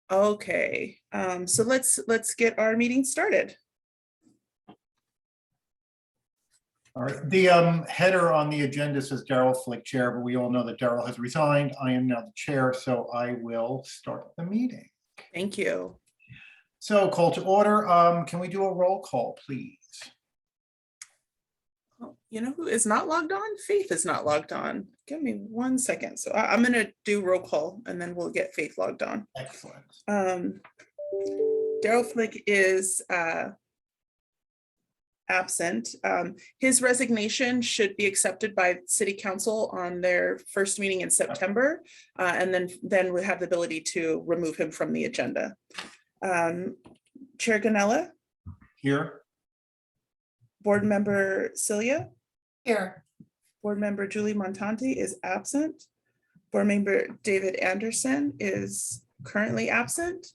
Okay, so let's get our meeting started. All right, the header on the agenda says Daryl Flick chair, but we all know that Daryl has resigned. I am now the chair, so I will start the meeting. Thank you. So call to order. Can we do a roll call, please? Oh, you know who is not logged on? Faith is not logged on. Give me 1 second. So I'm gonna do roll call and then we'll get Faith logged on. Excellent. Daryl Flick is absent. His resignation should be accepted by City Council on their first meeting in September, and then we have the ability to remove him from the agenda. Chair Ganella? Here. Board Member Cilia? Here. Board Member Julie Montanti is absent. Board Member David Anderson is currently absent.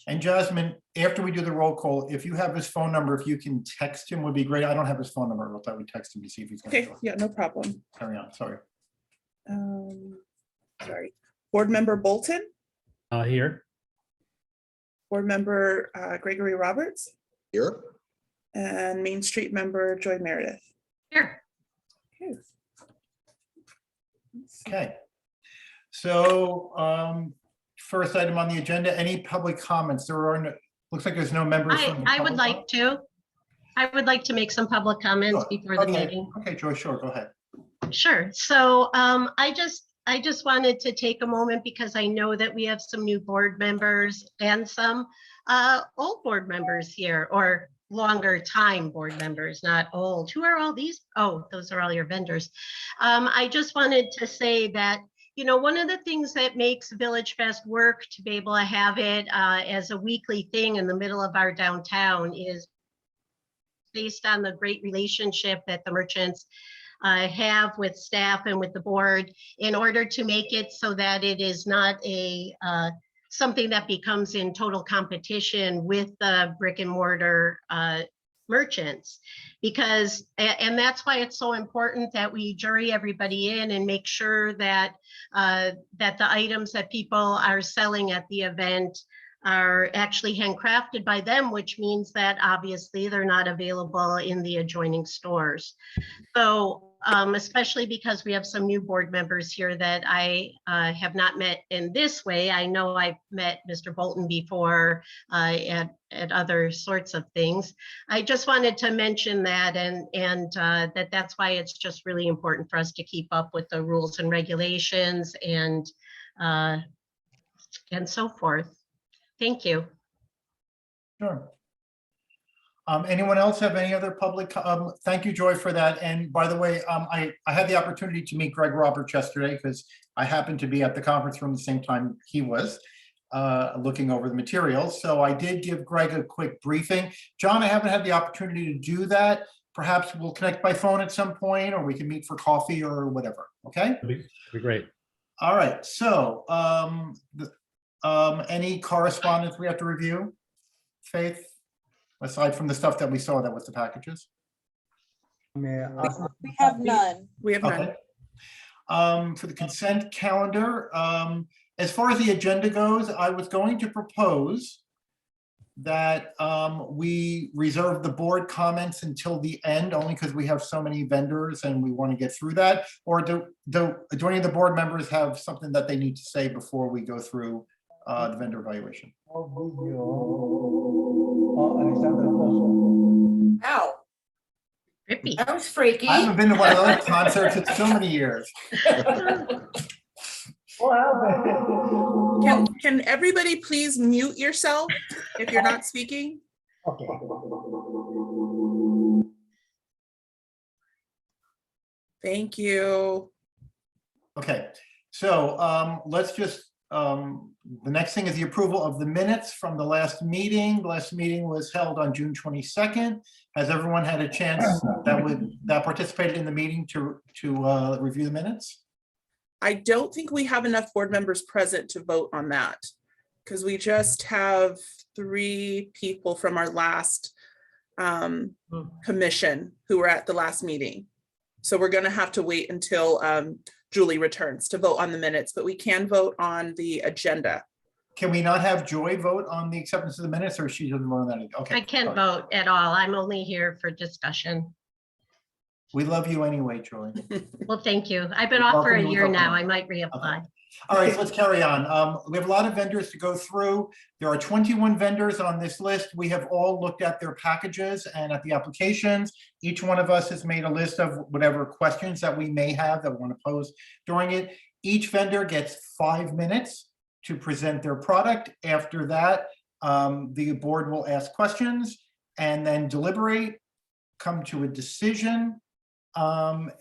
And Jasmine, after we do the roll call, if you have his phone number, if you can text him would be great. I don't have his phone number. I thought we'd text him to see if he's Okay, going to yeah, no problem. carry on. Sorry. Sorry. Board Member Bolton? Here. Board Member Gregory Roberts? Here. And Main Street Member Joy Meredith? Here. Okay. Okay. So first item on the agenda, any public comments? There are no, looks like there's no members. from the I would public. I would like to make some public comments Sure. before the Okay. meeting. Okay, Joy, sure, go ahead. Sure. So I just wanted to take a moment because I know that we have some new board members and some old board members here, or longer time board members, not old. Who are all these? Oh, those are all your vendors. I just wanted to say that, you know, one of the things that makes VillageFest work to be able to have it as a weekly thing in the middle of our downtown is based on the great relationship that the merchants have with staff and with the board, in order to make it so that it is not a something that becomes in total competition with the brick and mortar merchants. Because, and that's why it's so important that we jury everybody in and make sure that that the items that people are selling at the event are actually handcrafted by them, which means that obviously they're not available in the adjoining stores. So especially because we have some new board members here that I have not met in this way. I know I've met Mr. Bolton before at other sorts of things. I just wanted to mention that, and that's why it's just really important for us to keep up with the rules and regulations and so forth. Thank you. Sure. Anyone else have any other public? Thank you, Joy, for that. And by the way, I had the opportunity to meet Greg Roberts yesterday because I happened to be at the conference room the same time he was looking over the materials. So I did give Greg a quick briefing. John, I haven't had the opportunity to do that. Perhaps we'll connect by phone at some point, or we can meet for coffee or whatever. Okay. That'd be great. All right. So any correspondence we have to review? Faith? Aside from the stuff that we saw that was the packages? We have none. We have none. Okay. For the consent calendar, as far as the agenda goes, I was going to propose that we reserve the board comments until the end, only because we have so many vendors and we want to get through that. Or do any of the board members have something that they need to say before we go through the vendor evaluation? Ow, Rippy. that was freaky. I haven't been to one of those concerts in so many years. Can everybody please mute yourself if you're not speaking? Okay. Thank you. Okay, so let's just, the next thing is the approval of the minutes from the last meeting. The last meeting was held on June 22nd. Has everyone had a chance that participated in the meeting to review the minutes? I don't think we have enough board members present to vote on that, because we just have 3 people from our last commission who were at the last meeting. So we're gonna have to wait until Julie returns to vote on the minutes, but we can vote on the agenda. Can we not have Joy vote on the acceptance of the minutes, or she doesn't vote on that? either? Okay. I can't all right. vote at all. I'm only here for discussion. We love you anyway, Joy. Well, thank you. I've been You're off for a welcome, you're year now. welcome. I might reapply. All right, so let's carry on. We have a lot of vendors to go through. There are 21 vendors on this list. We have all looked at their packages and at the applications. Each one of us has made a list of whatever questions that we may have that we want to pose during it. Each vendor gets 5 minutes to present their product. After that, the board will ask questions and then deliberate, come to a decision. Then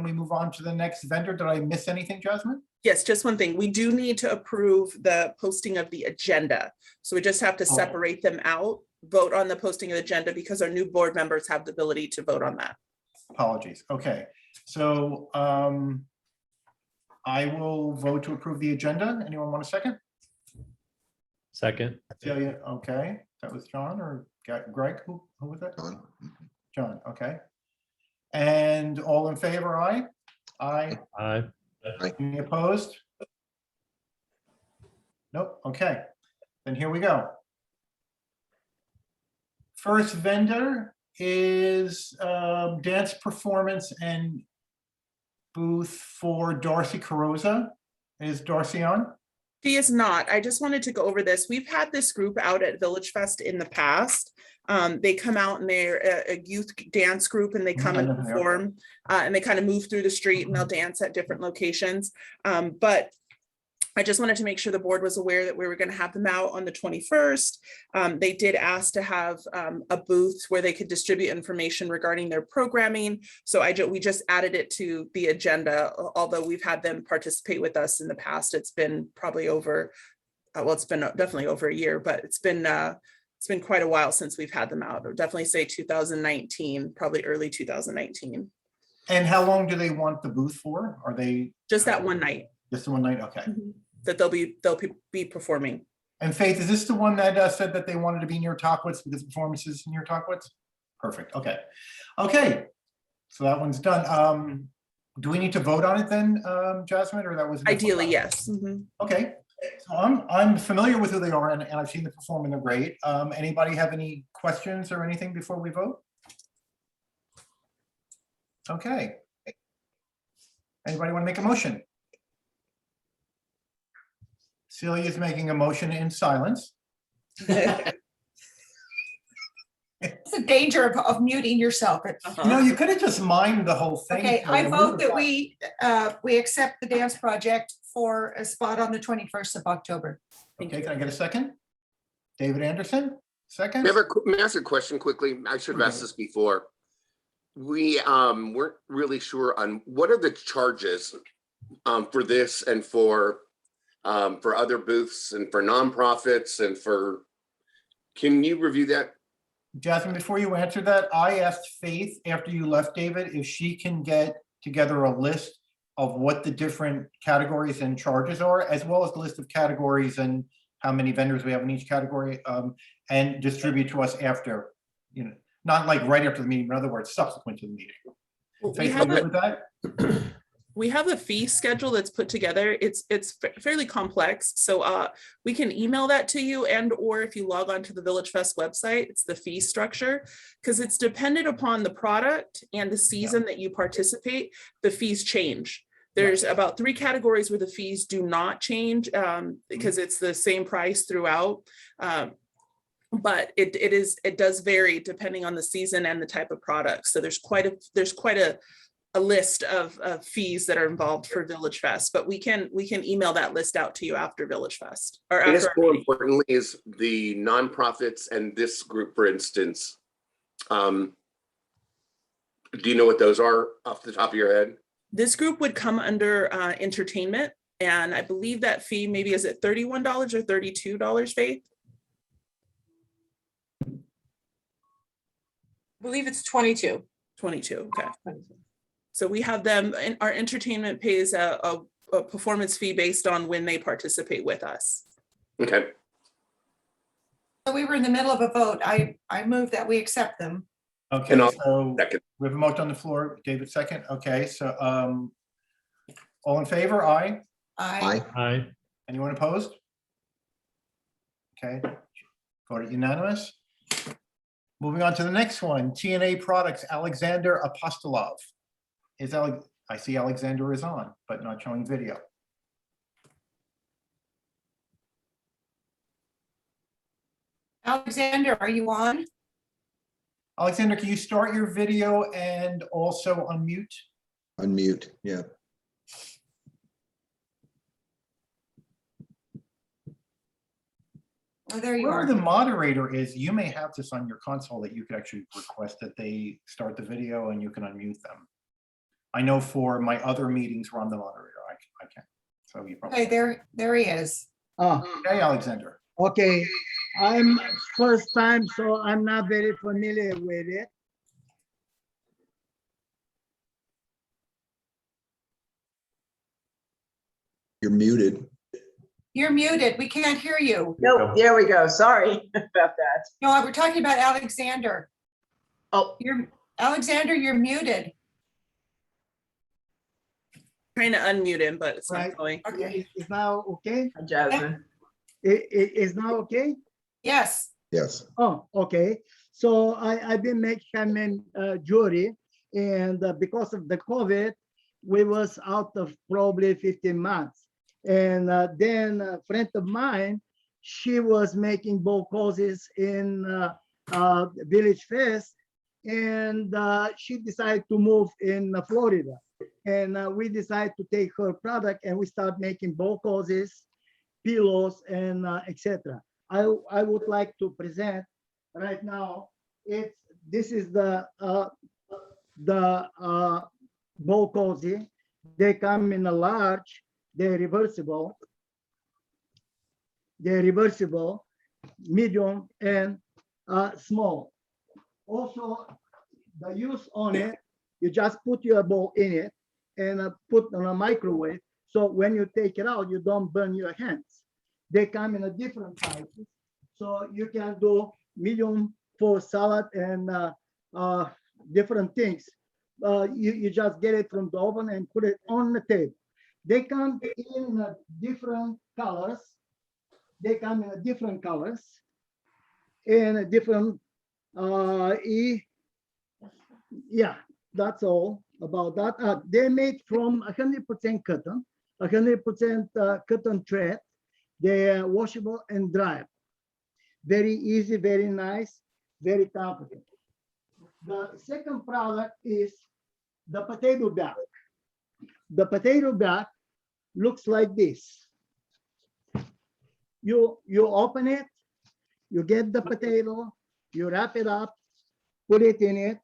we move on to the next vendor. Did I miss anything, Jasmine? Yes, just one thing. We do need to approve the posting of the agenda. So we just have to separate them out, vote on the posting of the agenda because our new board members have the ability to vote on that. Apologies. Okay, so I will vote to approve the agenda. Anyone want a second? Second. Celia, okay. That was John or Greg? Who was that? John, okay. And all in favor, aye? Aye. Aye. Any opposed? Nope, okay. Then here we go. First vendor is dance performance and booth for Darcy Carosa. Is Darcy on? She is not. I just wanted to go over this. We've had this group out at VillageFest in the past. They come out and they're a youth dance group and they come and perform and they kind of move through the street and they'll dance at different locations. But I just wanted to make sure the board was aware that we were going to have them out on the 21st. They did ask to have a booth where they could distribute information regarding their programming. So we just added it to the agenda, although we've had them participate with us in the past. It's been probably over, well, it's been definitely over a year, but it's been quite a while since we've had them out. I would definitely say 2019, probably early 2019. And how long do they want the booth for? Are they? Just that one night. Just the one night, okay. That they'll be performing. And Faith, is this the one that said that they wanted to be near Talkwitz because the performance is near Talkwitz? Perfect, okay. Okay, so that one's done. Do we need to vote on it then, Jasmine, or that was? Ideally, yes. Mhm. Okay, so I'm familiar with who they are and I've seen them perform and they're great. Anybody have any questions or anything before we vote? Okay. Anybody want to make a motion? Celia's making a motion in silence. It's a danger of muting yourself. You know, you could have just mimed the whole thing. Okay, for I you. vote that we accept the dance project for a spot on the 21st of October. Okay, can I get a second? David Anderson, second? May I ask a question quickly? I should have asked this before. We weren't really sure on what are the charges for this and for other booths and for nonprofits and for, can you review that? Jasmine, before you answer that, I asked Faith after you left, David, if she can get together a list of what the different categories and charges are, as well as the list of categories and how many vendors we have in each category, and distribute to us after, you know, not like right after the meeting, but in other words, subsequent to the meeting. Well, Faith, you good with that? we have a fee schedule that's put together. It's fairly complex. So we can email that to you, and or if you log on to the VillageFest website, it's the fee structure, because it's dependent upon the product and the season that you participate, the fees change. There's about 3 categories where the fees do not change because it's the same price throughout. But it does vary depending on the season and the type of product. So there's quite a list of fees that are involved for VillageFest, but we can email that list out to you after VillageFest. Or I guess after more importantly is the nonprofits and this group, for instance. Do you know what those are off the top of your head? this group would come under entertainment, and I believe that fee maybe is it $31 or $32, Faith? I believe it's 22. 22, okay. So we have them, and our entertainment pays a performance fee based on when they participate with us. Okay. So we were in the middle of a vote. I move that we accept them. Okay, And I'll so second. we have a motion on the floor. David second. Okay, so all in favor? Aye. I, Aye. Anyone opposed? Okay, voted unanimous. Moving on to the next one, TNA Products, Alexander Apostolov. I see Alexander is on, but not showing video. Alexander, are you on? Alexander, can you start your video and also unmute? Unmute, yeah. Oh, there you Whoever are. the moderator is, you may have this on your console that you could actually request that they start the video and you can unmute them. I know for my other meetings where I'm the moderator, I can. So you probably. Okay, there he is. Oh, Okay, Alexander. okay. I'm first time, so I'm not very familiar with it. You're muted. You're muted. We can't hear you. Nope, there we go. Sorry about that. No, we're talking about Alexander. Oh, Alexander, you're muted. Trying to unmute him, but it's not Right. going. Okay. Is now okay? Jasmine. Is now okay? Yes. Yes. Oh, okay. So I've been making jewelry, and because of the COVID, we was out of probably 15 months. And then a friend of mine, she was making bowl causes in VillageFest, and she decided to move in Florida. And we decided to take her product and we start making bowl causes, pillows, and etc. I would like to present right now. This is the bowl cozy. They come in a large. They're reversible, medium, and small. Also, the use on it, you just put your bowl in it and put on a microwave. So when you take it out, you don't burn your hands. They come in a different sizes. So you can do medium for salad and different things. You just get it from the oven and put it on the table. They come in different colors. And different, yeah, that's all about that. They're made from 100% cotton, 100% cotton thread. They're washable and dryable. Very easy, very nice, very comfortable. The second product is the potato bag. The potato bag looks like this. You open it, you get the potato, you wrap it up, put it in it.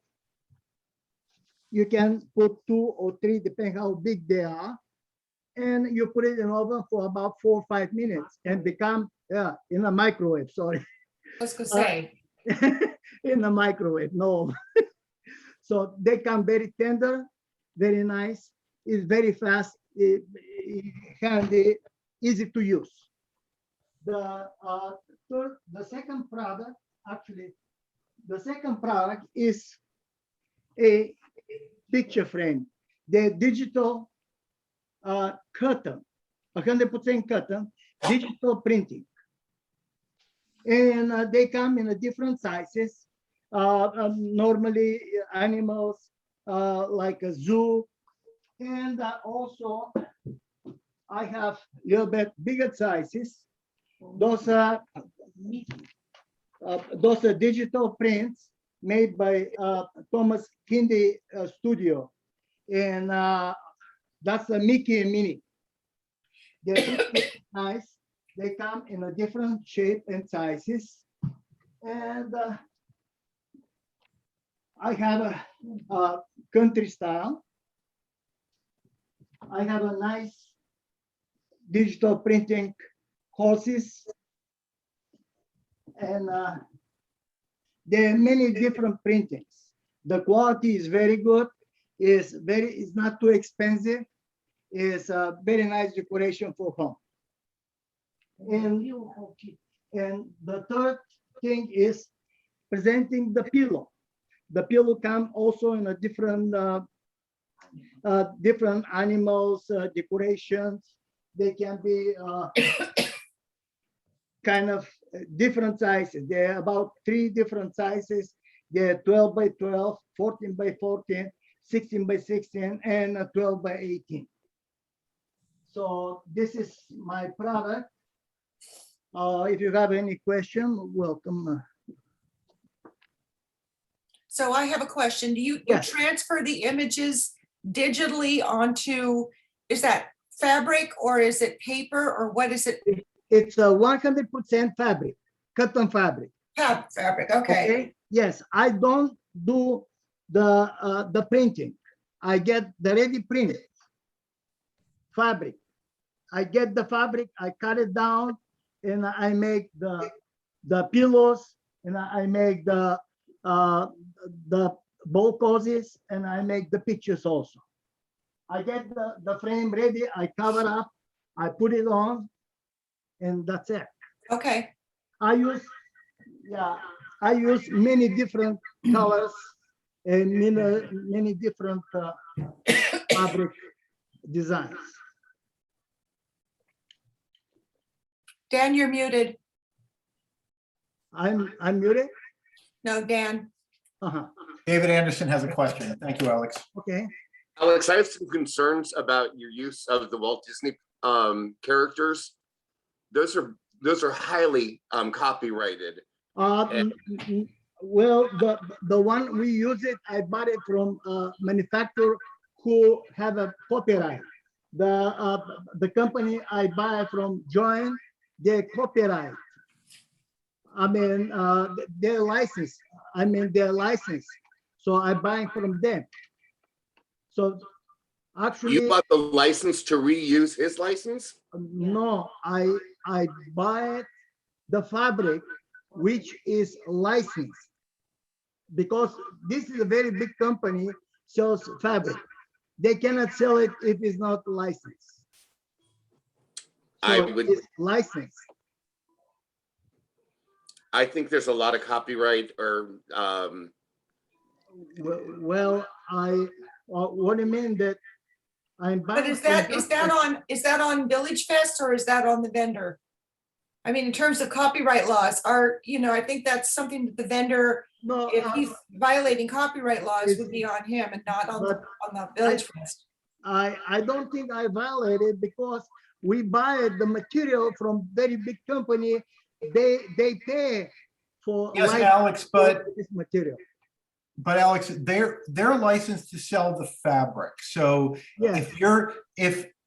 You can put 2 or 3, depending how big they are. And you put it in oven for about 4 or 5 minutes and become, in a microwave, sorry. I was gonna say, In the microwave, no. So they come very tender, very nice. It's very fast, handy, easy to use. The second product, the second product is a picture frame. They're digital cotton, 100% cotton, digital printing. And they come in different sizes. Normally animals like a zoo. And also I have a little bit bigger sizes. Those are digital prints made by Thomas Kindy Studio. And that's a Mickey and Minnie. They're nice. They come in a different shape and sizes. And I have a country style. I have a nice digital printing horses. And there are many different printings. The quality is very good. It's not too expensive. It's a very nice decoration for home. And the third thing is presenting the pillow. The pillow come also in a different different animals, decorations. They can be kind of different sizes. There are about 3 different sizes. They're 12 by 12, 14 by 14, 16 by 16, and 12 by 18. So this is my product. If you have any question, welcome. So I have a question. Do you Yes. transfer the images digitally onto, is that fabric or is it paper or what is it? It's a 100% fabric, cotton fabric. Fabric, okay. Okay. Yes, I don't do the printing. I get the ready printed fabric. I get the fabric, I cut it down, and I make the pillows, and I make the bowl cozies, and I make the pictures also. I get the frame ready, I cover up, I put it on, and that's it. Okay, I use many different colors and many different fabric designs. Dan, you're muted. I'm muted. No, Dan. David Anderson has a question. Thank you, Alex. Okay. Alex, I have some concerns about your use of the Walt Disney characters. Those are highly copyrighted. Well, the one we use it, I bought it from a manufacturer who have a copyright. The company I buy from Join, they copyright. I mean, they're licensed. They're licensed. So I buy from them. So actually, You bought the license to reuse his license? no, I buy the fabric which is licensed, because this is a very big company, sells fabric. They cannot sell it if it's not licensed. I So would- it's licensed. I think there's a lot of copyright or Well, what do you mean that I'm buying? But is that on VillageFest or is that on the vendor? I mean, in terms of copyright laws, I think that's something that the vendor, No, if he's violating copyright laws, would be on him and not on the VillageFest. I don't think I violated, because we buy the material from very big company. They pay for Yes, license Alex, but this material. Alex, they're licensed to sell the fabric. So Yes,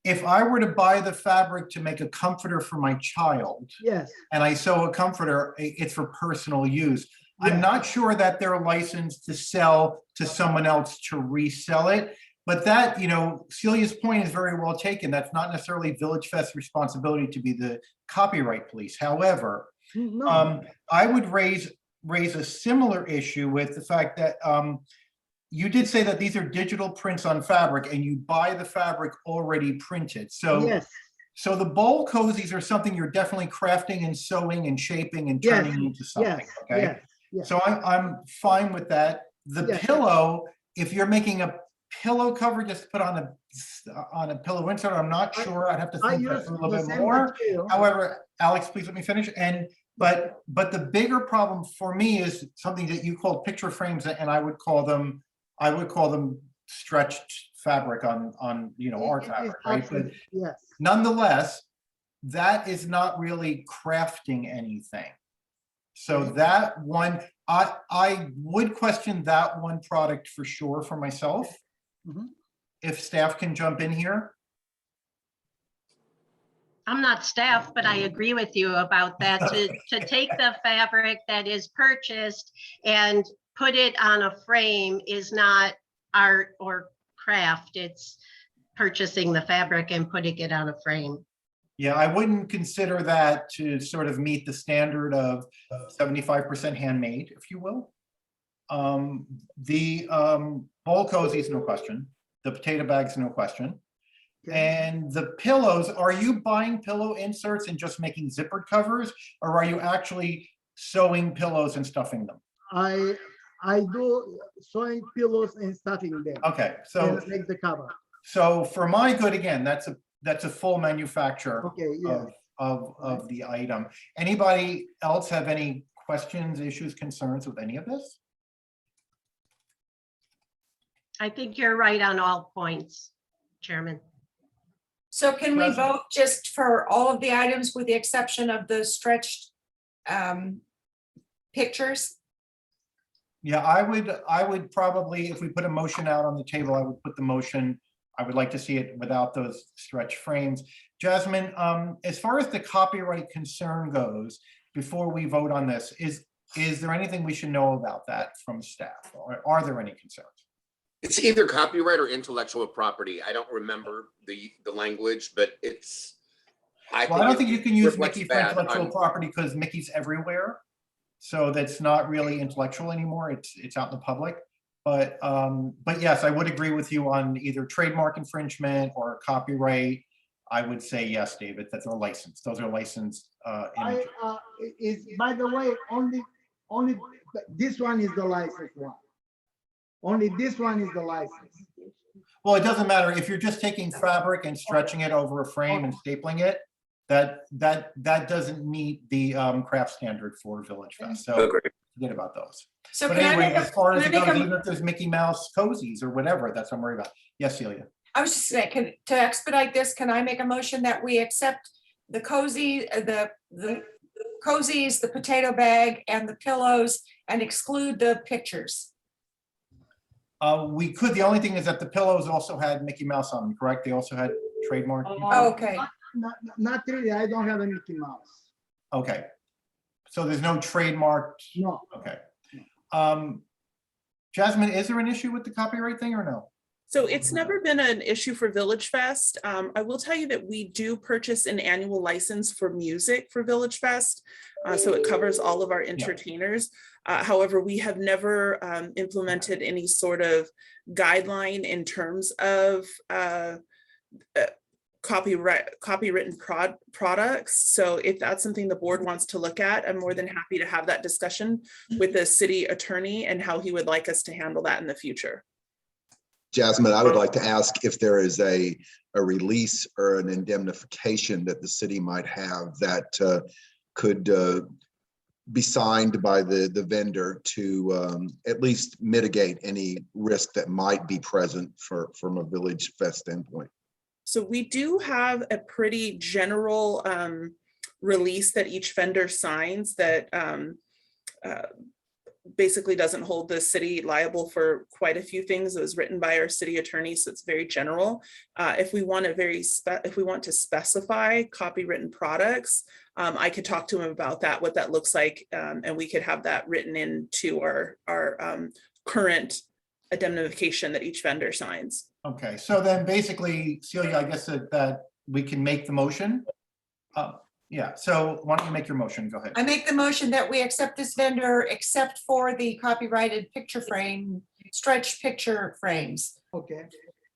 if I were to buy the fabric to make a comforter for my child, yes, and I sew a comforter, it's for personal use. I'm Yeah. not sure that they're licensed to sell to someone else to resell it. But that, Celia's point is very well taken. That's not necessarily VillageFest's responsibility to be the copyright police. However, no, I would raise a similar issue with the fact that you did say that these are digital prints on fabric and you buy the fabric already printed. So, yes, so the bowl cozies are something you're definitely crafting and sewing and shaping and Yes, turning into something. yes, Okay. yes, yes. So I'm fine with that. The Yes. pillow, if you're making a pillow cover just to put on a pillow insert, I'm not sure. I'd have to I think that use through a little the bit same more. material. However, Alex, please let me finish. But the bigger problem for me is something that you call picture frames, and I would call them stretched fabric on art It is fabric, right? But actually- Yes, nonetheless, that is not really crafting anything. So that one, I would question that one product for sure for myself. Mhm. If staff can jump in here. I'm not staff, but I agree with you about that, to take the fabric that is purchased and put it on a frame is not art or craft. It's purchasing the fabric and putting it on a frame. Yeah, I wouldn't consider that to sort of meet the standard of 75% handmade, if you will. The bowl cozies, no question. The potato bags, no question. okay. And the pillows, are you buying pillow inserts and just making zippered covers? Or are you actually sewing pillows and stuffing them? I do sewing pillows and stuffing them. Okay, so, And make the cover. so for my good, again, that's a full manufacture Okay, yeah. of the item. Anybody else have any questions, issues, concerns with any of this? I think you're right on all points, Chairman. So can we President. vote just for all of the items with the exception of the stretched pictures? Yeah, I would probably, if we put a motion out on the table, I would put the motion, I would like to see it without those stretch frames. Jasmine, as far as the copyright concern goes, before we vote on this, is there anything we should know about that from staff? Or are there any concerns? It's either copyright or intellectual property. I don't remember the language, but it's. Well, I don't think you can use reflects Mickey for bad intellectual on- property because Mickey's everywhere. So that's not really intellectual anymore. It's out in the public. But yes, I would agree with you on either trademark infringement or copyright. I would say yes, David, that they're licensed. Those are licensed images. Is, by the way, only this one is the licensed one. Only this one is the license. Well, it doesn't matter if you're just taking fabric and stretching it over a frame and stapling it. That doesn't meet the craft standard for VillageFest. So Agreed. forget about those. So But can I anyway, make as far as can it I make goes, a- even if there's Mickey Mouse cozies or whatever, that's what I'm worried about. Yes, Celia. I was just saying, to expedite this, can I make a motion that we accept the the cozies, the potato bag and the pillows and exclude the pictures? We could, the only thing is that the pillows also had Mickey Mouse on them, correct? They also had trademark. Oh, okay. Not really, I don't have a Mickey Mouse. Okay. So there's no trademark. No. Okay. Jasmine, is there an issue with the copyright thing or no? So it's never been an issue for VillageFest. I will tell you that we do purchase an annual license for music for VillageFest. So it covers all of our entertainers. However, we have never implemented any sort of guideline in terms of copywritten products. So if that's something the board wants to look at, I'm more than happy to have that discussion with the city attorney and how he would like us to handle that in the future. Jasmine, I would like to ask if there is a release or an indemnification that the city might have that could be signed by the vendor to at least mitigate any risk that might be present from a VillageFest standpoint. So we do have a pretty general release that each vendor signs that basically doesn't hold the city liable for quite a few things. It was written by our city attorney, so it's very general. If we want to specify copywritten products, I could talk to him about that, what that looks like, and we could have that written into our current indemnification that each vendor signs. Okay, so then basically, Celia, I guess that we can make the motion. Yeah, so why don't you make your motion? Go ahead. I make the motion that we accept this vendor except for the copyrighted picture frame, stretch picture frames. Okay.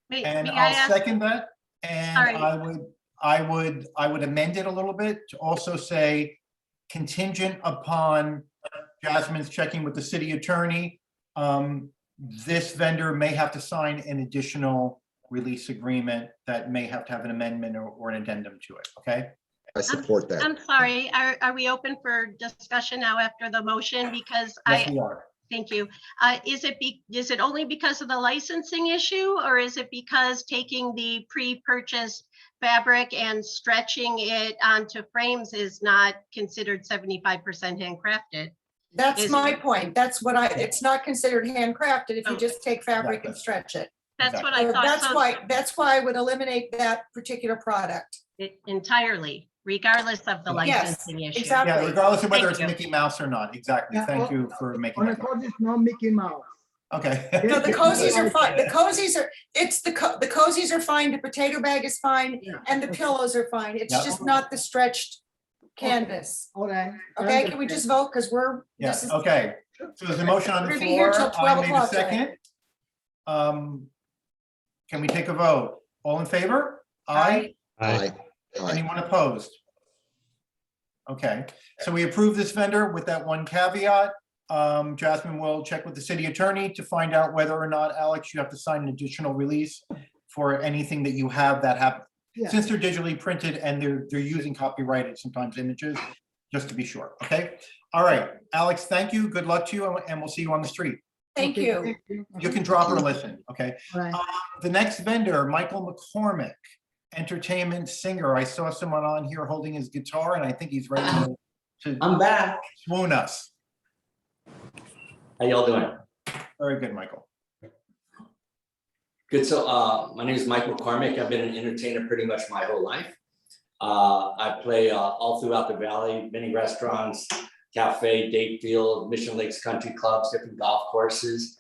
And May I I'll ask- second that. And Sorry. I would amend it a little bit to also say contingent upon Jasmine's checking with the city attorney. This vendor may have to sign an additional release agreement that may have to have an amendment or an addendum to it, okay? I support that. I'm sorry, are we open for discussion now after the motion? Because Yes, we are. thank you. Is it only because of the licensing issue, or is it because taking the pre-purchased fabric and stretching it onto frames is not considered 75% handcrafted? That's Is- my point. That's what it's not considered handcrafted if you just take fabric and stretch it. That's what So I thought. that's why I would eliminate that particular product. Entirely, regardless of the Yes, licensing issue. exactly. Yeah, regardless of whether Thank it's you. Mickey Mouse or not. Exactly. Yeah, Thank you for making On a that. code, it's no Mickey Mouse. Okay. No, the cozies are fine. The cozies are, the cozies are fine, the potato bag is fine, Yeah. and the pillows are fine. It's Yeah. just not the stretched canvas. All right. Okay, can we just vote? Because this Yes, is, okay. So there's a motion on the We're gonna be here floor. till 12 I made a o'clock tonight. second. Can we take a vote? All in favor? Aye. Aye. Aye. Anyone opposed? Okay, so we approve this vendor with that one caveat. Jasmine will check with the city attorney to find out whether or not, Alex, you have to sign an additional release for anything that you have that have, Yeah. since they're digitally printed and they're using copyrighted sometimes images, just to be sure, okay? All right, Alex, thank you, good luck to you, and we'll see you on the street. Thank Okay, you. thank you. You can drop or listen, okay? Right. The next vendor, Michael McCormick, entertainment singer. I saw someone on here holding his guitar, and I think he's ready to I'm back. swoon us. How y'all doing? Very good, Michael. Good. So my name is Michael McCormick. I've been an entertainer pretty much my whole life. I play all throughout the valley, many restaurants, cafe, date field, Mission Lakes Country Clubs, different golf courses.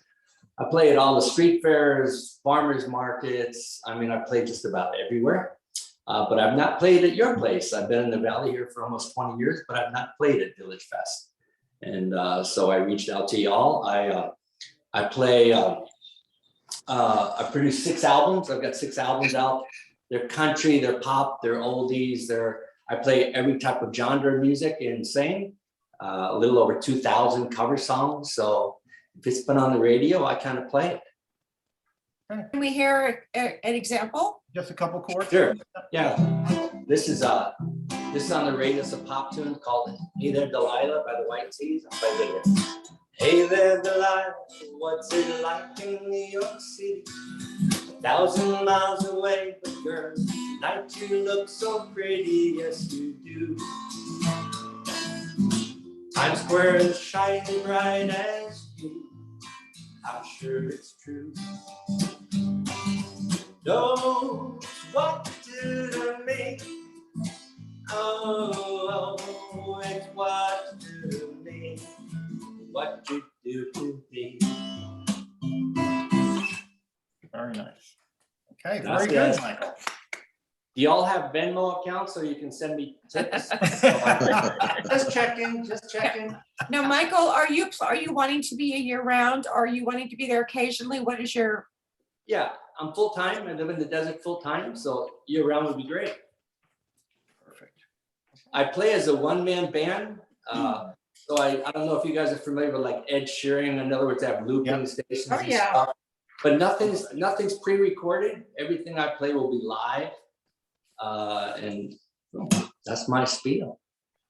I play at all the street fairs, farmers markets. I mean, I play just about everywhere. But I've not played at your place. I've been in the valley here for almost 20 years, but I've not played at VillageFest. And so I reached out to y'all. I play, I produced 6 albums. I've got 6 albums out. They're country, they're pop, they're oldies. I play every type of genre of music and sing. A little over 2,000 cover songs. So if it's been on the radio, I kind of play it. Can we hear an example? Just a couple chords. Sure. Yeah. This is on the radio. It's a pop tune called "Hey There, Delilah" by the White Tees. I'll play it here. Hey there, Delilah, what's it like in New York City? 1,000 miles away, but girl, tonight you look so pretty, yes you do. Times Square is shining bright as you. I'm sure it's true. Know what to do to me. Oh, it's what you do to me. What you do to me. Very nice. Okay, very That's good, nice. Michael. Do y'all have Venmo accounts so you can send me tips? Just checking. Now, Michael, are you wanting to be a year round? Are you wanting to be there occasionally? What is your, Yeah, I'm full-time. I live in the desert full-time, so year-round would be great. Perfect. I play as a one-man band. So I don't know if you guys are familiar with like Ed Sheeran. In other words, I have looping stations Oh, and yeah. stuff. But nothing's pre-recorded. Everything I play will be live. And that's my spiel.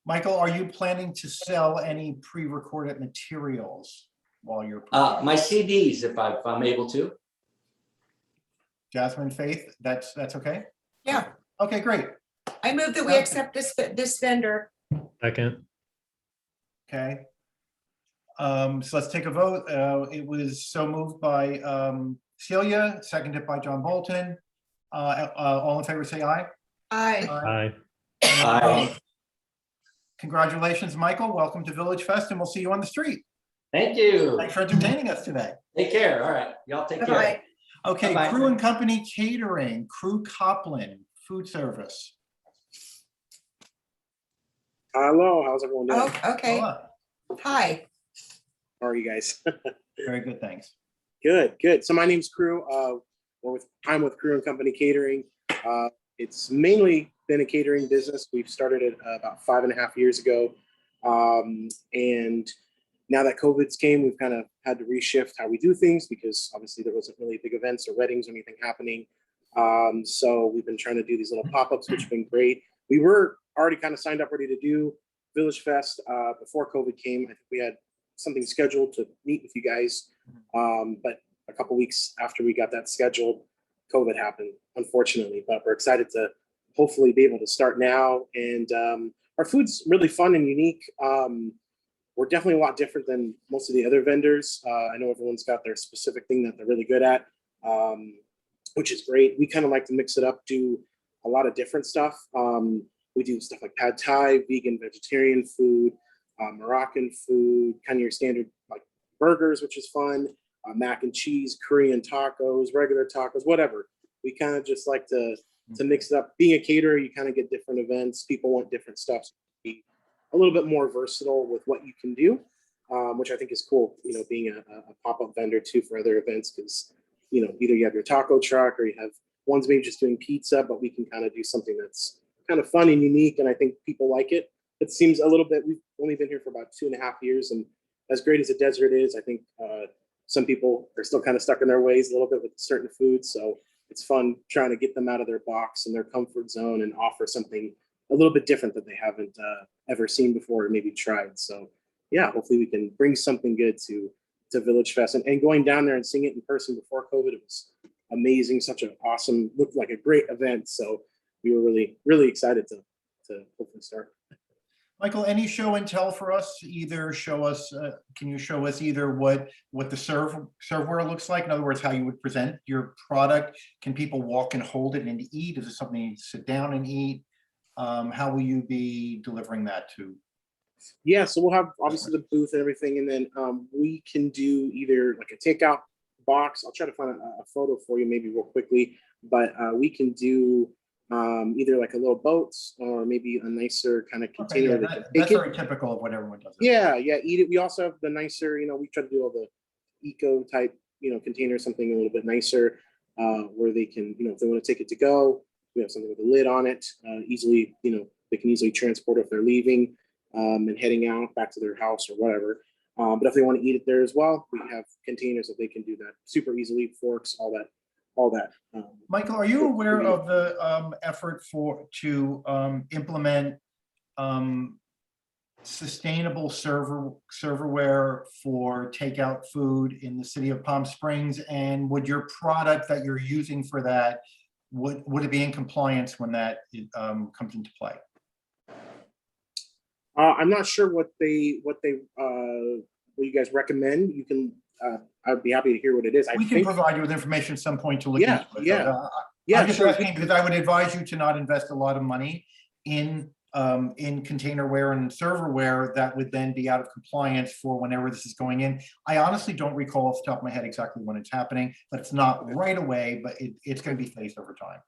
Michael, are you planning to sell any pre-recorded materials while you're? My CDs, if I'm able to. Jasmine, Faith, that's okay? yeah, Okay, great. I move that we accept this vendor. Second. Okay. So let's take a vote. It was so moved by Celia, seconded by John Bolton. All in favor, say aye. Aye. Aye. Aye. Congratulations, Michael. Welcome to VillageFest, and we'll see you on the street. Thank you. Thanks for entertaining us today. Take care. All right. Y'all take care. Bye-bye. Okay, Bye-bye. Crew and Company Catering, Crew Copland, food service. Hello, how's everyone doing? Oh, okay. Hola. Hi. How are you guys? Very good, thanks. Good. So my name's Crew. I'm with Crew and Company Catering. It's mainly been a catering business. We've started it about 5.5 years ago. And now that COVID's came, we've kind of had to reshift how we do things because obviously there wasn't really big events or weddings or anything happening. So we've been trying to do these little pop-ups, which have been great. We were already kind of signed up, ready to do VillageFest before COVID came. I think we had something scheduled to meet with you guys. But a couple weeks after we got that scheduled, COVID happened, unfortunately. But we're excited to hopefully be able to start now. And our food's really fun and unique. We're definitely a lot different than most of the other vendors. I know everyone's got their specific thing that they're really good at, which is great. We kind of like to mix it up, do a lot of different stuff. We do stuff like pad thai, vegan, vegetarian food, Moroccan food, kind of your standard like burgers, which is fun, mac and cheese, Korean tacos, regular tacos, whatever. We kind of just like to mix it up. Being a caterer, you kind of get different events. People want different stuff. So be a little bit more versatile with what you can do, which I think is cool, you know, being a pop-up vendor too for other events, because, you know, either you have your taco truck or you have one's maybe just doing pizza, but we can kind of do something that's kind of fun and unique. And I think people like it. It seems a little bit, we've only been here for about 2.5 years, and as great as the desert is, I think some people are still kind of stuck in their ways a little bit with certain foods. So it's fun trying to get them out of their box and their comfort zone and offer something a little bit different that they haven't ever seen before or maybe tried. So yeah, hopefully we can bring something good to Village Fest, and going down there and seeing it in person before COVID, it was amazing. Such an awesome, looked like a great event. So we were really, really excited to hopefully start. Michael, any show and tell for us? Either show us, can you show us either what the serveware looks like? In other words, how you would present your product? Can people walk and hold it and eat? Is it something you sit down and eat? How will you be delivering that to? Yeah, so we'll have obviously the booth and everything, and then we can do either like a takeout box. I'll try to find a photo for you maybe real quickly, but we can do either like a little boat or maybe a nicer kind of container. Okay, yeah, that's very typical of what everyone does. Yeah, eat it. We also have the nicer, we try to do all the eco type, container, something a little bit nicer where they can, if they want to take it to go, we have something with a lid on it, easily, they can easily transport if they're leaving and heading out back to their house or whatever. But if they want to eat it there as well, we have containers that they can do that super easily, forks, all that. Michael, are you aware of the effort to implement sustainable serverware for takeout food in the city of Palm Springs? And would your product that you're using for that, would it be in compliance when that comes into play? I'm not sure what you guys recommend. You can. I'd be happy to hear what it is. We can provide you with information at some point to look into it. Yeah, I'm just sure. asking because I would advise you to not invest a lot of money in containerware and serverware that would then be out of compliance for whenever this is going in. I honestly don't recall off the top of my head exactly when it's happening, but it's not right away, but it's going to be phased over time.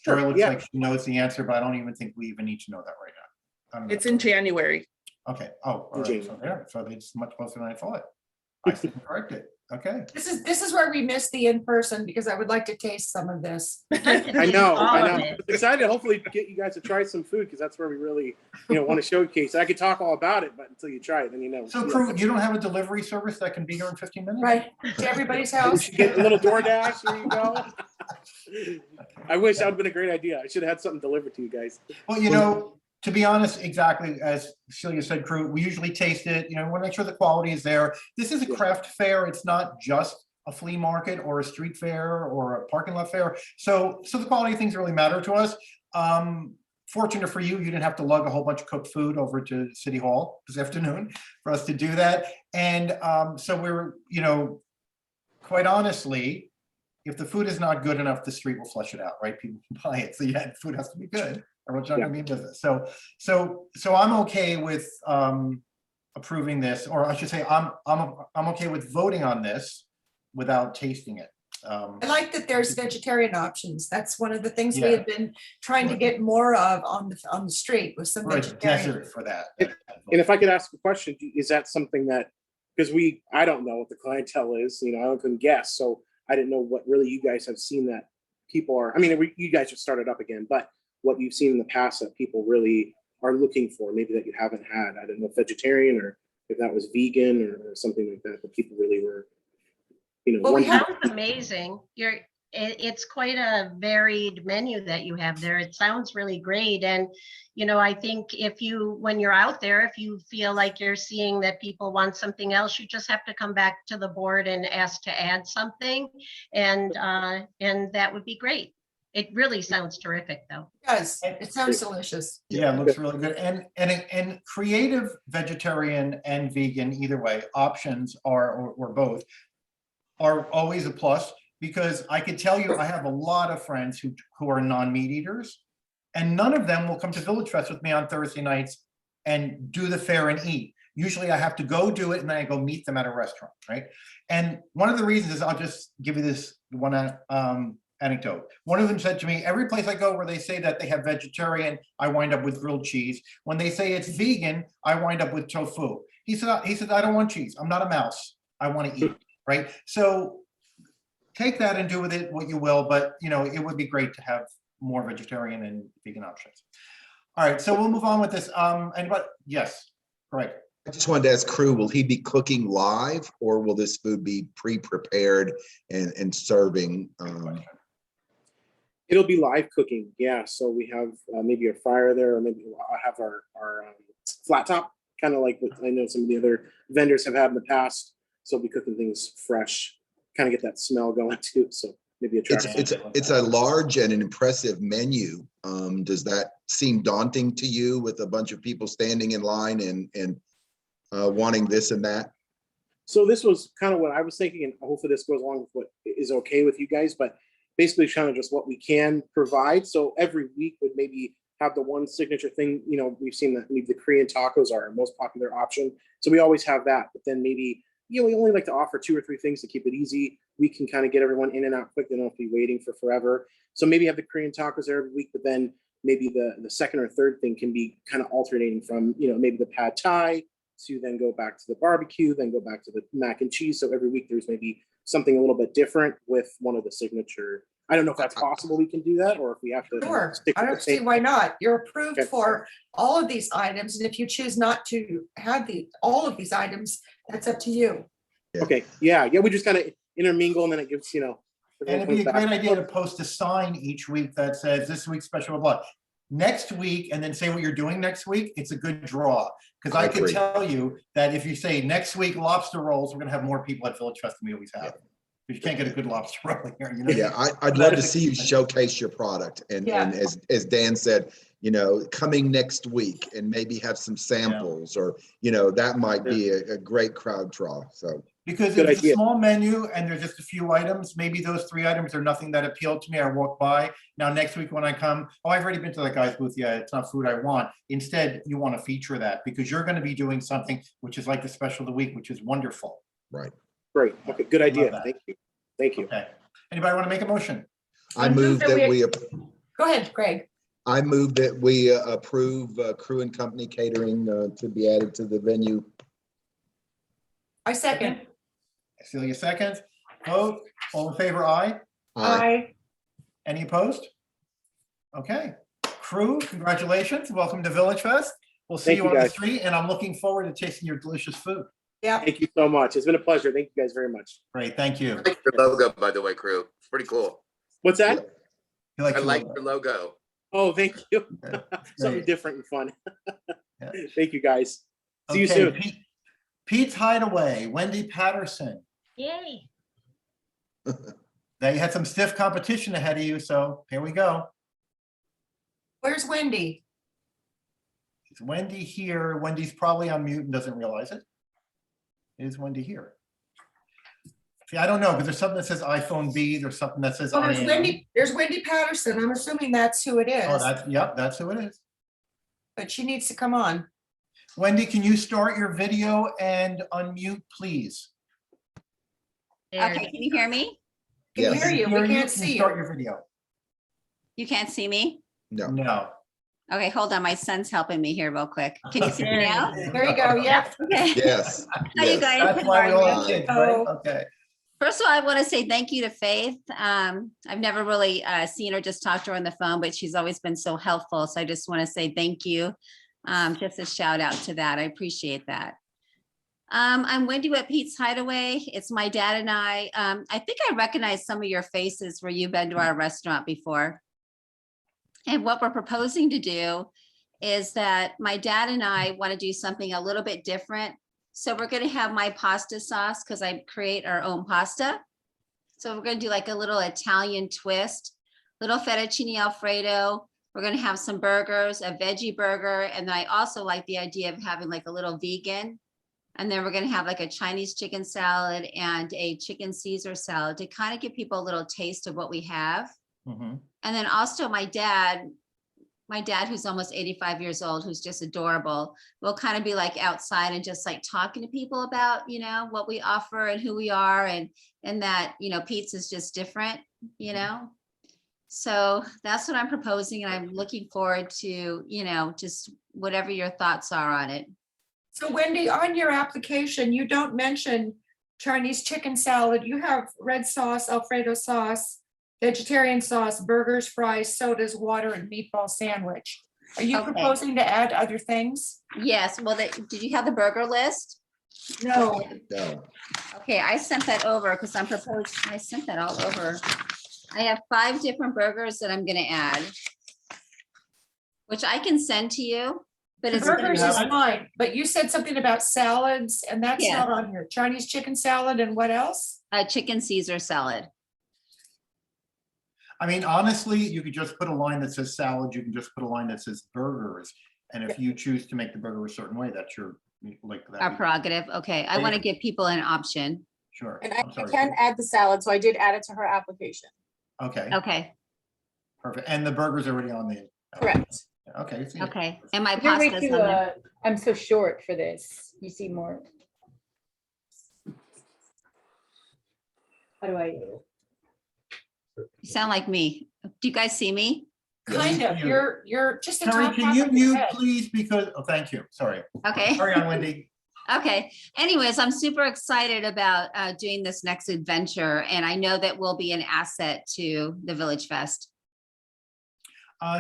Sure, it looks like she knows the answer, but I don't even think we even need to know that right now. It's in January. Okay. Oh, all right. So there. So it's much closer than I thought. I stand corrected. Okay. This is where we missed the in-person because I would like to taste some of this. I know. I'm excited to hopefully get you guys to try some food because that's where we really, want to showcase. I could talk all about it, but until you try it, then you know. So, crew, you don't have a delivery service that can be here in 15 minutes? Right, to everybody's We house. should get a little DoorDash. There you go. I wish that would have been a great idea. I should have had something delivered to you guys. Well, to be honest, exactly as Celia said, crew, we usually taste it. We want to make sure the quality is there. This is a craft fair. It's not just a flea market or a street fair or a parking lot fair. So the quality of things really matter to us. Fortunate for you, you didn't have to lug a whole bunch of cooked food over to City Hall this afternoon for us to do that. And so we're, quite honestly, if the food is not good enough, the street will flush it out, right? People can buy it. So yeah, the food has to be good, or it's not going to be in business. So I'm okay with approving this, or I should say, I'm okay with voting on this without tasting it. I like that there's vegetarian options. That's one of the things we have been trying to get more of on the street with some vegetarian. Desert for that. And if I could ask a question, is that something that, because I don't know what the clientele is, I couldn't guess. So I didn't know what really you guys have seen that people are, you guys just started up again, but what you've seen in the past that people really are looking for, maybe that you haven't had. I don't know if vegetarian or if that was vegan or something like that, but people really were, Well, it sounds amazing. It's quite a varied menu that you have there. It sounds really great. And, I think when you're out there, if you feel like you're seeing that people want something else, you just have to come back to the board and ask to add something. And that would be great. It really sounds terrific though. It does. It sounds delicious. Yeah, it looks really good. And creative vegetarian and vegan, either way, options or both are always a plus, because I could tell you I have a lot of friends who are non-meat eaters, and none of them will come to Village Fest with me on Thursday nights and do the fair and eat. Usually I have to go do it and then I go meet them at a restaurant, right? And one of the reasons is, I'll just give you this one anecdote. One of them said to me, every place I go where they say that they have vegetarian, I wind up with grilled cheese. When they say it's vegan, I wind up with tofu. He said, I don't want cheese. I'm not a mouse. I want to eat, right? So take that and do with it what you will, but it would be great to have more vegetarian and vegan options. All right, so we'll move on with this. Yes, correct. I just wanted to ask crew, will he be cooking live or will this food be pre-prepared and serving? It'll be live cooking, yeah. So we have maybe a fryer there, or maybe I'll have our flat top, kind of like what I know some of the other vendors have had in the past. So we'll be cooking things fresh, kind of get that smell going too. So maybe It's a large and an impressive menu. Does that seem daunting to you with a bunch of people standing in line and wanting this and that? So this was kind of what I was thinking, and hopefully this goes along with what is okay with you guys, but basically kind of just what we can provide. So every week would maybe have the one signature thing, you know, we've seen that maybe the Korean tacos are our most popular option. So we always have that, but then maybe, you know, we only like to offer 2 or 3 things to keep it easy. We can kind of get everyone in and out quick. They don't have to be waiting for forever. So maybe have the Korean tacos there every week, but then maybe the second or third thing can be kind of alternating from, you know, maybe the pad thai to then go back to the barbecue, then go back to the mac and cheese. So every week there's maybe something a little bit different with one of the signature. I don't know if that's possible. We can do that, or if we have to. Sure, stick I with don't the see same- why not. You're approved Okay. for all of these items, and if you choose not to have all of these items, that's up to you. Okay, yeah, we just kind of intermingle, and then it gives, you know. And it'd be a great idea to post a sign each week that says this week's special blah. Next week, and then say what you're doing next week, it's a good draw. Because I can agree. tell you that if you say next week lobster rolls, we're gonna have more people at Village Fest than we always have. You can't get a good lobster roll here, you know? Yeah, I'd That love to is a see you key thing. showcase your product and Yeah. as Dan said, you know, coming next week and maybe have some samples or, you know, that might be a great crowd draw, so. Because Good if it's a idea. small menu and there's just a few items, maybe those 3 items are nothing that appealed to me. I walk by. Now, next week when I come, oh, I've already been to that guy's booth. Yeah, it's not food I want. Instead, you want to feature that because you're going to be doing something which is like the special of the week, which is wonderful. Right. Great, okay, good idea. that. Thank you. Thank you. Okay. Anybody want to make a motion? I move that Go ahead, Greg. I move that we approve Crew and Company Catering to be added to the venue. I second. Celia seconds. Vote. All in favor, aye. Aye. Any opposed? Okay. Crew, congratulations. Welcome to Village Fest. We'll see Thank you you, on the guys. street, and I'm looking forward to tasting your delicious food. Yeah. Thank you so much. It's been a pleasure. Thank you guys very much. Great, thank you. I like your logo, by the way, crew. It's pretty cool. What's that? You like I your like logo? your logo. Oh, thank you. Okay, Something great. different and fun. Yeah. Thank you, guys. See you Okay, soon. Pete's Hideaway, Wendy Patterson. Yay. They had some stiff competition ahead of you, so here we go. Where's Wendy? Is Wendy here? Wendy's probably on mute and doesn't realize it. Is Wendy here? See, I don't know, because there's something that says iPhone B, there's something that says Oh, I am. there's Wendy Patterson. I'm assuming that's who it Oh, is, yep, that's who it is. but she needs to come on. Wendy, can you start your video and unmute, please? There Okay, can you hear me? Can Yes. hear you. We Can can't see Start you. your video. You can't see me? No. No. Okay, hold on. My son's helping me here real quick. Can you see me now? There you go. Yeah. Okay. Yes. How you yes. guys? That's How why we are all you? have kids, right? Oh. Okay. First of all, I want to say thank you to Faith. I've never really seen her, just talked to her on the phone, but she's always been so helpful. So I just want to say thank you. Just a shout out to that. I appreciate that. I'm Wendy at Pete's Hideaway. It's my dad and I. I think I recognize some of your faces where you've been to our restaurant before. And what we're proposing to do is that my dad and I want to do something a little bit different. So we're going to have my pasta sauce because I create our own pasta. So we're going to do like a little Italian twist, little fettuccine Alfredo. We're going to have some burgers, a veggie burger. And then I also like the idea of having like a little vegan. And then we're going to have like a Chinese chicken salad and a chicken Caesar salad to kind of give people a little taste of what we have. Mhm. And then also my dad, who's almost 85 years old, who's just adorable, will kind of be like outside and just like talking to people about, you know, what we offer and who we are and that, you know, Pete's is just different, you know. So that's what I'm proposing. And I'm looking forward to, you know, just whatever your thoughts are on it. So Wendy, on your application, you don't mention Chinese chicken salad. You have red sauce, Alfredo sauce, vegetarian sauce, burgers, fries, sodas, water, and meatball sandwich. Are you Okay. proposing to add other things? Yes, well, did you have the burger list? No. No. Okay, I sent that over because I sent that all over. I have 5 different burgers that I'm gonna add, which I can send to you, but The it's gonna burgers be is like fine, but you said something about salads and that's Yeah. not on here. Chinese chicken salad and what else? a chicken Caesar salad. I mean, honestly, you could just put a line that says salad, you can just put a line that says burgers. And if you choose to make the burger a certain way, that's your, like Our that. prerogative. Okay, I want to give people an option. Sure. And I I'm sorry. can add the salad, so I did add it to her application. Okay, Okay, perfect. And the burger's already on the. Correct. Okay. so- okay. And my You're way pasta's too, on there. I'm so short for this. You see more. How do I? You sound like me. Do you guys see me? Kind of, you. you're just the Terry, top can half you of your mute, head. please? Because, oh, thank you. Sorry. Okay. Carry on, Wendy. Okay. Anyways, I'm super excited about doing this next adventure, and I know that we'll be an asset to the Village Fest.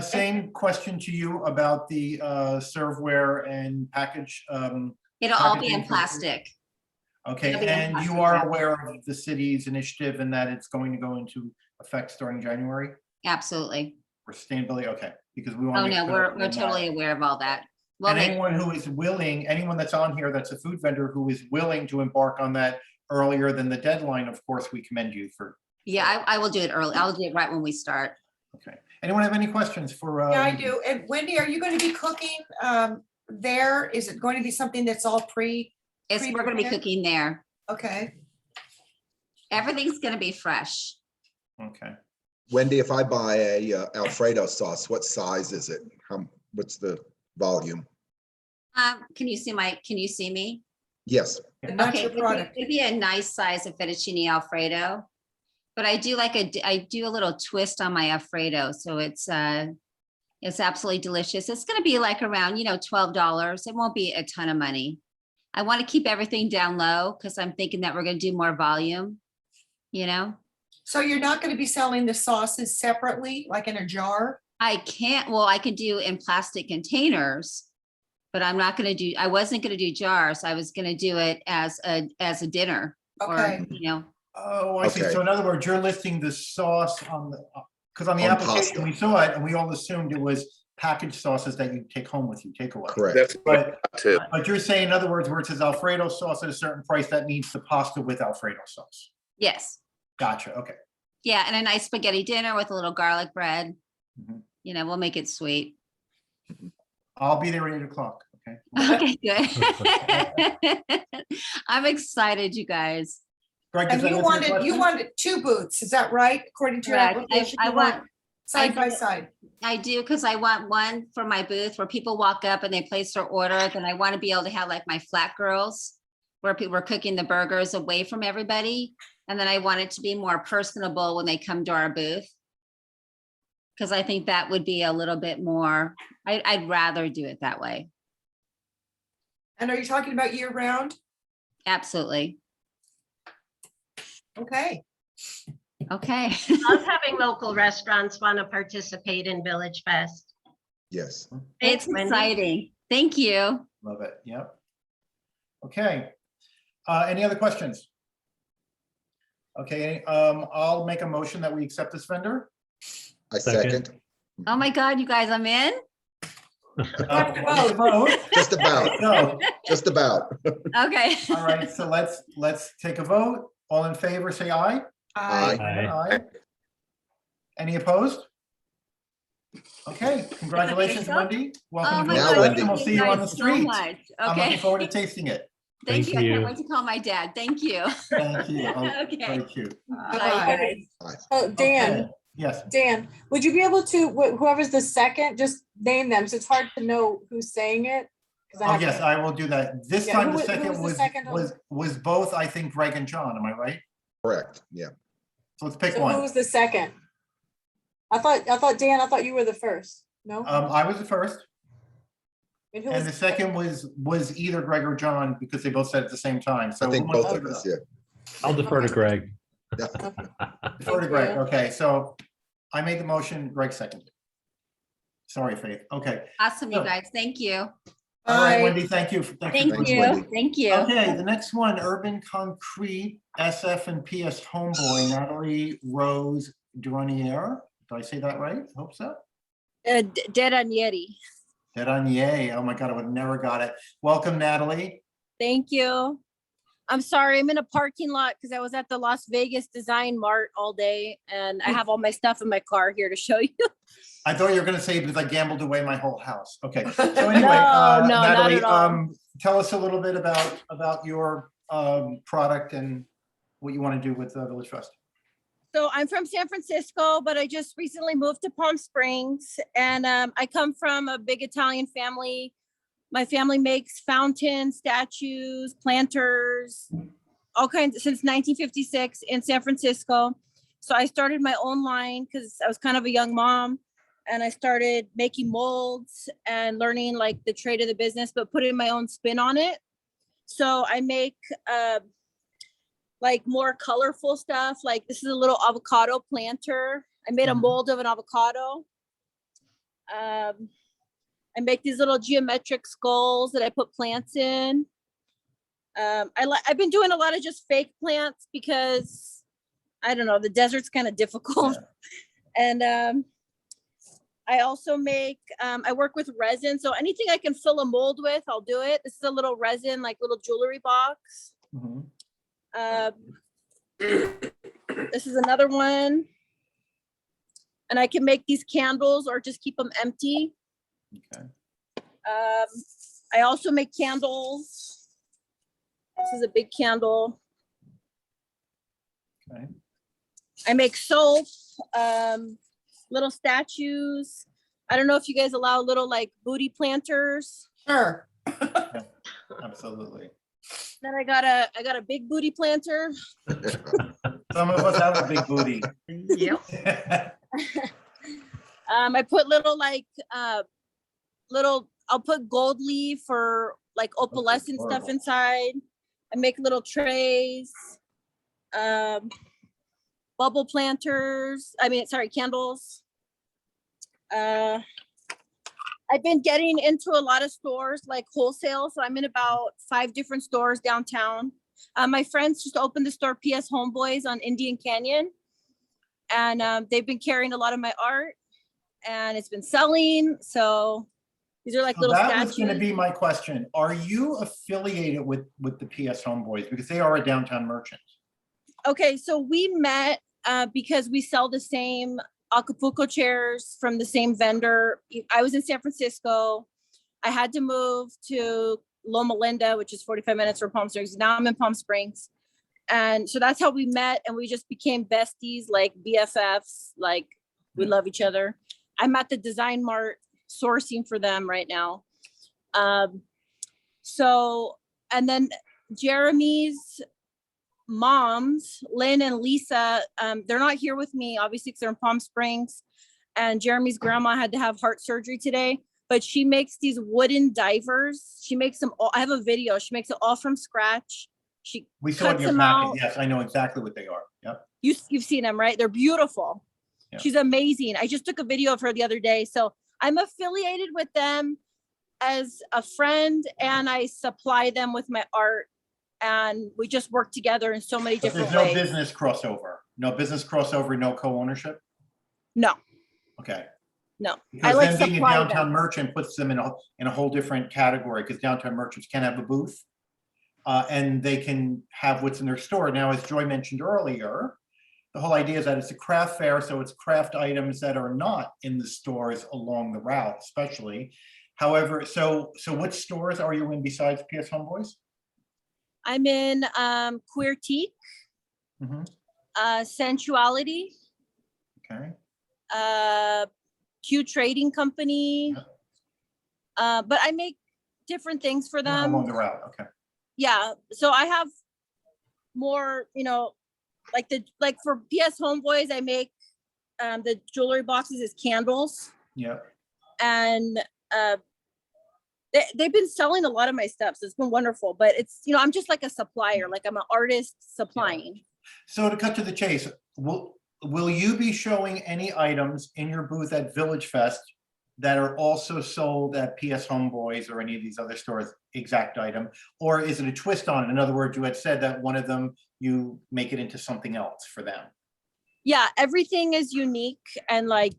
Same question to you about the serveware and package. It'll all be Packaging in for- plastic. Okay, It'll be in and you plastic are wrap. aware of the city's initiative and that it's going to go into effect starting January Absolutely. for sustainability? Okay, because we want Oh, to. no, we're totally aware of all that. We'll And make, anyone who is willing, anyone that's on here that's a food vendor who is willing to embark on that earlier than the deadline, of course, we commend you for. yeah, I will do it early. I'll do it right when we start. Okay, anyone have any questions for? Yeah, I do. And Wendy, are you going to be cooking there? Is it going to be something that's all We're gonna be Pre-prepared? cooking there. Okay. Everything's gonna be fresh. Okay, Wendy, if I buy a Alfredo sauce, what size is it? What's the volume? Can you see me? Yes. And that's your product. It'd be a nice size of fettuccine Alfredo. But I do I do a little twist on my Alfredo, so it's absolutely delicious. It's gonna be like around, $12. It won't be a ton of money. I want to keep everything down low because I'm thinking that we're gonna do more volume, So you're not going to be selling the sauces separately, like in a jar? I can do in plastic containers, but I wasn't gonna do jars. I was gonna do it as a dinner. Okay. Or, oh, I see. Okay. So in other words, you're listing the sauce on the, because on the On application, pasta. we saw it and we all assumed it was packaged sauces that you take home with you, take away. Correct. That's But too. But you're saying, in other words, where it says Alfredo sauce at a certain price, that means the pasta with Alfredo sauce. yes. Gotcha, okay. Yeah, and a nice spaghetti dinner with a little garlic bread. Mhm. We'll make it sweet. I'll be there at 8:00, okay? Okay, good. I'm excited, you guys. Greg, does And that you answer your wanted question? 2 booths, is that right? According to your Correct. application, I you want want- side by do. side. I do, because I want one for my booth where people walk up and they place their order. Then I want to be able to have like my flat girls where people are cooking the burgers away from everybody. And then I want it to be more personable when they come to our booth. Because I think that would be a little bit more, I'd rather do it that way. And are you talking about year round? Absolutely. Okay. Okay. Love having local restaurants want to participate in Village Fest. Yes. It's Wendy. exciting. Thank you. Love it, yep. Okay. Any other questions? Okay, I'll make a motion that we accept this vendor. I Second. second. Oh my God, you guys, I'm in? Vote. Just about, No, just about. Okay. all right, so let's take a vote. All in favor, say aye. Aye. Aye. Any opposed? Okay, congratulations, Wendy. Oh Welcome my to Now, God, the Wendy. and we'll thank see you on the guys so streets. much. I'm looking Okay. forward to tasting it. Thank you. I Thank can't you. wait to call my dad. Thank you. Thank you. Oh, Okay. very cute. Bye-bye. Oh, Dan, Okay, yes. Dan, would you be able to, whoever's the second, just name them, so it's hard to know who's saying it? 'Cause I Oh, have to- yes, I will do that. This Yeah, time, who the was- who second was the was, second one? was both, I think, Greg and John, am I right? Correct, yeah. So let's pick So who one. was the second? Dan, I thought you were the first, no? I was the first, And who and was the second was either Greg or John, because they both said at the same time, so. I think who wants both to of us, do yeah. I'll defer to Greg. that? Defer to Greg, okay, so I made the motion, Greg seconded. Sorry, Faith. Okay. Awesome, you So- guys. Thank you. All right, Bye. Wendy, thank you. Thank you. Thank Thanks, you. Wendy. Thank you. Okay, the next one, Urban Concrete, SF and PS Homeboy, Natalie Rose Duranier. Did I say that right? Hope so. Deranieri. Duranier. Oh my God, I would have never got it. Welcome, Natalie. Thank you. I'm sorry, I'm in a parking lot because I was at the Las Vegas Design Mart all day and I have all my stuff in my car here to show you. I thought you were going to say because I gambled away my whole house. Okay. So anyway, No, not Natalie, at all. tell us a little bit about your product and what you want to do with Village Fest. So I'm from San Francisco, but I just recently moved to Palm Springs and I come from a big Italian family. My family makes fountains, statues, planters, all kinds since 1956 in San Francisco. So I started my own line because I was kind of a young mom and I started making molds and learning like the trade of the business, but putting my own spin on it. So I make like more colorful stuff. Like this is a little avocado planter. I made a mold of an avocado. I make these little geometric skulls that I put plants in. I've been doing a lot of just fake plants because I don't know, the desert's kind of difficult. And I also make, I work with resin. So anything I can fill a mold with, I'll do it. This is a little resin, like little jewelry box. This is another one. And I can make these candles or just keep them empty. Okay. I also make candles. This is a big candle. Okay. I make soap, little statues. I don't know if you guys allow little like booty planters. Sure. Absolutely. Then I got a big booty planter. Some of us have a big booty. Yep. I put little like I'll put gold leaf or like opalescent stuff inside. I make little trays, bubble planters. Candles. I've been getting into a lot of stores like wholesale. So I'm in about 5 different stores downtown. My friends just opened the store PS Homeboys on Indian Canyon. And they've been carrying a lot of my art and it's been selling. So these are like little that statues. was going to be my question. Are you affiliated with the PS Homeboys? Because they are a downtown merchant. Okay, so we met because we sell the same Acapulco chairs from the same vendor. I was in San Francisco. I had to move to Loma Linda, which is 45 minutes from Palm Springs. Now I'm in Palm Springs. And so that's how we met. And we just became besties, like BFFs, like we love each other. I'm at the Design Mart sourcing for them right now. And then Jeremy's moms, Lynn and Lisa, they're not here with me, obviously, because they're in Palm Springs. And Jeremy's grandma had to have heart surgery today, but she makes these wooden divers. She makes them all, I have a video. She makes it all from scratch. We saw in cuts your them packet. out. Yes, I know exactly what they are. Yep. You've seen them, right? They're beautiful. Yeah. She's amazing. I just took a video of her the other day. So I'm affiliated with them as a friend and I supply them with my art and we just work together in so many But different there's no ways. business crossover. No business crossover, no co-ownership? No, Okay. no. Because like then being a supply downtown them. merchant puts them in a whole different category because downtown merchants can have a booth and they can have what's in their store. Now, as Joy mentioned earlier, the whole idea is that it's a craft fair, so it's craft items that are not in the stores along the route, especially. However, so which stores are you in besides PS Homeboys? I'm in Queer Teak, Sensuality, Okay. Q Trading Company. But I make different things for them. Along the route, okay. Yeah, so I have more, like for PS Homeboys, I make the jewelry boxes as candles. Yeah. And they've been selling a lot of my stuff, so it's been wonderful. But it's, I'm just like a supplier, like I'm an artist supplying. So to cut to the chase, will you be showing any items in your booth at VillageFest that are also sold at PS Homeboys or any of these other stores, exact item? Or is it a twist on it? In other words, you had said that one of them, you make it into something else for them. Yeah, everything is unique and like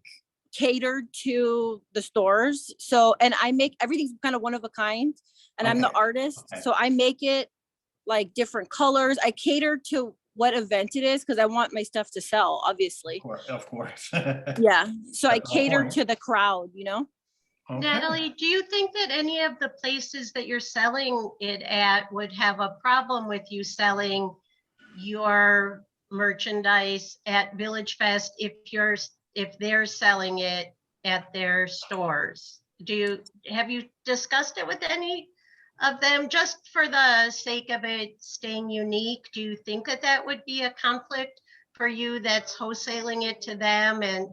catered to the stores. So, and I make everything's kind of one of a kind, and I'm the Okay. artist. Okay. So I make it like different colors. I cater to what event it is because I want my stuff to sell, obviously. Of course. Yeah. So I That's the whole cater point. to the crowd, you know? Okay. Natalie, do you think that any of the places that you're selling it at would have a problem with you selling your merchandise at VillageFest if they're selling it at their stores? Have you discussed it with any of them, just for the sake of it staying unique? Do you think that that would be a conflict for you that's wholesaling it to them? And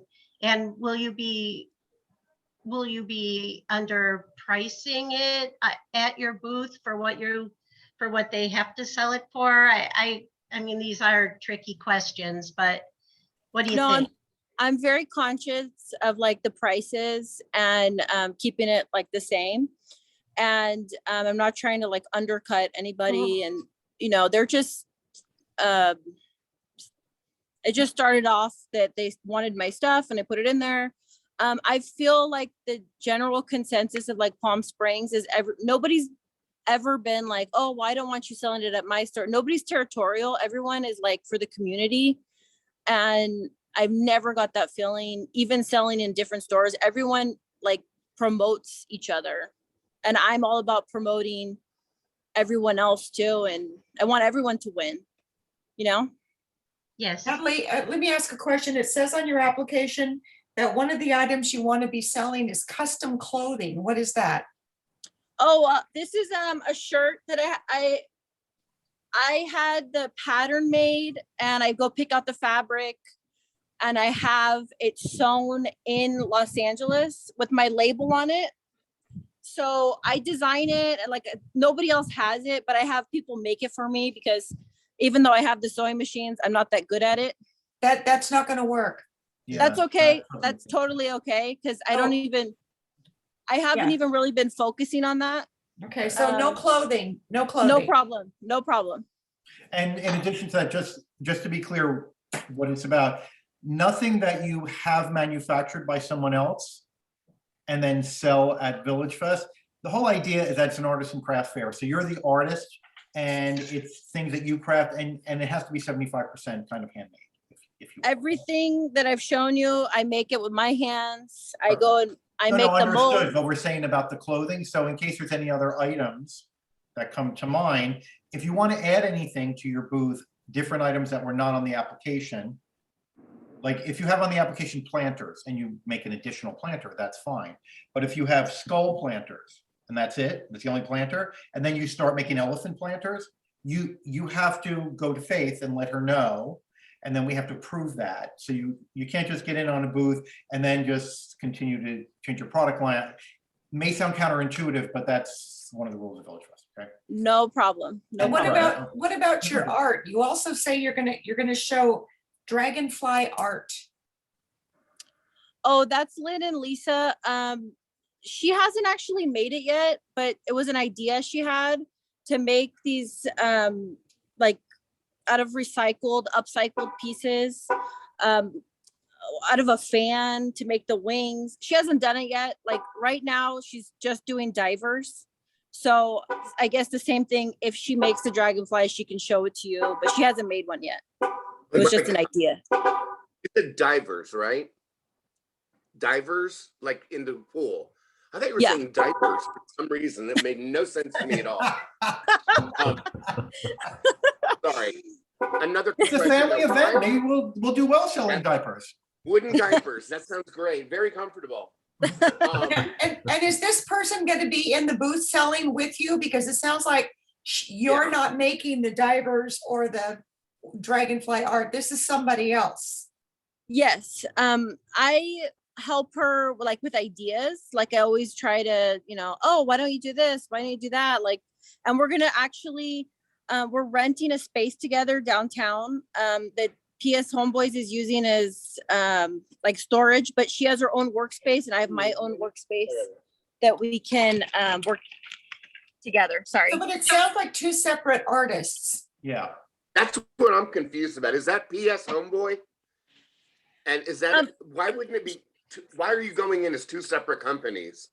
will you be underpricing it at your booth for what they have to sell it for? I mean, these are tricky questions, but what do you think? I'm very conscious of like the prices and keeping it like the same. And I'm not trying to like undercut anybody. And, you know, they're just, it just started off that they wanted my stuff and I put it in there. I feel like the general consensus of like Palm Springs is nobody's ever been like, oh, well, I don't want you selling it at my store. Nobody's territorial. Everyone is like for the community. And I've never got that feeling, even selling in different stores. Everyone like promotes each other. And I'm all about promoting everyone else too. And I want everyone to win, you know? Yes. Natalie, let me ask a question. It says on your application that one of the items you want to be selling is custom clothing. What is that? Oh, this is a shirt that I had the pattern made, and I go pick out the fabric and I have it sewn in Los Angeles with my label on it. So I design it and like nobody else has it, but I have people make it for me because even though I have the sewing machines, I'm not that good at it. That's not going to work. Yeah, That's okay. That's totally okay. Cause I haven't even really been focusing on that. Okay. So no clothing, no clothing. No problem. No problem. And in addition to that, just to be clear what it's about, nothing that you have manufactured by someone else and then sell at VillageFest. The whole idea is that it's an artisan craft fair. So you're the artist and it's things that you craft, and it has to be 75% kind of handmade. If you Everything that I've shown you, I make it with my hands. I go and I make the understood, mold. but we're saying about the clothing. So in case there's any other items that come to mind, if you want to add anything to your booth, different items that were not on the application, like if you have on the application planters and you make an additional planter, that's fine. But if you have skull planters and that's it, that's the only planter, and then you start making elephant planters, you have to go to Faith and let her know, and then we have to prove that. So you can't just get in on a booth and then just continue to change your product line. It may sound counterintuitive, but that's one of the rules of VillageFest. Okay. No problem. No And problem. what about your art? You also say you're gonna show dragonfly art. Oh, that's Lynn and Lisa. She hasn't actually made it yet, but it was an idea she had to make these like out of upcycled pieces, out of a fan to make the wings. She hasn't done it yet. Like right now, she's just doing divers. So I guess the same thing, if she makes the dragonfly, she can show it to you, but she hasn't made one yet. It was just an idea. It's the divers, right? Divers, like in the pool. I thought you were saying diapers for some reason. It made no sense to me at all. Sorry. Another It's a question family though. event. Maybe we'll do well selling diapers. Wooden diapers. That sounds great. Very comfortable. And is this person going to be in the booth selling with you? Because it sounds like you're not making the divers or the dragonfly art. This is somebody else. Yes. I help her like with ideas. Like I always try to, oh, why don't you do this? Why don't you do that? Like, and we're going to actually, we're renting a space together downtown that PS Homeboys is using as like storage, but she has her own workspace and I have my own workspace that we can work together. Sorry. So, but it sounds like two separate artists. Yeah. That's what I'm confused about. Is that PS Homeboy? And is that, why wouldn't it be, why are you going in as two separate companies?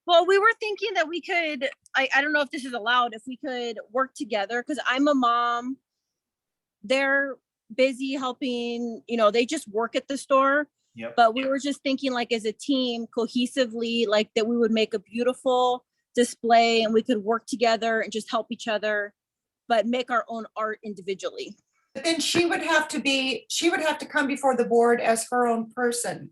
Well, we were thinking that we could, I don't know if this is allowed, if we could work together, because I'm a mom. They're busy helping, you know, they just work at the store. Yep. But we were just thinking like as a team cohesively, like that we would make a beautiful display and we could work together and just help each other, but make our own art individually. But then she would have to come before the board as her own person.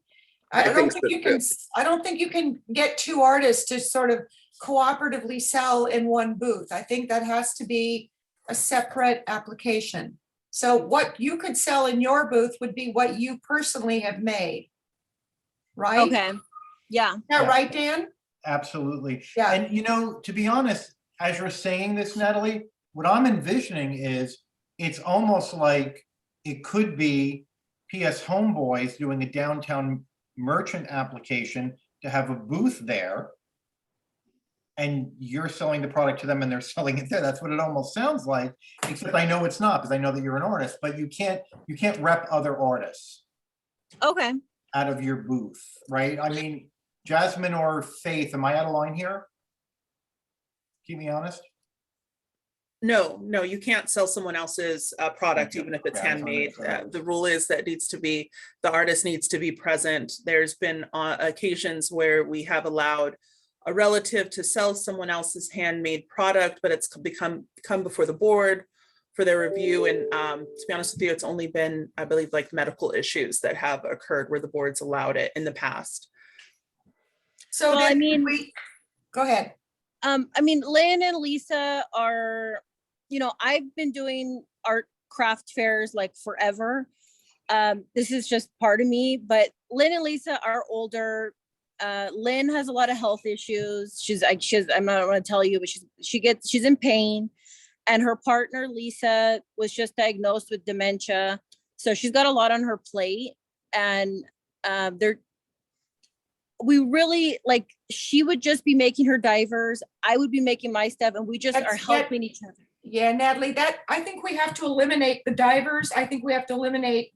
I don't think you can get two artists to sort of cooperatively sell in one booth. I think that has to be a separate application. So what you could sell in your booth would be what you personally have made. Right? Okay. Yeah. Is that right, Dan? Absolutely. Yeah. And you know, to be honest, as you're saying this, Natalie, what I'm envisioning is it's almost like it could be PS Homeboys doing a downtown merchant application to have a booth there. And you're selling the product to them and they're selling it there. That's what it almost sounds like, except I know it's not because I know that you're an artist, but you can't rep other artists Okay. out of your booth, right? I mean, Jasmine or Faith, am I out of line here? Keep me honest. No, you can't sell someone else's product, even if it's Okay, I was wondering handmade. if The rule is that the artist needs to be present. There's been occasions where we have allowed a relative to sell someone else's handmade product, but it's come before the board for their review. And to be honest with you, it's only been, I believe, like medical issues that have occurred where the board's allowed it in the past. So Well, I mean, go ahead. I mean, Lynn and Lisa are, you know, I've been doing art craft fairs like forever. This is just part of me, but Lynn and Lisa are older. Lynn has a lot of health issues. I'm not going to tell you, but she's in pain. And her partner, Lisa, was just diagnosed with dementia. So she's got a lot on her plate. And we really, like, she would just be making her divers. I would be making my stuff, and we just are helping each other. Yeah, Natalie, I think we have to eliminate the divers. I think we have to eliminate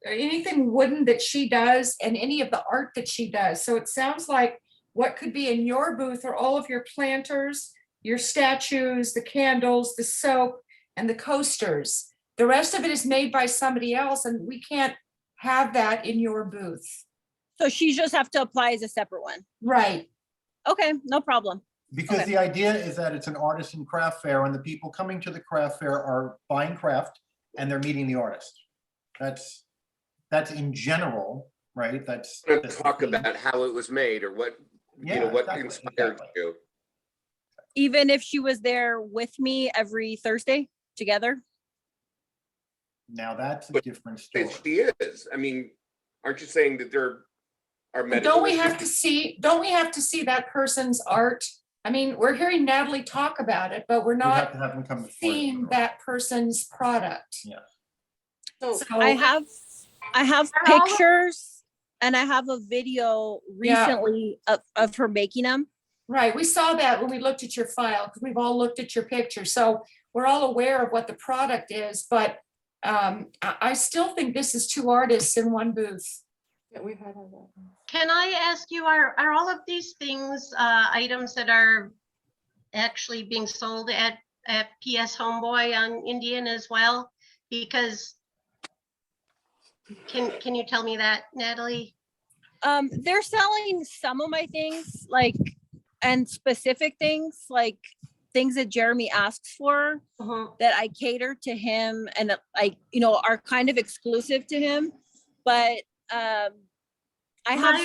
anything wooden that she does and any of the art that she does. So it sounds like what could be in your booth are all of your planters, your statues, the candles, the soap, and the coasters. The rest of it is made by somebody else, and we can't have that in your booth. So she just have to apply as a separate one. Right. Okay, no problem. Because Okay. the idea is that it's an artisan craft fair and the people coming to the craft fair are buying craft and they're meeting the artist. That's in general, right? That's Talk about how it was made or what, what inspired you. Even if she was there with me every Thursday together? Now that's a different story. She is. I mean, aren't you saying that there are medical Don't we have issues? to see that person's art? I mean, we're hearing Natalie talk about it, but we're We have not to have them come before. seeing that person's product. Yeah. So I have pictures and I have a video recently of her making them. Right, we saw that when we looked at your file, because we've all looked at your picture. So we're all aware of what the product is, but I still think this is two artists in one booth. Yeah, we've had that. Can I ask you, are all of these things items that are actually being sold at PS Homeboy on Indian as well? Because can you tell me that, Natalie? They're selling some of my things, like, and specific things, like things that Jeremy asks for that I cater to him and that, like, are kind of exclusive to him. But I have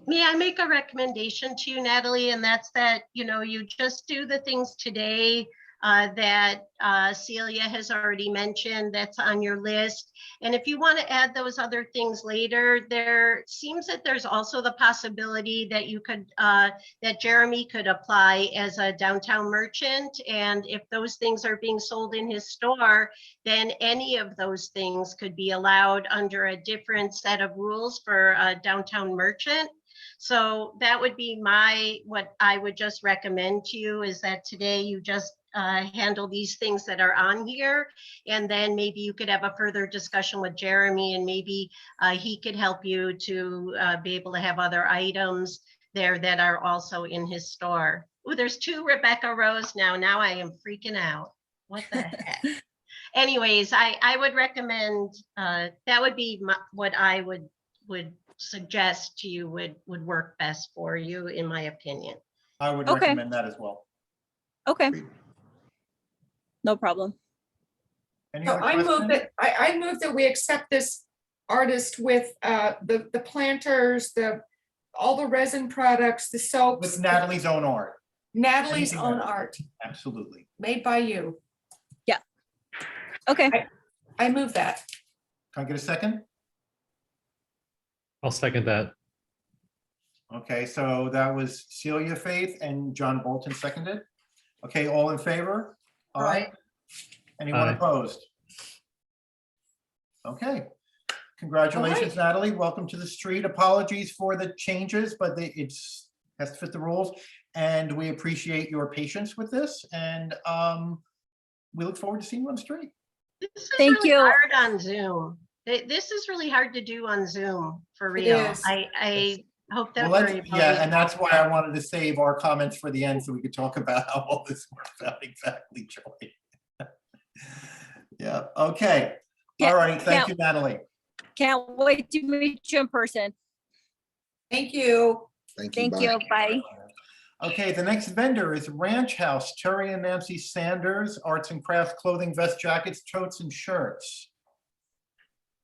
May I make a recommendation to you, Natalie? And that's that, you just do the things today that Celia has already mentioned that's on your list. And if you want to add those other things later, there seems that there's also the possibility that you could, that Jeremy could apply as a downtown merchant. And if those things are being sold in his store, then any of those things could be allowed under a different set of rules for a downtown merchant. So that would be what I would just recommend to you, is that today you just handle these things that are on here. And then maybe you could have a further discussion with Jeremy, and maybe he could help you to be able to have other items there that are also in his store. Oh, there's 2 Rebecca Rose now. Now I am freaking out. What the heck? Anyways, I would recommend, that would be what I would suggest to you would work best for you, in my opinion. I would Okay. recommend that as well. Okay. No problem. Any So other I move questions? that, I move that we accept this artist with the planters, all the resin products, the soaps. With Natalie's own art, Natalie's anything own else. art, absolutely. made by you. Okay. I move that. Can I get a second? I'll second that. Okay, so that was Celia Faith and John Bolton seconded. Okay, all in favor? Aye. Anyone Aye. opposed? Okay. Congratulations, Natalie. Welcome to the street. Apologies for the changes, but it's has to fit the rules. And we appreciate your patience with this. And we look forward to seeing you on the street. This is Thank really you. hard on Zoom. This is really hard to do on Zoom, for It real. is. I hope that Well, we're let's, able yeah, to- and that's why I wanted to save our comments for the end so we could talk about how all this works out exactly, Joy. Yeah, okay. All right, thank you, Natalie. Can't wait to meet you in person. Thank you. Thank you. Thank bye. you. Bye. Okay, the next vendor is Ranch House, Terry and Nancy Sanders, arts and crafts, clothing, vest, jackets, totes, and shirts.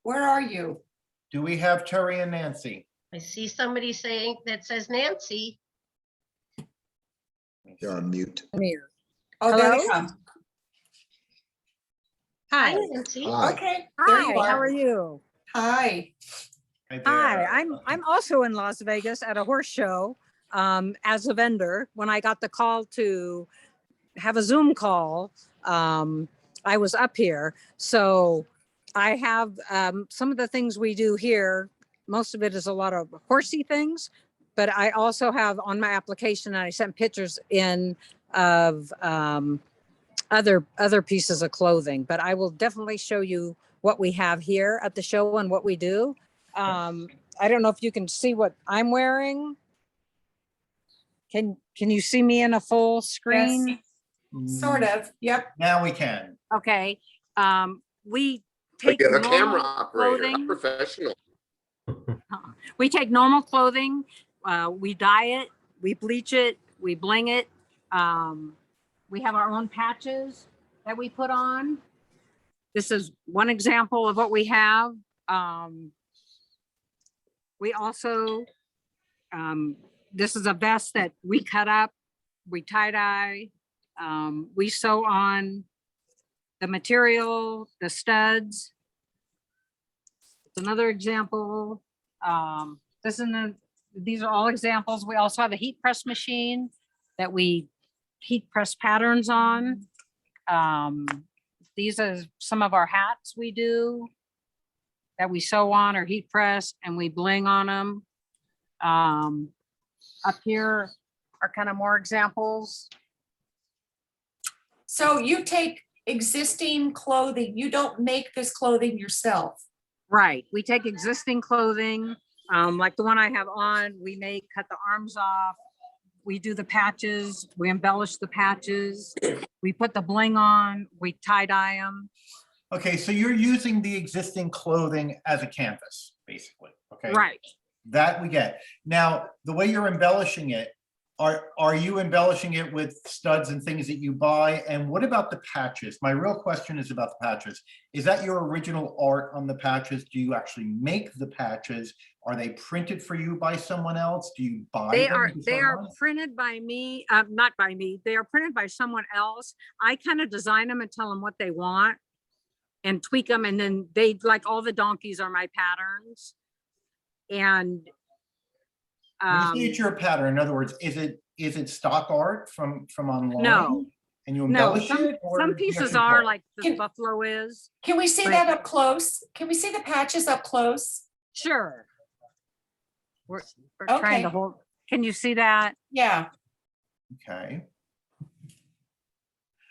Where are you? Do we have Terry and Nancy? I see somebody saying that says Nancy. They're on mute. Oh, there they Hello? come. Hi, Hi. Nancy. Hi. Okay, there you Hi, how are. are you? Hi. Right Hi, there. I'm also in Las Vegas at a horse show as a vendor. When I got the call to have a Zoom call, I was up here. So I have some of the things we do here. Most of it is a lot of horsey things, but I also have on my application, I sent pictures in of other pieces of clothing, but I will definitely show you what we have here at the show and what we do. I don't know if you can see what I'm wearing. Can you see me in a full screen? Sort of, yep. Now we can. Okay. We Like take a camera normal operator, not clothing. professional. We take normal clothing, we dye it, we bleach it, we bling it. We have our own patches that we put on. This is one example of what we have. We also, this is a vest that we cut up, we tie dye, we sew on the material, the studs. It's another example. These are all examples. We also have a heat press machine that we heat press patterns on. These are some of our hats we do that we sew on or heat press and we bling on them. Up here are kind of more examples. So you take existing clothing, you don't make this clothing yourself. Right, we take existing clothing, like the one I have on, cut the arms off. We do the patches, we embellish the patches, we put the bling on, we tie dye them. Okay, so you're using the existing clothing as a canvas, basically, okay? Right, That we get. Now, the way you're embellishing it, Are you embellishing it with studs and things that you buy? And what about the patches? My real question is about the patches. Is that your original art on the patches? Do you actually make the patches? Are they printed for you by someone else? Do you buy They them? are, to they sew are on? printed by me, not by me. They are printed by someone else. I kind of design them and tell them what they want and tweak them. And then they, like, all the donkeys are my patterns. And When you say it's your pattern, in other words, is it stock art from online? no, And you no, embellish it? or some do you pieces actually are draw it? like the buffalo is. Can we see But- that up close? Can we see the patches up close? Sure. We're trying to Okay. hold, can you see that? Yeah. Okay.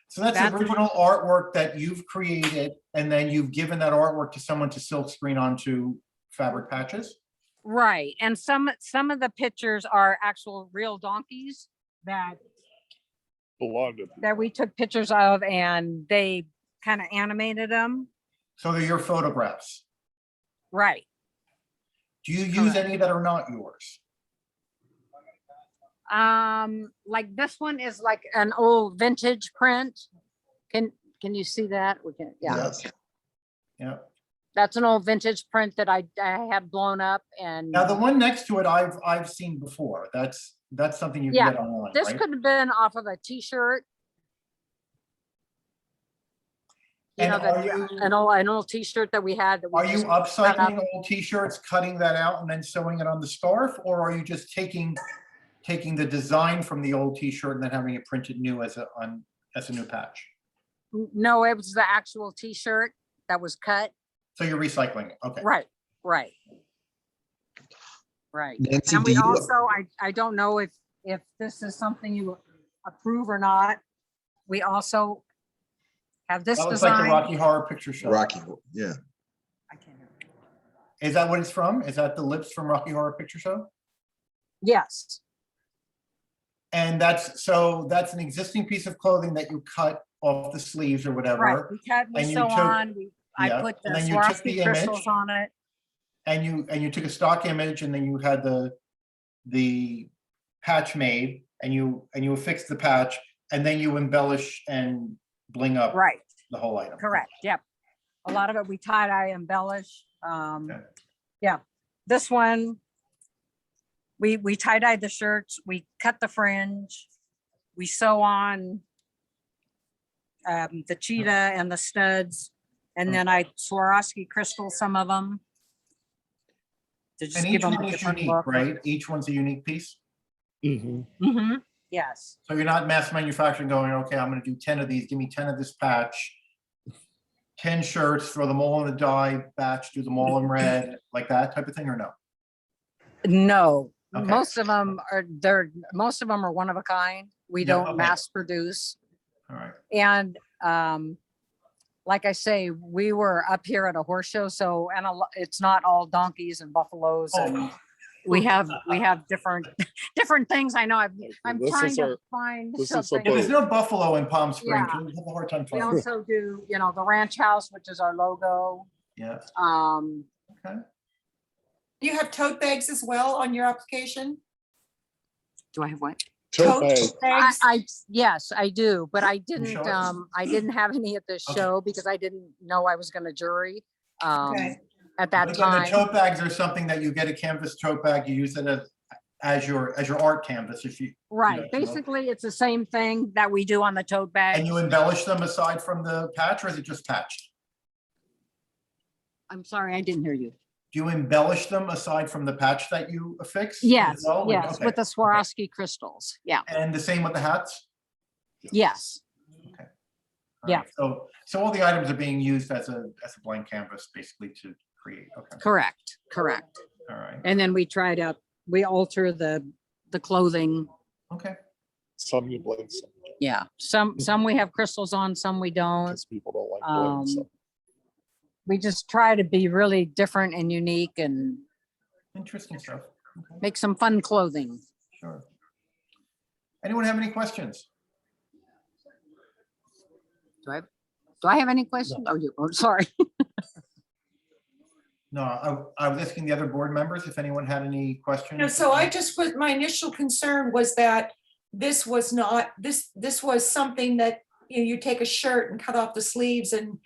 So that's That's- original artwork that you've created, and then you've given that artwork to someone to silk screen onto fabric patches? Right, and some of the pictures are actual real donkeys that we took pictures of, and they kind of animated them. So they're your photographs. Right. Do you use Correct. any that are not yours? Like this one is like an old vintage print. Can you see that? We can, yeah. Yes. Yeah. That's an old vintage print that I had blown up, and Now, the one next to it, I've seen before. That's something you can Yeah, get online, this right? could have been off of a t-shirt. You And know, are that you- an old t-shirt that we had. That we Are you just cut up. upcycling old t-shirts, cutting that out and then sewing it on the scarf? Or are you just taking the design from the old t-shirt and then having it printed new as a new patch? No, it was the actual t-shirt that was cut. So you're recycling it, okay. Right. Nancy, And do we you, also, I don't know if this is something you approve or not. We also have this That looks like the design. Rocky Horror Picture Show. Rocky, yeah. I can't hear. Is that what it's from? Is that the lips from Rocky Horror Picture Show? Yes, And that's an existing piece of clothing that you cut off the sleeves or whatever. right. We and you sew took- on, I yeah, put the and then you took Swarovski the crystals image. on it. And you took a stock image and then you had the patch made and you affixed the patch and then you embellish and bling up Right, the whole item. correct, yep. A lot of it we tie-dye embellish. Okay. Yeah, this one, we tie-dye the shirts, we cut the fringe, we sew on the cheetah and the studs, and then I Swarovski crystal some of them. To just And give each them a one is different unique, look. right? Each one's a unique piece. Mhm, yes, So you're not mass manufacturing going, okay, I'm gonna do 10 of these, give me 10 of this patch. 10 shirts, throw them all in a dye batch, do them all in red, like that type of thing, or no? no, Okay. most of them are one of a kind. We Yeah, don't okay. mass produce. All right. And like I say, we were up here at a horse show, so it's not all donkeys and buffaloes, and Oh, we have different things. I know I'm This trying is to our- find this is something. yeah, there's no buffalo in Palm Springs. Yeah. We'll have a hard time We finding. also do, the ranch house, which is our logo. Yeah. Okay. Do you have tote bags as well on your application? Do I have what? Tote bag. bags? Yes, I do, but I show didn't, us? I didn't have any at this Okay. show because I didn't know I was gonna jury. Okay. At that Again, the time. tote bags are something that you get a canvas tote bag, you use it as your art canvas, if you. Right, you know, basically, it's the same thing that we do on the tote bag. And you embellish them aside from the patch, or is it just patched? I'm sorry, I didn't hear you. Do you embellish them aside from the patch that you affix? Yes, as well? yes, Okay. with the Swarovski crystals, yeah, And the same with the hats? yes, All Yeah. right. So all the items are being used as a blank canvas, basically, to create, okay, correct. all right, And then we alter the clothing, okay. Some you blend, some yeah, some we have crystals on, some we don't. because people don't like blend. So We just try to be really different and unique and Interesting stuff. Okay, make some fun clothing. sure. Anyone have any questions? Do I have any questions? Oh, sorry. No, I was asking the other board members if anyone had any questions. No, so I just was, my initial concern was that this was not, this was something that, you know, you take a shirt and cut off the sleeves and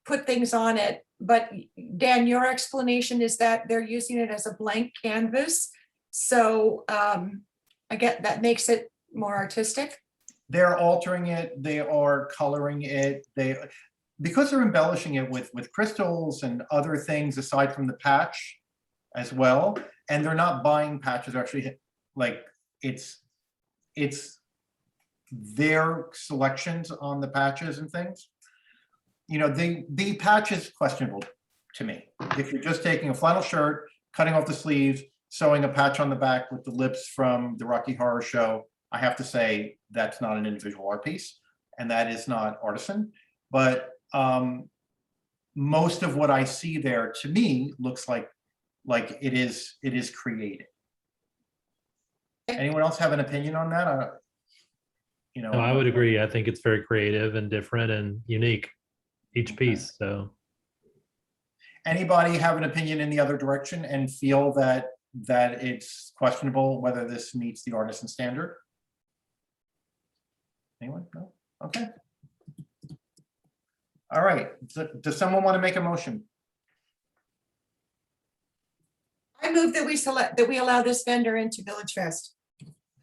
put things on it. But Dan, your explanation is that they're using it as a blank canvas. So I get that makes it more artistic. They're altering it, they are coloring it, because they're embellishing it with crystals and other things aside from the patch as well. And they're not buying patches, actually, like it's their selections on the patches and things. You know, the patch is questionable to me. If you're just taking a flannel shirt, cutting off the sleeves, sewing a patch on the back with the lips from the Rocky Horror Show, I have to say that's not an individual art piece, and that is not artisan. But most of what I see there, to me, looks like it is created. Anyone else have an opinion on that? You know, No, I would agree. I think it's very creative and different and unique, each piece, so. Anybody have an opinion in the other direction and feel that it's questionable whether this meets the artisan standard? Anyone? No? Okay. All right. Does someone want to make a motion? I move that we allow this vendor into VillageFest.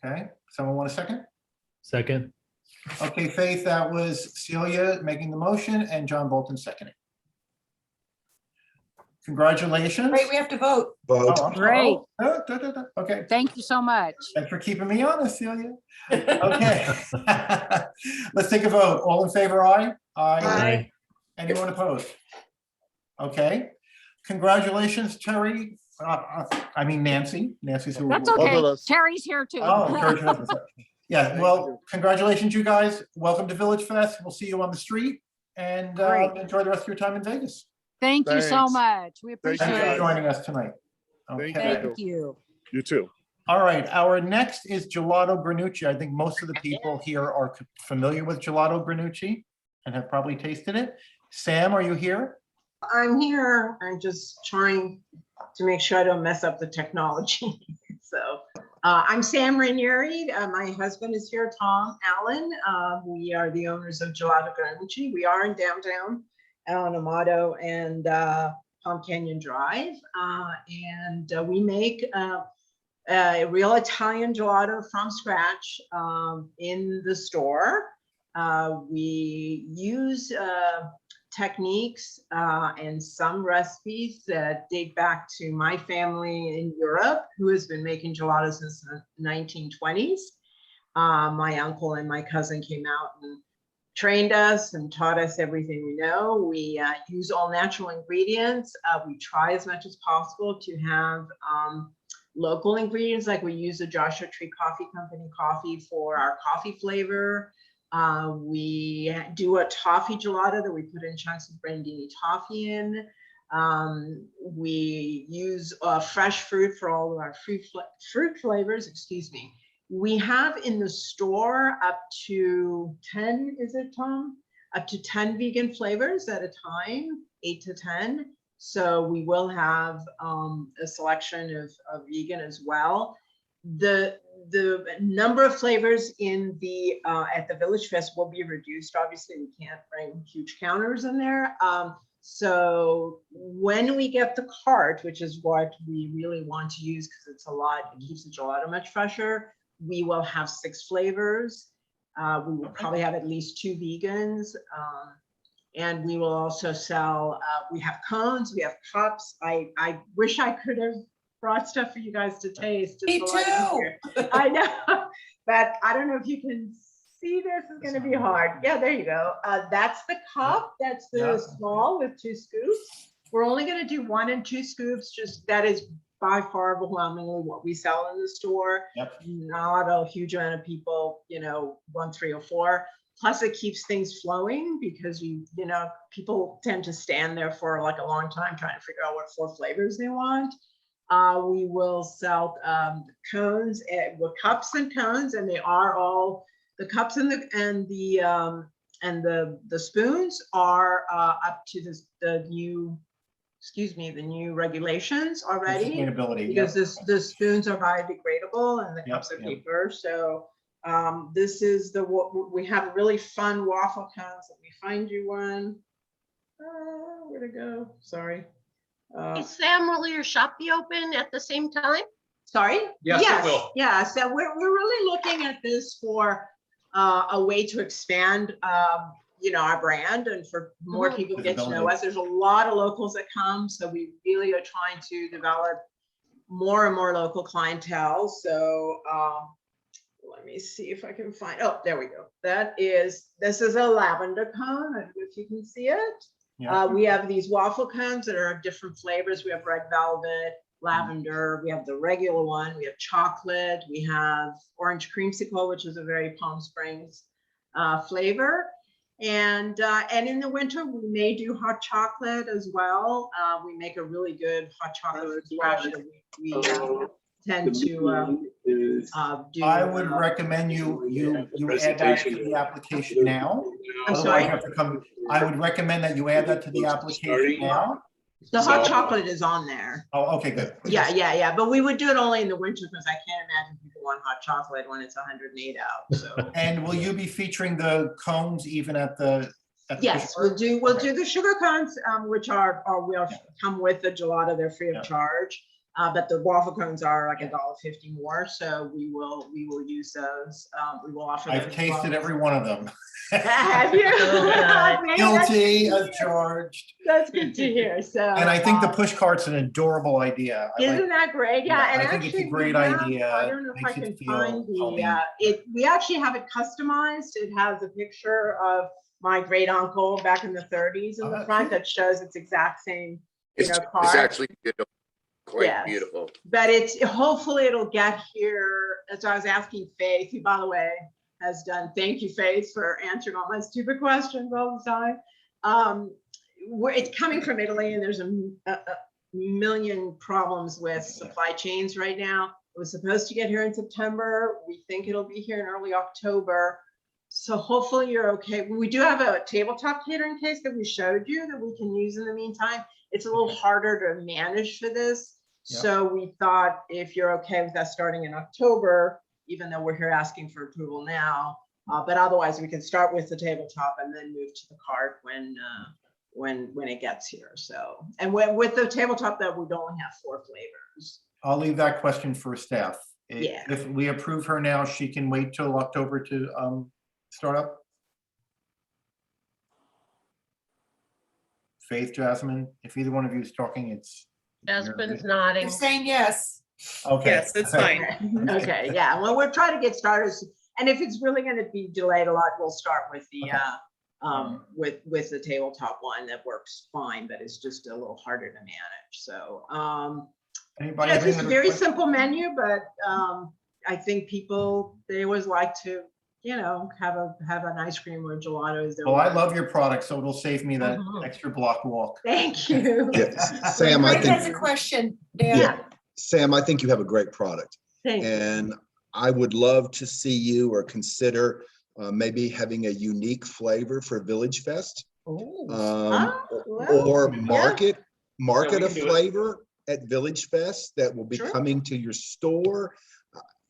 Okay. Someone want a second? Second. Okay, Faith, that was Celia making the motion and John Bolton seconding. Congratulations. Right, we have to vote. Vote. Oh, Great. Okay. Thank you so much. Thanks for keeping me honest, Celia. Okay. Let's take a vote. All in favor, aye? Aye. Anyone opposed? Okay. Congratulations, Terry. I mean, Nancy. Nancy's who. That's Both of okay. us. Terry's here too. Oh, Terry's husband. Yeah, well, congratulations, you guys. Welcome to Village Fest. We'll see you on the street and Great. enjoy the rest of your time in Vegas. Thank you so Thanks. much. We Thank appreciate Thanks you, for it. joining us tonight. Thank Okay. Thank you. You too. All right, our next is Gelato Granucci. I think most of the people here are familiar with Gelato Granucci and have probably tasted it. Sam, are you here? I'm here. I'm just trying to make sure I don't mess up the technology. So I'm Sam Ranieri. My husband is here, Tom Allen. We are the owners of Gelato Granucci. We are in downtown on Amato and Palm Canyon Drive. And we make a real Italian gelato from scratch in the store. We use techniques and some recipes that date back to my family in Europe, who has been making gelato since the 1920s. My uncle and my cousin came out and trained us and taught us everything we know. We use all natural ingredients. We try as much as possible to have local ingredients, like we use the Joshua Tree Coffee Company coffee for our coffee flavor. We do a toffee gelato that we put in chunks of Brandini toffee in. We use fresh fruit for all of our fruit flavors, excuse me. We have in the store up to 10, is it Tom? Up to 10 vegan flavors at a time, 8 to 10. So we will have a selection of vegan as well. The number of flavors in the at the Village Fest will be reduced. Obviously, we can't bring huge counters in there. So when we get the cart, which is what we really want to use because it's a lot, it keeps the gelato much fresher, we will have 6 flavors. We will probably have at least 2 vegans. And we will also sell, we have cones, we have cups. I wish I could have brought stuff for you guys to taste. Me It's a lot too. easier. I know, but I don't know if you can see this. It's going to be hard. Yeah, there you go. That's the cup. That's the small with 2 scoops. We're only going to do 1 and 2 scoops. Just that is by far overwhelmingly what we sell in the store. Yep. Not a huge amount of people, 1, 3, or 4. Plus, it keeps things flowing because people tend to stand there for like a long time trying to figure out what 4 flavors they want. We will sell cones with cups and cones, and they are all the cups and the spoons are up to the new excuse me, the new regulations already. Sustainability, Because yep. the spoons are biodegradable and the Yep, cups are yep. paper. So this is we have really fun waffle cones. Let me find you one. Where'd it go? Sorry. Hey, Sam, will your shop be open at the same time? Sorry? Yes, it will. Yeah, so we're really looking at this for a way to expand, you know, our brand and for more people to get to know us. There's a lot of locals that come, so we really are trying to develop more and more local clientele. So let me see if I can find, oh, there we go. This is a lavender cone. I don't know if you can see it. Yeah. We have these waffle cones that are of different flavors. We have red velvet, lavender, we have the regular one, we have chocolate, we have orange creamsicle, which is a very Palm Springs flavor. And in the winter, we may do hot chocolate as well. We make a really good hot chocolate splash that we tend to do. I would recommend you add that to the application now. I'm Although sorry? I have to come, I would recommend that you add that to the application now. The hot chocolate is on there. Oh, okay, good. Yeah. But we would do it only in the winter because I can't imagine people want hot chocolate when it's 108 out. So. And will you be featuring the cones even at the? Yes, we'll do the sugar cones, which will come with the gelato. They're free of charge. But the waffle cones are like $1.50 more, so we will use those. We will offer. I've tasted every one of them. Have you? Guilty as charged. That's good to hear. So. And I think the push cart's an adorable idea. Isn't that great? Yeah, and I think actually it's a great we have, idea. I don't know if I Makes it can feel find homey. we actually have it customized. It has a picture of my great uncle back in the 30s in the front that shows its exact same, It's card. actually beautiful. Quite Yes. beautiful. But hopefully it'll get here. As I was asking Faith, who by the way has done, thank you Faith for answering all my stupid questions all the time. It's coming from Italy and there's a million problems with supply chains right now. It was supposed to get here in September. We think it'll be here in early October. So hopefully you're okay. We do have a tabletop catering case that we showed you that we can use in the meantime. It's a little harder to manage for this. Yep. So we thought if you're okay with us starting in October, even though we're here asking for approval now, but otherwise we can start with the tabletop and then move to the cart when it gets here. So, and with the tabletop though, we'd only have 4 flavors. I'll leave that question for staff. Yeah. If we approve her now, she can wait till October to start up. Faith, Jasmine, if either one of you is talking, it's. Jasmine's nodding. You're saying yes. Okay. Yes, it's fine. Okay, yeah, well, we're trying to get started. And if it's really gonna be delayed a lot, we'll start with the, with the tabletop one that works fine, but it's just a little harder to manage. So, Anybody yeah, have it's just any a other very questions? simple menu, but I think they always like to, have an ice cream or gelato is their. Well, I love your product, so it'll save me that Mhm. extra block walk. Thank you. Yes, Sam, I Greg has a think, question, Dan. yeah, Sam, I think you have a great product. Thank you. And I would love to see you or consider maybe having a unique flavor for VillageFest. Well, Or yeah. market we a can do it. flavor at VillageFest that will be Sure. coming to your store.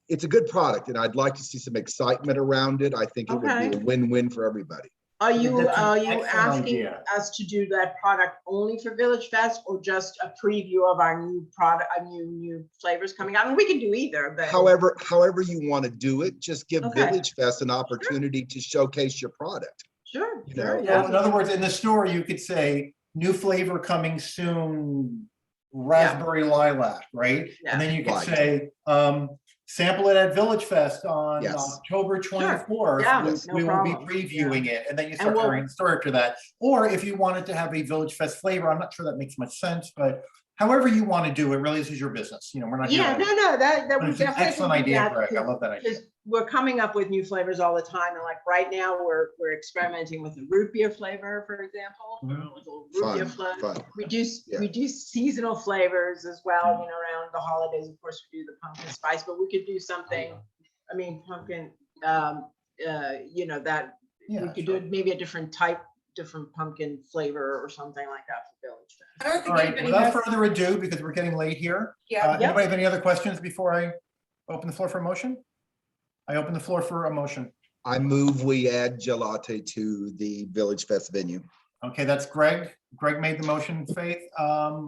It's a good product and I'd like to see some excitement around it. I think it would be Okay. a win-win for everybody. Are you That's an excellent asking idea. us to do that product only for VillageFest or just a preview of our new product, new flavors coming out? And we can do either, but. However you want to do it, just give Okay. VillageFest an opportunity to showcase your product. Sure, You sure, know, yeah. So in other words, in the store, you could say, new flavor coming soon, raspberry lilac, right? Yeah. And then you could Right. say, sample it at VillageFest on Yes. October 24th. Yeah, We- no We will be problem. previewing it, and then you start And we'll- carrying the store to that. Or if you wanted to have a VillageFest flavor, I'm not sure that makes much sense, but however you want to do it, really, this is your business. We're not. Yeah, here to- no, that But would it's an definitely. excellent do idea, that Greg. I because- love that idea. because we're coming up with new flavors all the time. And like right now, we're experimenting with a root beer flavor, for example. Mhm. With a little root beer Fun, flavor. fun. We do Yeah. seasonal flavors as well, around the holidays. Of course, we do the pumpkin spice, but we could do something, pumpkin, that we Yeah, could do maybe a different type different pumpkin flavor or something like that for Village Fest. I don't All think right, anybody without has. further ado, because we're getting late here. Yeah. Anybody have any other questions before I open the floor for a motion? I open the floor for a motion. I move we add Gelato to the Village Fest venue. Okay, that's Greg. Greg made the motion, Faith.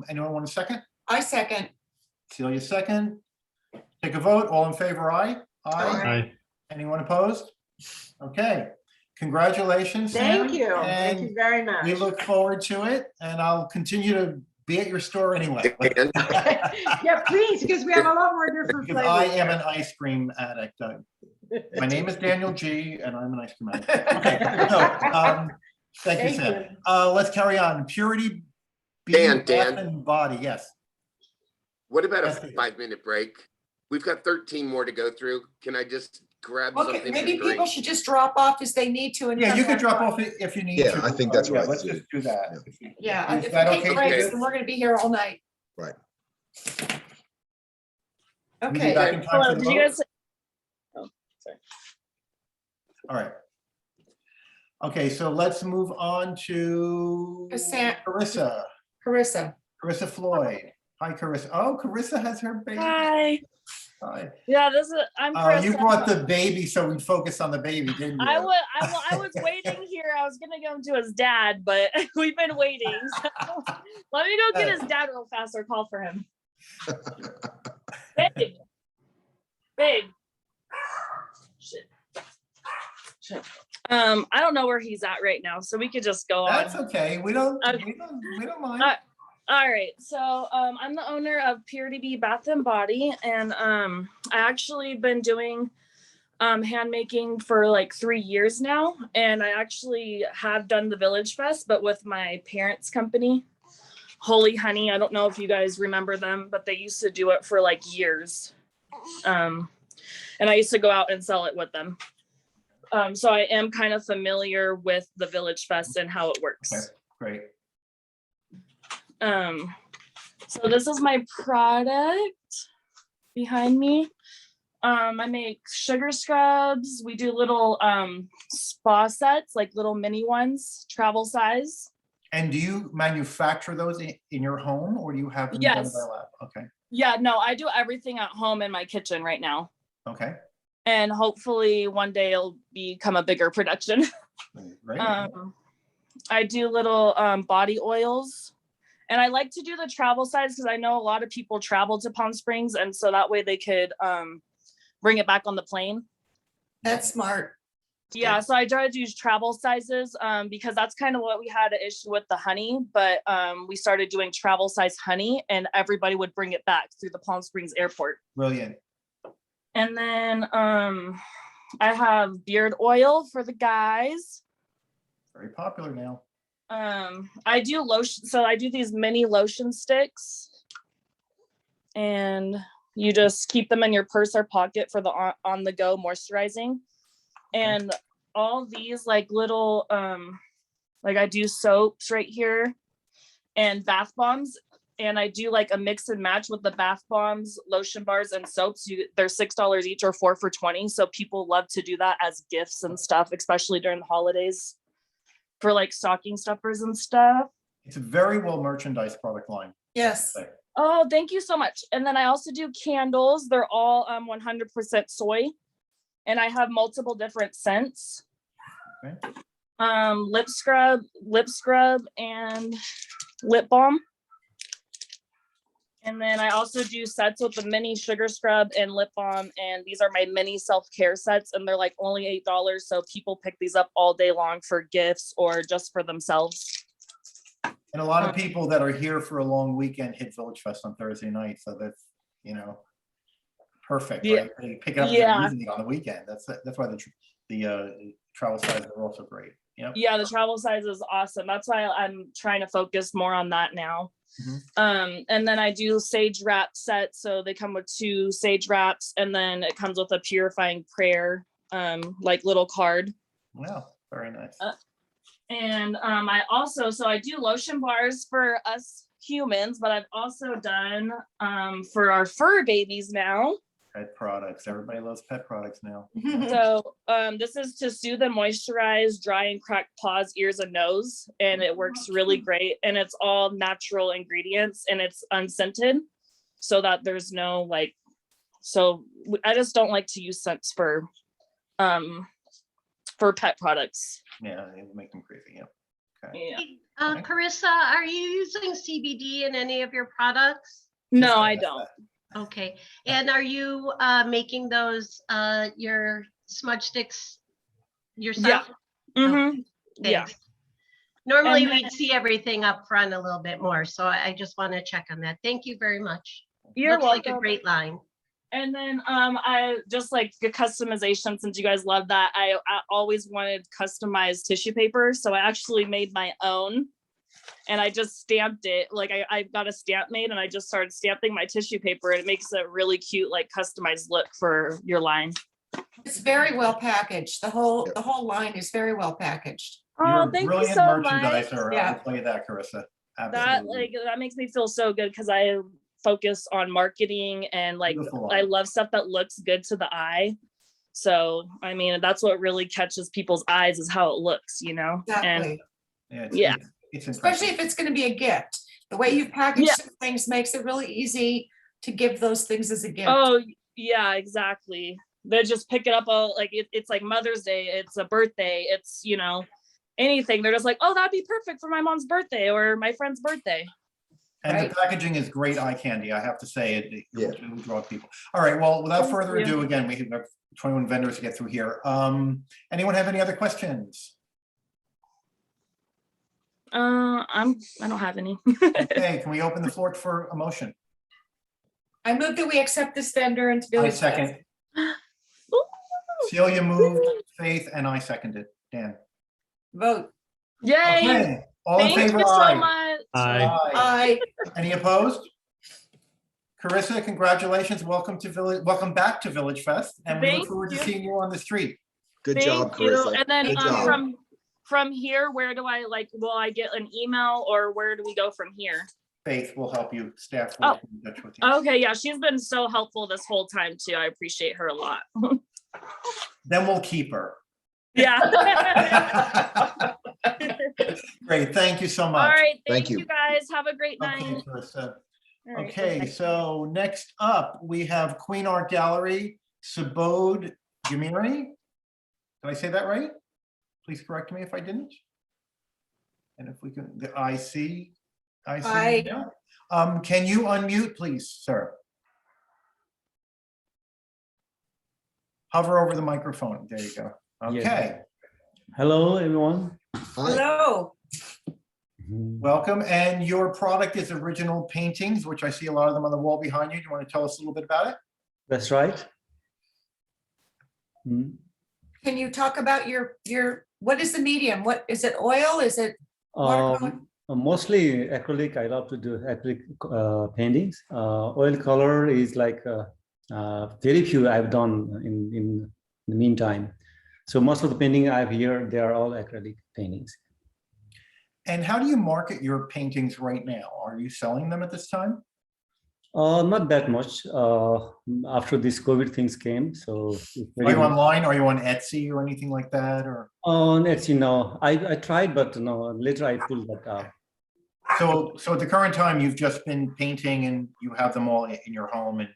Anyone want a second? I second. Celia, second. Take a vote. All in favor, aye? Aye. Anyone opposed? Okay, congratulations, Sam. Thank you. Thank you and very much. We look forward to it, and I'll continue to be at your store anyway. Dan, Yeah, please, because we have a lot more different Because I flavors. am an ice cream addict. My name is Daniel G, and I'm an ice cream addict. Okay, so, thank you, Sam. Let's carry on. Purity. Dan, Bath and Body, yes. what about a Yes, please. 5-minute break? We've got 13 more to go through. Can I just grab Okay, something? maybe to drink? people should just drop off as they need to. And Yeah, come you can back drop on. off if you need Yeah, to. I think that's Yeah, right, Let's too. just do that. Yeah, Is if we that take okay, breaks, Judith? then we're gonna be here all night. Right. We'll be Okay. back in time for the Did you vote? guys? Oh, sorry. All right. Okay, so let's move on to Carissa. Carissa Floyd. Hi, Carissa. Oh, Carissa has her baby. Hi. Hi. Yeah, I'm Chris. You brought the baby, so we'd focus on the baby, didn't you? I was waiting here. I was gonna go to his dad, but we've been waiting. So let me go get his dad real fast or call for him. Babe. Babe. Shit. I don't know where he's at right now, so we could just go on. That's okay. We don't mind. All right, so I'm the owner of Purity Bee Bath and Body, and I actually been doing hand making for like 3 years now, and I actually have done the Village Fest, but with my parents' company, Holy Honey. I don't know if you guys remember them, but they used to do it for like years, and I used to go out and sell it with them. So I am kind of familiar with the Village Fest and how it works. Okay, great. So this is my product behind me. I make sugar scrubs. We do little spa sets, like little mini ones, travel size. And do you manufacture those in your home, or do you have them done Yes. by lab? Okay, Yeah, no, I do everything at home in my kitchen right now. okay. And hopefully one day it'll become a bigger production. Great. I do little body oils. And I like to do the travel size because I know a lot of people travel to Palm Springs, and so that way they could bring it back on the plane. That's smart. Yeah, so I try to use travel sizes because that's kind of what we had an issue with the honey, but we started doing travel size honey and everybody would bring it back through the Palm Springs airport. Brilliant. And then I have beard oil for the guys. Very popular now. I do lotion, so I do these mini lotion sticks, and you just keep them in your purse or pocket for the on the go moisturizing. And all these like little like I do soaps right here and bath bombs, and I do like a mix and match with the bath bombs, lotion bars, and soaps. They're $6 each or 4 for $20, so people love to do that as gifts and stuff, especially during the holidays, for like stocking stuffers and stuff. It's a very well merchandised product line. Yes. Oh, thank you so much. And then I also do candles. They're all 100% soy, and I have multiple different scents. Okay. Lip scrub, and lip balm. And then I also do sets with the mini sugar scrub and lip balm. And these are my mini self-care sets, and they're like only $8. So people pick these up all day long for gifts or just for themselves. And a lot of people that are here for a long weekend hit Village Fest on Thursday night. So that's, perfect. Yeah. Right? They pick it up Yeah. easily on the weekend. That's why the travel sizes are also great. Yep. Yeah, the travel size is awesome. That's why I'm trying to focus more on that now. Mhm. And then I do sage wrap sets. So they come with 2 sage wraps, and then it comes with a purifying prayer, like little card. Wow, very nice. And I do lotion bars for us humans, but I've also done for our fur babies now. Pet products. Everybody loves pet products now. So this is to soothe and moisturize dry and cracked paws, ears, and nose. And it works really great. And it's all natural ingredients and it's unscented so that there's no like, so I just don't like to use scents for pet products. Yeah, they make them crazy. Yeah. Okay. Yeah. Carissa, are you using CBD in any of your products? No, I don't. Okay, and are you making those your smudge sticks yourself? Yeah. Okay, Yeah. thanks. Normally And then- we'd see everything up front a little bit more, so I just want to check on that. Thank you very much. You're Looks like a welcome. great line. And then I just like the customization, since you guys love that. I always wanted customized tissue paper. So I actually made my own and I just stamped it. Like I got a stamp made and I just started stamping my tissue paper and it makes a really cute, like customized look for your line. It's very well packaged. The whole line is very well packaged. Oh, You're a thank you brilliant so much. merchandiser. I Yeah. will tell you that, Carissa. That Absolutely. that makes me feel so good because I focus on marketing and like Beautiful. I love stuff that looks good to the eye. So I mean that's what really catches people's eyes is how it looks, you know. Exactly. Yeah. Yeah. It's Especially impressive. if it's going to be a gift. The way you've packaged Yeah. some things makes it really easy to give those things as a gift. Oh yeah, exactly. They just pick it up all like it's like Mother's Day, it's a birthday, it's you know anything. They're just like, oh, that'd be perfect for my mom's birthday or my friend's birthday. And Right. the packaging is great eye candy, I have to say. It Yeah. will draw people. All right, well, without Thank further you. ado, again, we have 21 vendors to get through here. Anyone have any other questions? I don't have any. Okay, can we open the floor for a motion? I move that we accept this vendor into I Village second. Fest. Celia moved, Faith, and I seconded. Dan. Vote. Yay! Okay, all in Thank favor, you so aye. much. Aye. Aye. Any opposed? Carissa, congratulations. Welcome back to Village Fest, and we look Thank forward to you. seeing you on the street. Good job, Thank you. Carissa. And then Good job. from here, where do I like? Will I get an email or where do we go from here? Faith will help you, staff will Oh. be in touch with you. Okay, yeah, she's been so helpful this whole time too. I appreciate her a lot. Then we'll keep her. Yeah. Great, thank you so All much. right, Thank thank you. you guys. Have a great Okay, night. Carissa. All right, Okay, bye. so next up, we have Queen Art Gallery, Subodh Jamiri. Did I say that right? Please correct me if I didn't. And if we can, the IC. Aye. Yeah. Can you unmute, please, sir? Hover over the microphone. There you go. Yes. Okay, Hello, everyone. Hello. welcome. And your product is original paintings, which I see a lot of them on the wall behind you. Do you want to tell us a little bit about it? That's right. Can you talk about your, what is the medium? What, is it oil? Is it watercolor? Mostly acrylic. I love to do acrylic paintings. Oil color is like very few I've done in the meantime. So most of the painting I have here, they are all acrylic paintings. And how do you market your paintings right now? Are you selling them at this time? Not that much. After this COVID things came, so it's Are you online? Are you on Etsy or anything like that? Or on Etsy? No, I tried, but no. Later I pulled that out. so at the current time, you've just been painting and you have them all in your home and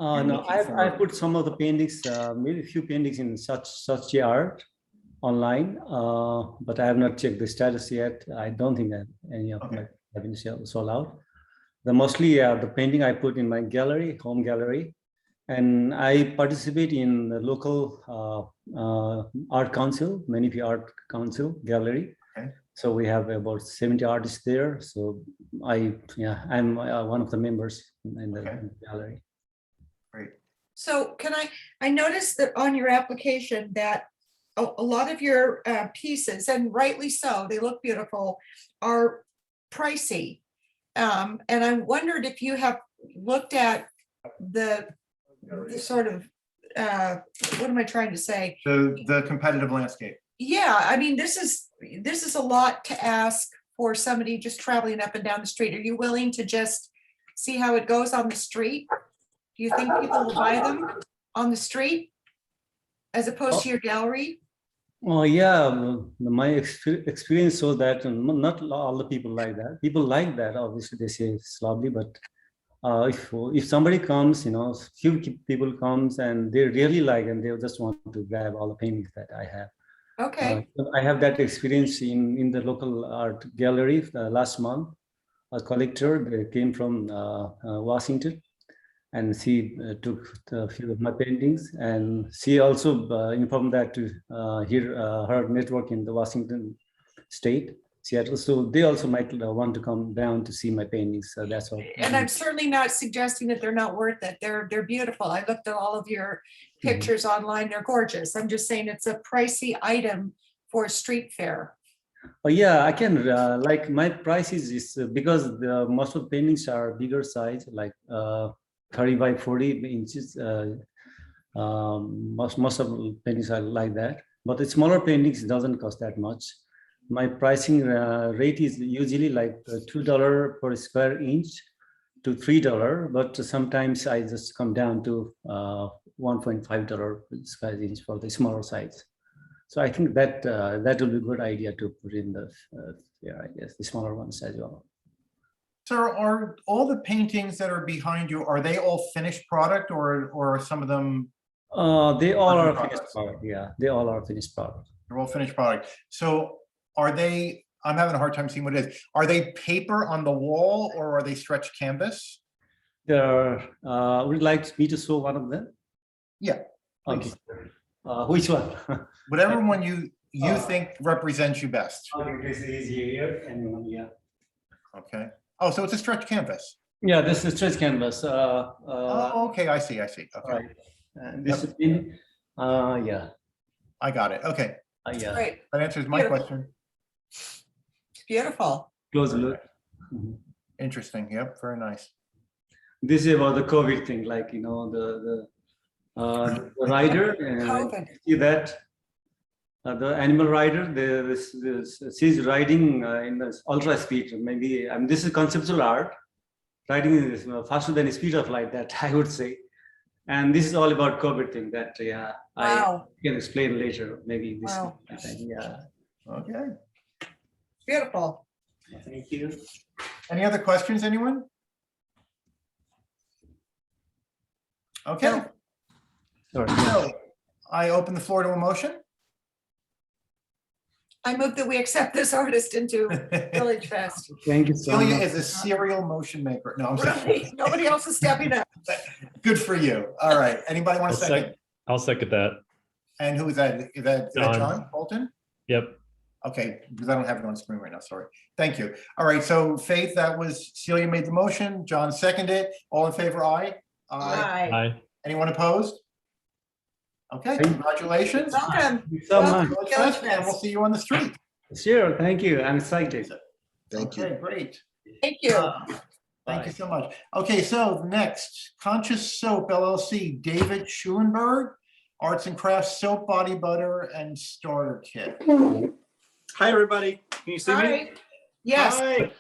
No, I put some of the paintings, maybe a few paintings in such art online, but I have not checked the status yet. I don't think that any of them have been sold out. The mostly the painting I put in my gallery, home gallery, and I participate in the local art council, Menifee Art Council gallery. Okay. So we have about 70 artists there. So I'm one of the members in the gallery. Great. So I noticed that on your application that a lot of your pieces, and rightly so, they look beautiful, are pricey. And I wondered if you have looked at the sort of, what am I trying to say? The competitive landscape. Yeah, I mean, this is a lot to ask for somebody just traveling up and down the street. Are you willing to just see how it goes on the street? Do you think people will buy them on the street as opposed to your gallery? Oh yeah, my experience shows that not all the people like that. People like that. Obviously, they say it's lovely, but if somebody comes, few people comes and they really like and they just want to grab all the paintings that I have. Okay. I have that experience in the local art gallery last month. A collector they came from Washington, and she took a few of my paintings, and she also informed that to her network in the Washington state, Seattle. So they also might want to come down to see my paintings. So that's all. And I'm certainly not suggesting that they're not worth it. They're beautiful. I looked at all of your pictures online. They're gorgeous. I'm just saying it's a pricey item for a street fair. Oh yeah, I can like my price is because most of the paintings are bigger size, like 30 by 40 inches. Most of the paintings are like that, but the smaller paintings doesn't cost that much. My pricing rate is usually like $2 per square inch to $3, but sometimes I just come down to $1.5 per square inch for the smaller size. So I think that that will be a good idea to put in the I guess the smaller ones as well. Sir, are all the paintings that are behind you, are they all finished product or are some of them? They all are finished product. Yeah, they all are finished product. They're all finished product. So are they, I'm having a hard time seeing what it is. Are they paper on the wall or are they stretched canvas? There would you like me to show one of them? Yeah. Okay. Which one? Whatever one you think represents you best. Okay, this is here and yeah. Okay. Oh, so it's a stretched canvas. Yeah, this is stretch canvas. Oh, okay, I see. Okay. Right. And this is in, yeah. I got it. Okay. Yeah. Great. That answers my question. It's beautiful. Close look. Interesting. Yep. Very nice. This is about the COVID thing, like the rider. And see that the animal rider. She's riding in the ultra speed. Maybe this is conceptual art. Riding is faster than the speed of light. That I would say. And this is all about COVID thing. That Wow. I can explain later. Maybe this. Wow. Yeah. Okay. Beautiful. Thank you. Any other questions, anyone? Okay. Sorry. So I open the floor to a motion. I move that we accept this artist into VillageFest. Thank you so Celia much. is a serial motion maker. No, I'm sorry. Right. Nobody else is stepping up. Good for you. All right. Anybody want to second? I'll second that. And who is that? Is that John. John Bolton? Yep. Okay, because I don't have it on screen right now. Sorry. Thank you. All right. So Faith, that was Celia made the motion. John seconded it. All in favor, aye? Aye. Aye. Anyone opposed? Okay, congratulations. Welcome. Thank you so much. VillageFest, and we'll see you on the street. Sure. Thank you. I'm excited. Thank you. Okay, great. Thank you. Thank you so much. Okay, so next, Conscious Soap LLC, David Schulenberg, Arts and Crafts Soap Body Butter and Starter Kit. Hi, everybody. Can you see me? Hi. Yes. Hi. David.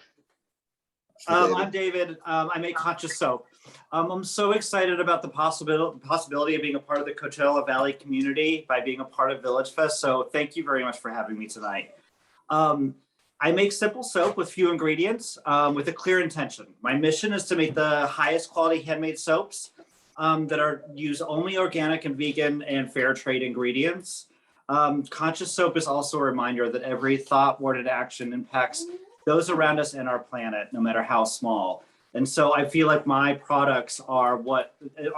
I'm David. I make Conscious Soap. I'm so excited about the possibility of being a part of the Coachella Valley community by being a part of VillageFest. So thank you very much for having me tonight. I make simple soap with few ingredients with a clear intention. My mission is to make the highest quality handmade soaps that are use only organic and vegan and fair trade ingredients. Conscious Soap is also a reminder that every thought, word, and action impacts those around us and our planet, no matter how small. And so I feel like my products are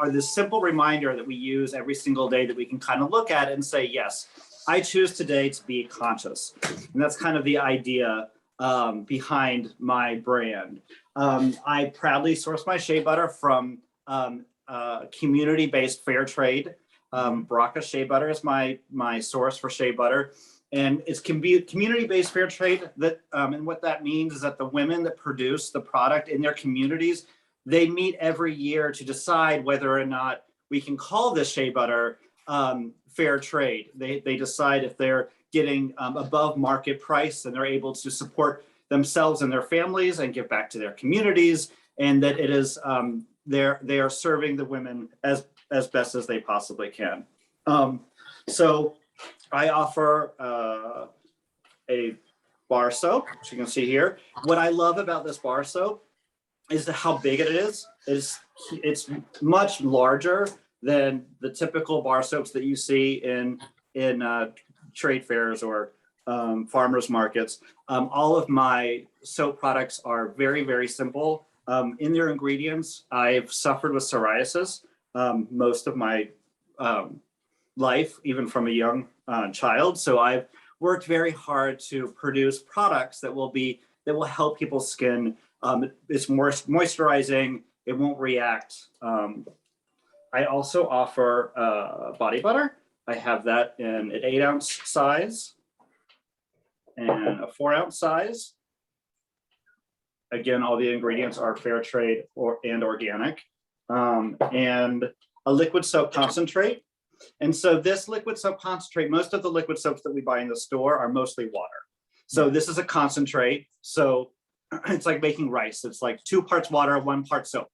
this simple reminder that we use every single day that we can kind of look at and say, yes, I choose today to be conscious. And that's kind of the idea behind my brand. I proudly source my shea butter from community-based fair trade. Baraka Shea Butter is my source for shea butter. And it's community-based fair trade that, and what that means is that the women that produce the product in their communities, they meet every year to decide whether or not we can call this shea butter fair trade. They decide if they're getting above market price and they're able to support themselves and their families and give back to their communities, and that it is they are serving the women as best as they possibly can. So I offer a bar soap, as you can see here. What I love about this bar soap is how big it is. It's much larger than the typical bar soaps that you see in trade fairs or farmers markets. All of my soap products are very, very simple. In their ingredients, I've suffered with psoriasis most of my life, even from a young child. So I've worked very hard to produce products that will help people's skin. It's more moisturizing. It won't react. I also offer body butter. I have that in an 8-ounce size and a 4-ounce size. Again, all the ingredients are fair trade and organic, and a liquid soap concentrate. And so this liquid soap concentrate, most of the liquid soaps that we buy in the store are mostly water. So this is a concentrate. So it's like making rice. It's like 2 parts water, 1 part soap.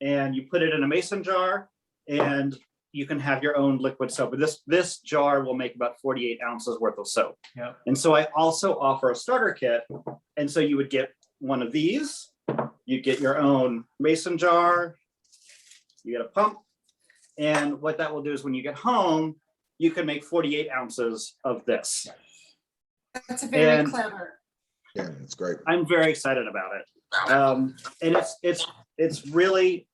And you put it in a mason jar and you can have your own liquid soap. But this jar will make about 48 ounces worth of soap. Yeah. And so I also offer a starter kit. And so you would get one of these, you get your own mason jar, you get a pump. And what that will do is when you get home, you can make 48 ounces of this. That's very clever. Yeah, that's great. I'm very excited about it. And it's really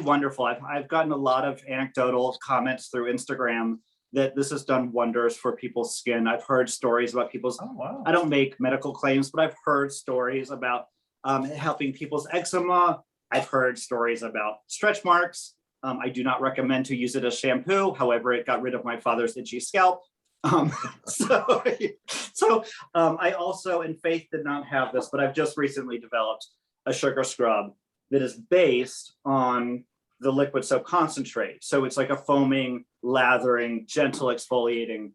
wonderful. I've gotten a lot of anecdotal comments through Instagram that this has done wonders for people's skin. I've heard stories about people's, I don't make medical claims, but I've heard stories about helping people's eczema. I've heard stories about stretch marks. I do not recommend to use it as shampoo. However, it got rid of my father's itchy scalp. So I also, and Faith did not have this, but I've just recently developed a sugar scrub that is based on the liquid soap concentrate. So it's like a foaming, lathering, gentle exfoliating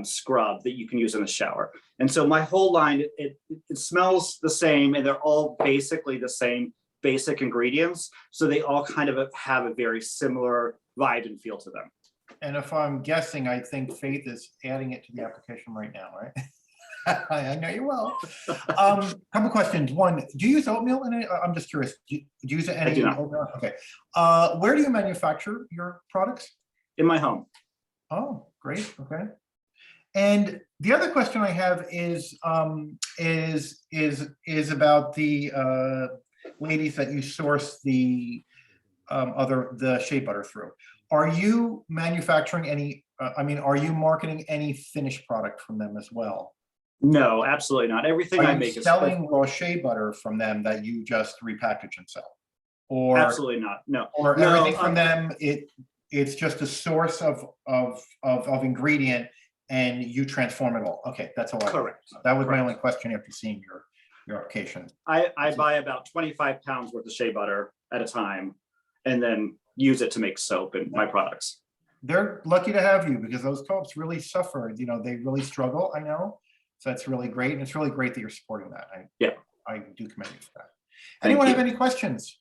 scrub that you can use in the shower. And so my whole line, it smells the same, and they're all basically the same basic ingredients. So they all kind of have a very similar vibe and feel to them. And if I'm guessing, I think Faith is adding it to the application right now, right? I know you will. Couple questions. One, do you use oatmeal in it? I'm just curious. Do you use any? I do not. Oatmeal? Okay. Where do you manufacture your products? In my home. Oh, great. Okay. And the other question I have is about the ladies that you source the shea butter through. Are you manufacturing any? Are you marketing any finished product from them as well? No, absolutely not. Everything I make is selling raw shea butter from them that you just repackage and sell, or absolutely not. No, or no, everything from them. It's just a source of ingredient, and you transform it all. Okay, that's all. Correct. That was my only question after seeing your application. I buy about 25 pounds worth of shea butter at a time, and then use it to make soap and my products. They're lucky to have you because those co-ops really suffer. You know, they really struggle. I know. So that's really great. And it's really great that you're supporting that. I do commend you for that. Anyone have any questions?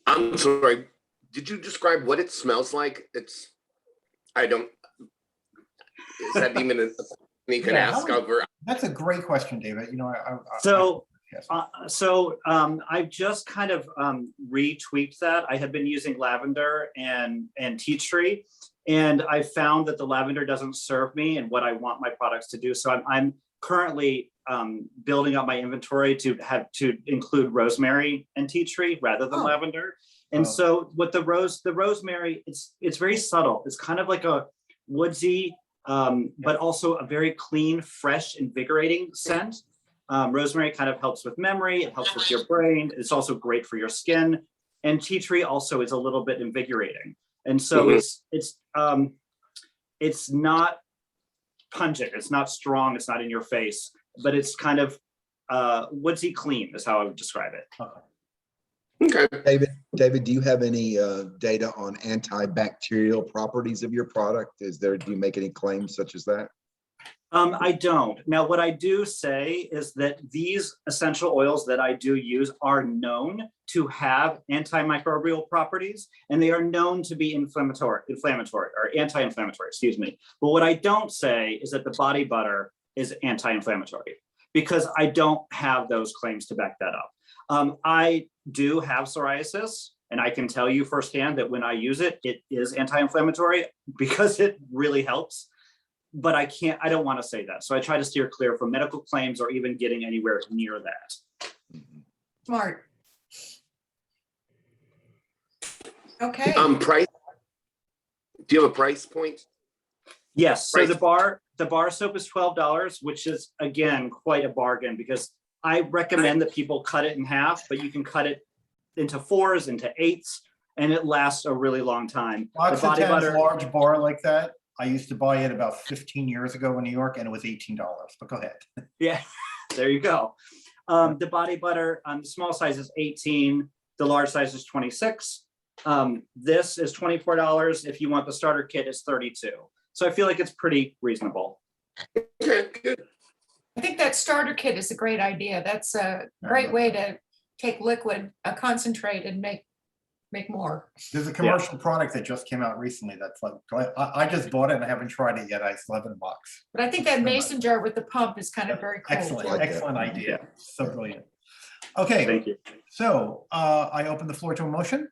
I'm sorry. Did you describe what it smells like? I don't, is that even a you can ask over? That's a great question, David. You know, I've just kind of retweaked that. I have been using lavender and tea tree, and I found that the lavender doesn't serve me and what I want my products to do. So I'm currently building up my inventory to include rosemary and tea tree rather than lavender. And so with the rosemary, it's very subtle. It's kind of like a woodsy, but also a very clean, fresh, invigorating scent. Rosemary kind of helps with memory. It helps with your brain. It's also great for your skin. And tea tree also is a little bit invigorating. And so it's not pungent. It's not strong. It's not in your face, but it's kind of woodsy clean is how I would describe it. Okay. David, do you have any data on antibacterial properties of your product? Do you make any claims such as that? I don't. Now, what I do say is that these essential oils that I do use are known to have antimicrobial properties, and they are known to be inflammatory or anti-inflammatory, excuse me. But what I don't say is that the body butter is anti-inflammatory, because I don't have those claims to back that up. I do have psoriasis, and I can tell you firsthand that when I use it, it is anti-inflammatory because it really helps. But I don't want to say that. So I try to steer clear from medical claims or even getting anywhere near that. Smart. Okay. Price? Do you have a price point? Yes, so Price. the bar soap is $12, which is again, quite a bargain, because I recommend that people cut it in half, but you can cut it into 4s, into 8s, and it lasts a really long time. The body butter, Large bar like that. I used to buy it about 15 years ago in New York, and it was $18, but go ahead. yeah, there you go. The body butter, the small size is 18, the large size is 26. This is $24. If you want the starter kit, it's 32. So I feel like it's pretty reasonable. Okay, good. I think that starter kit is a great idea. That's a great way to take liquid, concentrate, and make more. There's a commercial product that just came out recently that's like, I just bought it and I haven't tried it yet. I still have it in a box. But I think that mason jar with the pump is kind of very cool. Excellent, excellent idea. So brilliant. Okay, Thank you. So I open the floor to a motion.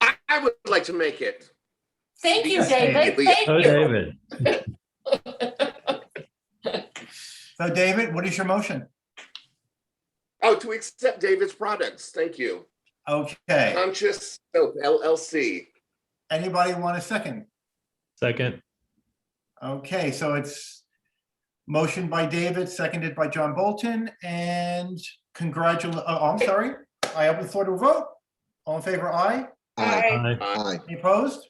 I would like to make it. Thank you, Yes, David. David. Thank Oh, you. David. So David, what is your motion? Oh, to accept David's products. Thank you. Okay, Conscious Soap LLC. anybody want a second? Second. Okay, so it's motion by David, seconded by John Bolton, and I'm sorry. I open the floor to a vote. All in favor, aye? Aye. Aye. Aye. Any opposed?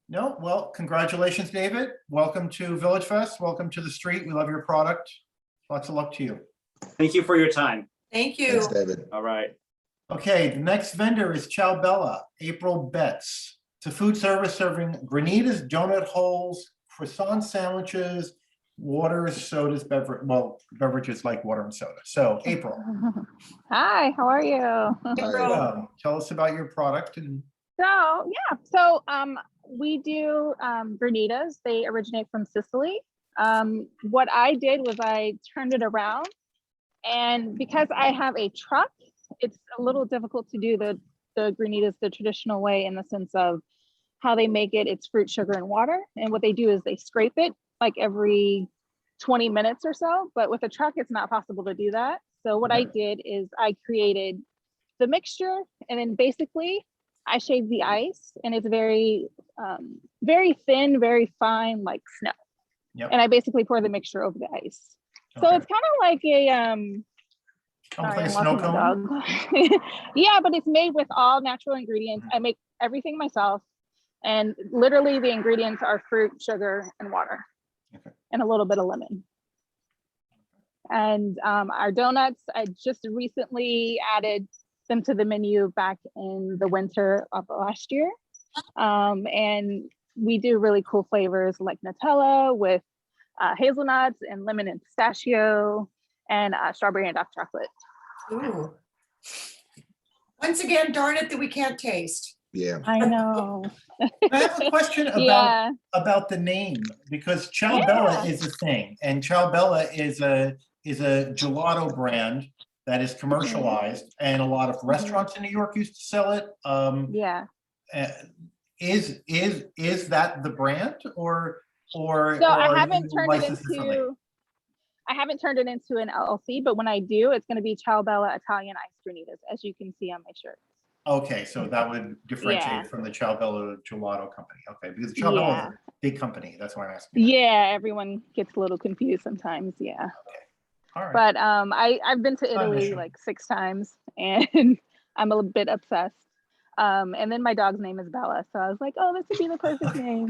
No, well, congratulations, David. Welcome to Village Fest. Welcome to the street. We love your product. Lots of luck to you. Thank you for your time. Thank you. Thanks, David. All right. Okay, the next vendor is Chow Bella, April Betts. It's a food service serving granitas, donut holes, croissant sandwiches, waters, sodas, beverages like water and soda. So April, Hi, how are you? tell us about your product. And We do granitas. They originate from Sicily. What I did was I turned it around, and because I have a truck, it's a little difficult to do the granitas the traditional way, in the sense of how they make it. It's fruit, sugar, and water. And what they do is they scrape it like every 20 minutes or so. But with a truck, it's not possible to do that. So what I did is I created the mixture, and then basically I shaved the ice, and it's very, very thin, very fine, like snow. Yep. And I basically pour the mixture over the ice. So it's kind of like a, sorry, I'm snow walking my cone? dog. Yeah, but it's made with all natural ingredients. I make everything myself, and literally the ingredients are fruit, sugar, and water, and a little bit of lemon. And our donuts, I just recently added them to the menu back in the winter of last year. And we do really cool flavors like Nutella with hazelnuts and lemon and pistachio, and strawberry and dark chocolate. Ooh. Once again, darn it that we can't taste. Yeah. I know. I have a question about the name, because Chow Bella is a thing, and Chow Bella is a gelato brand that is commercialized, and a lot of restaurants in New York used to sell it. Is that the brand, or So I haven't turned it into an LLC, but when I do, it's going to be Chow Bella Italian Iced Granitas, as you can see on my shirt. Okay, so that would differentiate from the Chow Bella Gelato Company. Okay, because Chow Bella is a big company. That's why I'm asking. Yeah, everyone gets a little confused sometimes. Yeah. All right. But I've been to Italy like 6 times, and I'm a bit obsessed. And then my dog's name is Bella, so I was like, oh, this would be the perfect name.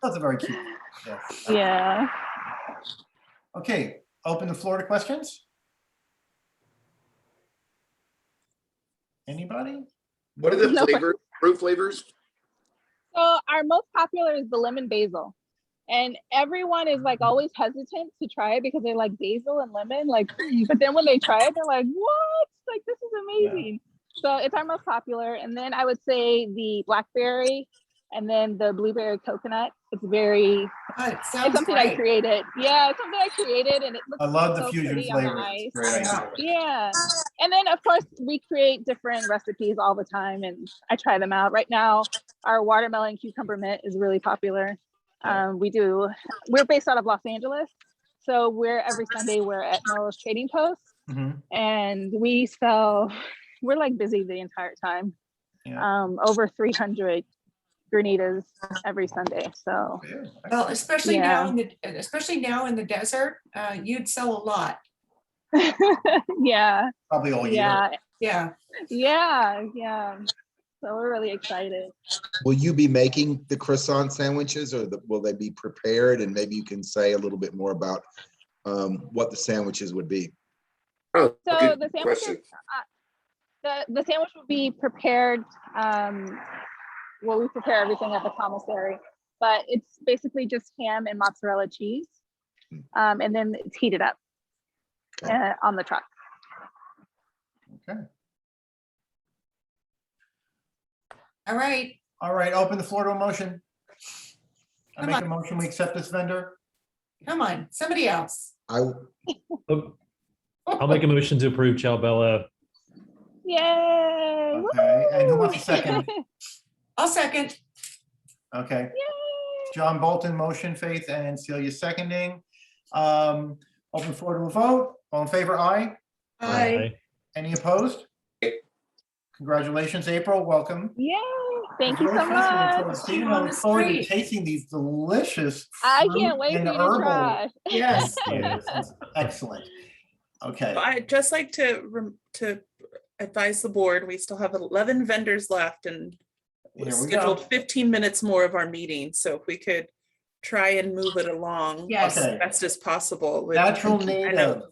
That's a very cute. Yeah. Yeah. Okay, open the floor to questions. Anybody? What are the flavors, fruit flavors? So our most popular is the lemon basil. And everyone is like always hesitant to try it because they like basil and lemon, like, but then when they try it, they're like, what? Like, this is amazing. So it's our most popular. And then I would say the blackberry and then the blueberry coconut. It's very, it's something I created. Yeah, it's something I created and it looks I love the so fusion pretty on the flavors. ice. Great idea. Yeah. And then of course we create different recipes all the time and I try them out. Right now, our watermelon cucumber mint is really popular. We're based out of Los Angeles. So every Sunday we're at Melrose Trading Post and we're like busy the entire time. Over 300 granitas every Sunday. So Well, especially now in the desert, you'd sell a lot. Yeah. Probably all year. Yeah. So we're really excited. Will you be making the croissant sandwiches, or will they be prepared? And maybe you can say a little bit more about what the sandwiches would be. Oh, So good the question. sandwiches, the sandwich will be prepared. We prepare everything at the commissary, but it's basically just ham and mozzarella cheese, and then it's heated up on the truck. Okay. All right. All right, open the floor to a motion. I Come make on. a motion, we accept this vendor. Come on, somebody else. I'll make a motion to approve Ciao Bella. Yay! Okay, and who wants a second? I'll second. Okay. John Bolton, motion, Faith and Celia seconding. Open floor to a vote. All in favor, aye. Aye. Any opposed? Congratulations, April, welcome. Yay! Thank you so I much. look forward to tasting these delicious I fruit can't wait and for you to herbal- try. Yes. Yes, that's excellent. Okay. I'd just like to advise the board, we still have 11 vendors left and we Here we scheduled go. 15 minutes more of our meeting. So if we could try and move it along Yes. as Okay. best as possible. Natural I native, know-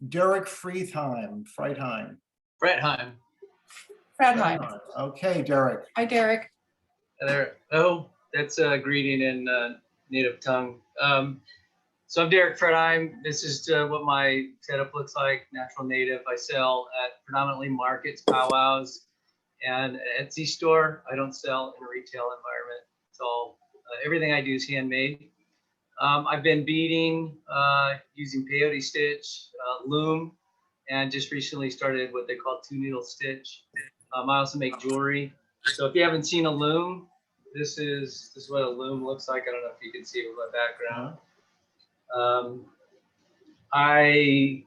Derek Freetheim. Fredheim. Fredheim. Okay, Derek. Hi, Derek. There. Oh, that's a greeting in native tongue. So I'm Derek Fredheim. This is what my setup looks like. Natural native. I sell at predominantly markets, powwows, and Etsy store. I don't sell in a retail environment. It's all everything I do is handmade. I've been beading using peyote stitch, loom, and just recently started what they call 2-needle stitch. I also make jewelry. So if you haven't seen a loom, this is what a loom looks like. I don't know if you can see it with my background. Sorry.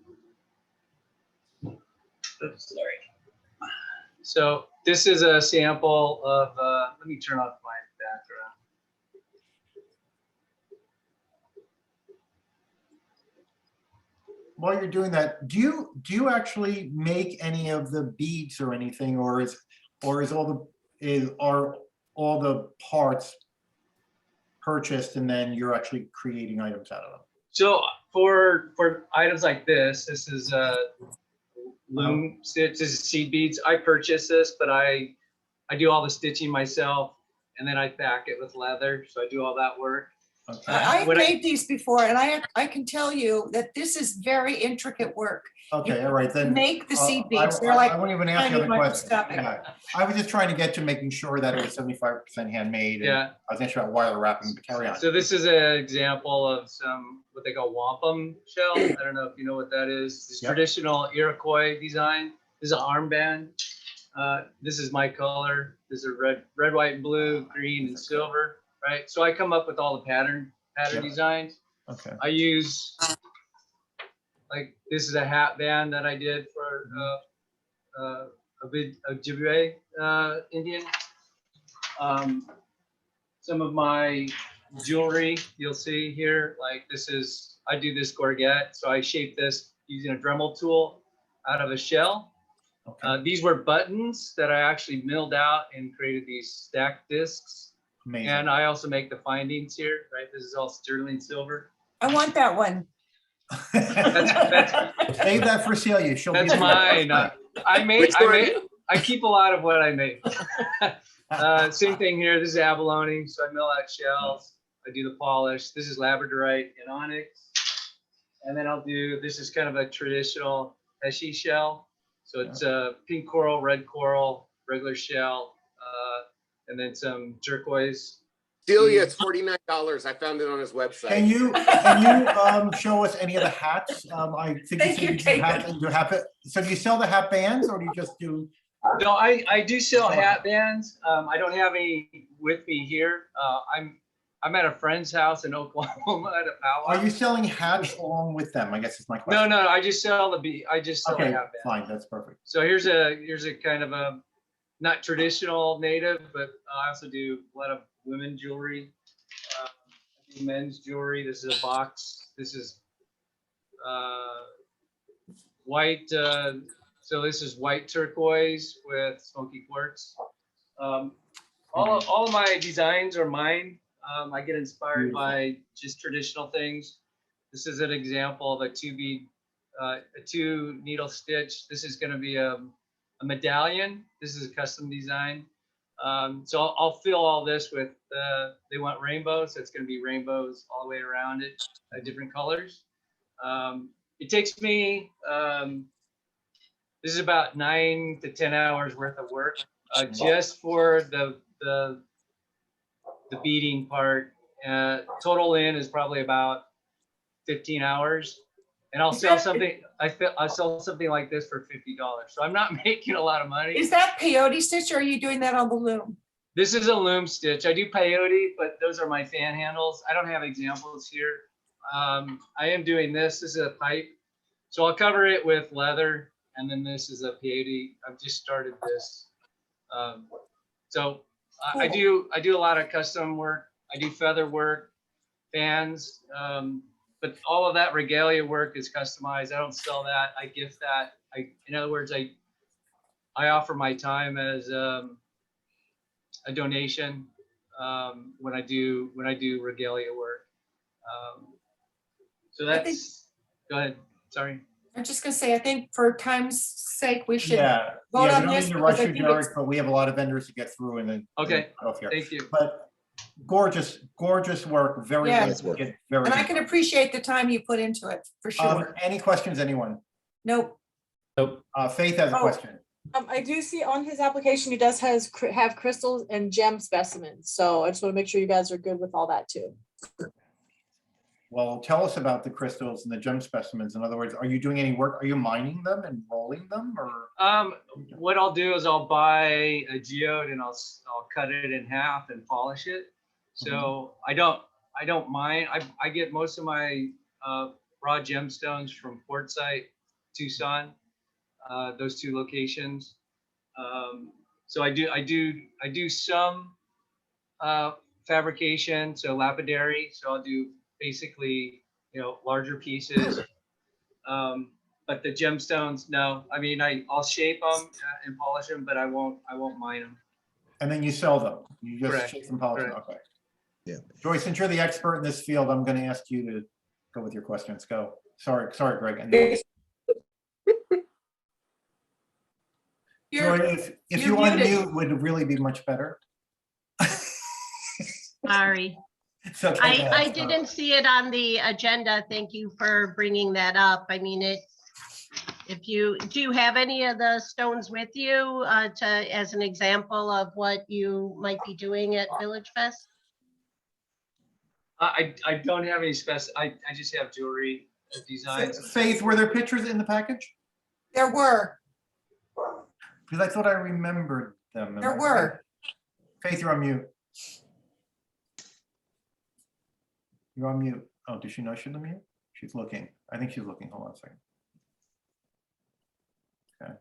So this is a sample of, let me turn off my background. While you're doing that, do you actually make any of the beads or anything, or are all the parts purchased and then you're actually creating items out of them? So for items like this is loom stitch. This is seed beads. I purchased this, but I do all the stitching myself, and then I back it with leather. So I do all that work. Okay. I've made these before, and I can tell you that this is very intricate work. Okay, You all right, then. make the seed I beads. They're like won't even ask tiny the other question. microscopic. Yeah. I was just trying to get to making sure that it was 75% handmade. And Yeah. I was interested about wire wrapping, but carry on. So this is an example of some what they call wampum shell. I don't know if you know what that is. It's Yep. traditional Iroquois design. This is an armband. This is my color. This is red, white, and blue, green, and silver. Right. So I come up with all the pattern Yep. designs. Okay. I use like this is a hat band that I did for a Ojibwe Indian. Some of my jewelry you'll see here, like I do this gorget, so I shape this using a Dremel tool out of a shell. Okay. These were buttons that I actually milled out and created these stacked discs. Amazing. And I also make the findings here, right? This is all sterling silver. I want that one. Save that for Celia. She'll be That's there. mine. I keep a lot of what I make. Same thing here. This is abalone, so I mill out shells. I do the polish. This is labradorite and onyx. And then this is kind of a traditional Heshy shell. So it's pink coral, red coral, regular shell, and then some turquoise. Delia, it's $49. I found it on his website. Can you show us any of the hats? I think Thank you, you said you have it. So do you sell the hat bands or do you just do? No, I do sell hat bands. I don't have any with me here. I'm at a friend's house in Oklahoma at a powwow. Are you selling hats along with them? I guess is my question. No, I just sell the hat band. Fine, that's perfect. So here's a kind of a not traditional native, but I also do a lot of women jewelry, I do men's jewelry. This is a box. This is white. So this is white turquoise with smoky quartz. All of my designs are mine. I get inspired by just traditional things. This is an example of a two needle stitch. This is going to be a medallion. This is a custom design. So I'll fill all this with, they want rainbows, so it's going to be rainbows all the way around it, different colors. It takes me, this is about 9 to 10 hours worth of work, just for the beading part. Total in is probably about 15 hours. And I'll sell something, I sell something like this for $50. So I'm not making a lot of money. Is that peyote stitch or are you doing that on the loom? This is a loom stitch. I do peyote, but those are my fan handles. I don't have examples here. I am doing this. This is a pipe. So I'll cover it with leather. And then this is a peyote. I've just started this. I do a lot of custom work. I do feather work, fans. But all of that regalia work is customized. I don't sell that. I gift that. In other words, I offer my time as a donation when I do regalia work. So that's. Go ahead. Sorry. I'm just gonna say, I think for time's sake, we should vote on we don't this. need to rush because I you, think Derek, it's- but we have a lot of vendors to get through and then. Okay, here. thank you. But gorgeous work, very Yeah. nice work. Very And I good. can appreciate the time you put into it, for sure. Any questions, anyone? Nope. Faith has a question. I do see on his application, he does have crystals and gem specimens. So I just want to make sure you guys are good with all that too. Well, tell us about the crystals and the gem specimens. In other words, are you doing any work? Are you mining them and rolling them, or? What I'll do is I'll buy a geode and I'll cut it in half and polish it. So I don't mine. I get most of my raw gemstones from Quartzsite, Tucson, those two locations. So I do some fabrication, so lapidary. So I'll do basically, larger pieces. But the gemstones, no. I mean, I'll shape them and polish them, but I won't mine them. And then you sell them. You just Correct. shape them, polish them. Correct. Okay. Yeah. Joyce, since you're the expert in this field, I'm going to ask you to go with your questions. Go. Sorry, Greg. And Joy, if you unmute, would it really be much better? Sorry. It's okay. I didn't see it on the agenda. Thank you for bringing that up. I mean, do you have any of the stones with you as an example of what you might be doing at VillageFest? I don't have any I just have jewelry designs. Faith, were there pictures in the package? There were. Because I thought I remembered them. There were. Faith, you're on mute. You're on mute. Oh, does she know she's on mute? She's looking. I think she's looking. Hold on a second. Okay.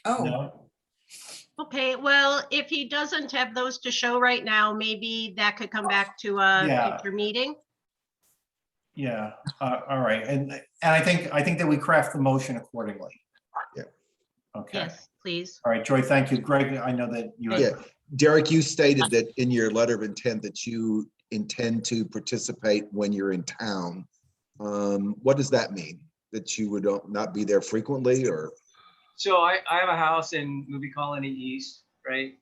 Oh. No. Okay, well, if he doesn't have those to show right now, maybe that could come back to a future meeting. Yeah. All right. And I think that we craft the motion accordingly. Yeah. Okay. Yes, please. All right, Joy. Thank you, Greg. I know that you. Yeah, Derek, you stated that in your letter of intent that you intend to participate when you're in town. What does that mean? that you would not be there frequently, or? So I have a house in Movie Colony East, right?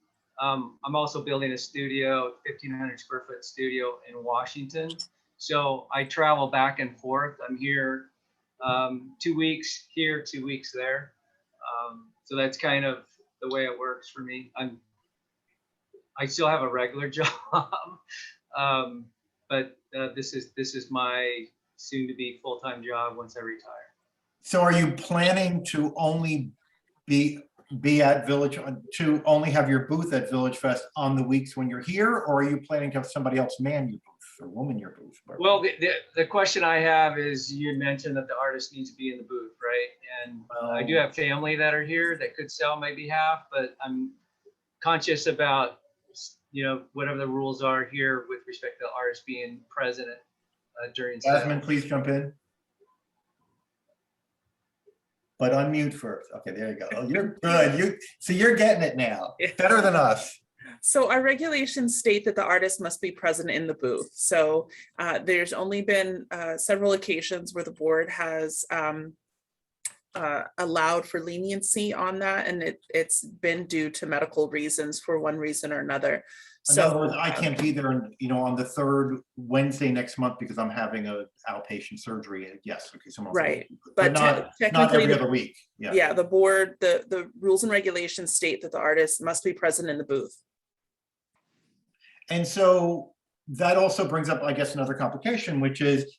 I'm also building a studio, 1,500 square foot studio in Washington. So I travel back and forth. I'm here 2 weeks here, 2 weeks there. So that's kind of the way it works for me. I still have a regular job, but this is my soon-to-be full-time job once I retire. So are you planning to only be at to only have your booth at VillageFest on the weeks when you're here, or are you planning to have somebody else man your booth or woman your booth? Well, the question I have is, you mentioned that the artist needs to be in the booth, right? And I do have family that are here that could sell on my behalf, but I'm conscious about, whatever the rules are here with respect to the artist being present during sale. Jasmine, please jump in. But unmute first. Okay, there you go. Oh, you're good. You're getting it now. Better than us. So our regulations state that the artist must be present in the booth. So there's only been several occasions where the board has allowed for leniency on that, and it's been due to medical reasons for one reason or another. In other words, I can't be there, on the third Wednesday next month because I'm having a outpatient surgery. Yes, okay, someone else. Right, but not every other week. Yeah, the board, the rules and regulations state that the artist must be present in the booth. And so that also brings up, I guess, another complication, which is,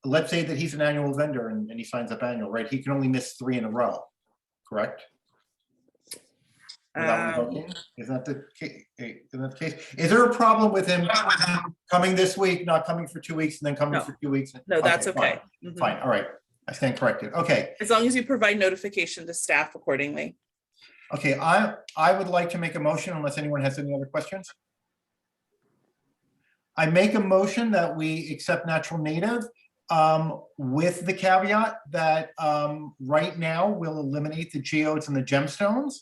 let's say that he's an annual vendor and he signs up annual, right? He can only miss 3 in a row, correct? Is that the case? Is there a problem with him coming this week, not coming for 2 weeks, and then coming for 2 weeks? No, that's okay. Fine. All right. I stand corrected. Okay. As long as you provide notification to staff accordingly. Okay. I would like to make a motion, unless anyone has any other questions. I make a motion that we accept Natural Native with the caveat that right now we'll eliminate the geodes and the gemstones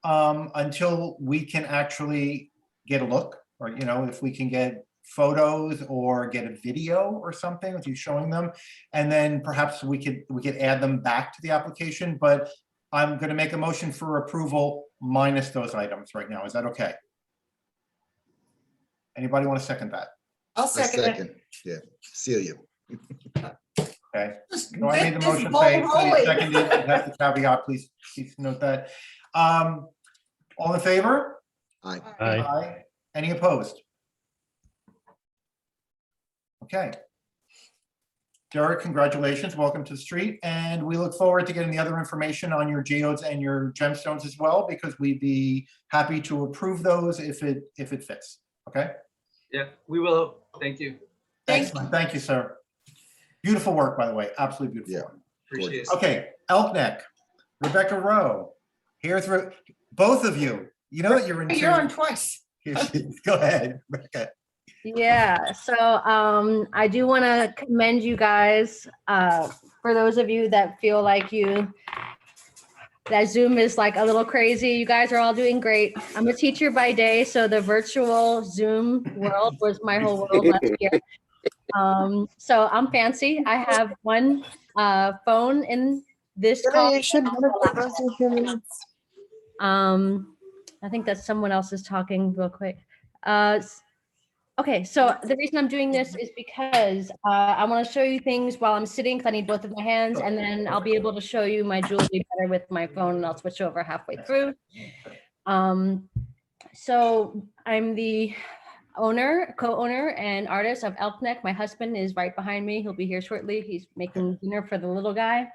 until we can actually get a look, or if we can get photos or get a video or something with you showing them, and then perhaps we could add them back to the application. But I'm going to make a motion for approval minus those items right now. Is that okay? Anybody want to second that? I'll second it. Yeah, Celia. Okay. No, I made the motion. Please second it. That's the caveat. Please note that. All in favor? Aye. Aye. Any opposed? Okay. Derek, congratulations. Welcome to the street. And we look forward to getting the other information on your geodes and your gemstones as well, because we'd be happy to approve those if it fits. Okay? Yeah, we will. Thank you. Excellent. Thank you, sir. Beautiful work, by the way. Absolutely beautiful. Appreciate it. Okay, Elk Neck, Rebecca Rowe. Here's both of you. You know what you're in. You're on twice. Go ahead, Rebecca. Yeah, so I do want to commend you guys. For those of you that feel like that Zoom is like a little crazy, you guys are all doing great. I'm a teacher by day, so the virtual Zoom world was my whole world last year. So I'm fancy. I have one phone in this call. I think that someone else is talking real quick. Okay, so the reason I'm doing this is because I want to show you things while I'm sitting, because I need both of my hands, and then I'll be able to show you my jewelry better with my phone, and I'll switch over halfway through. So I'm the co-owner and artist of Elk Neck. My husband is right behind me. He'll be here shortly. He's making dinner for the little guy.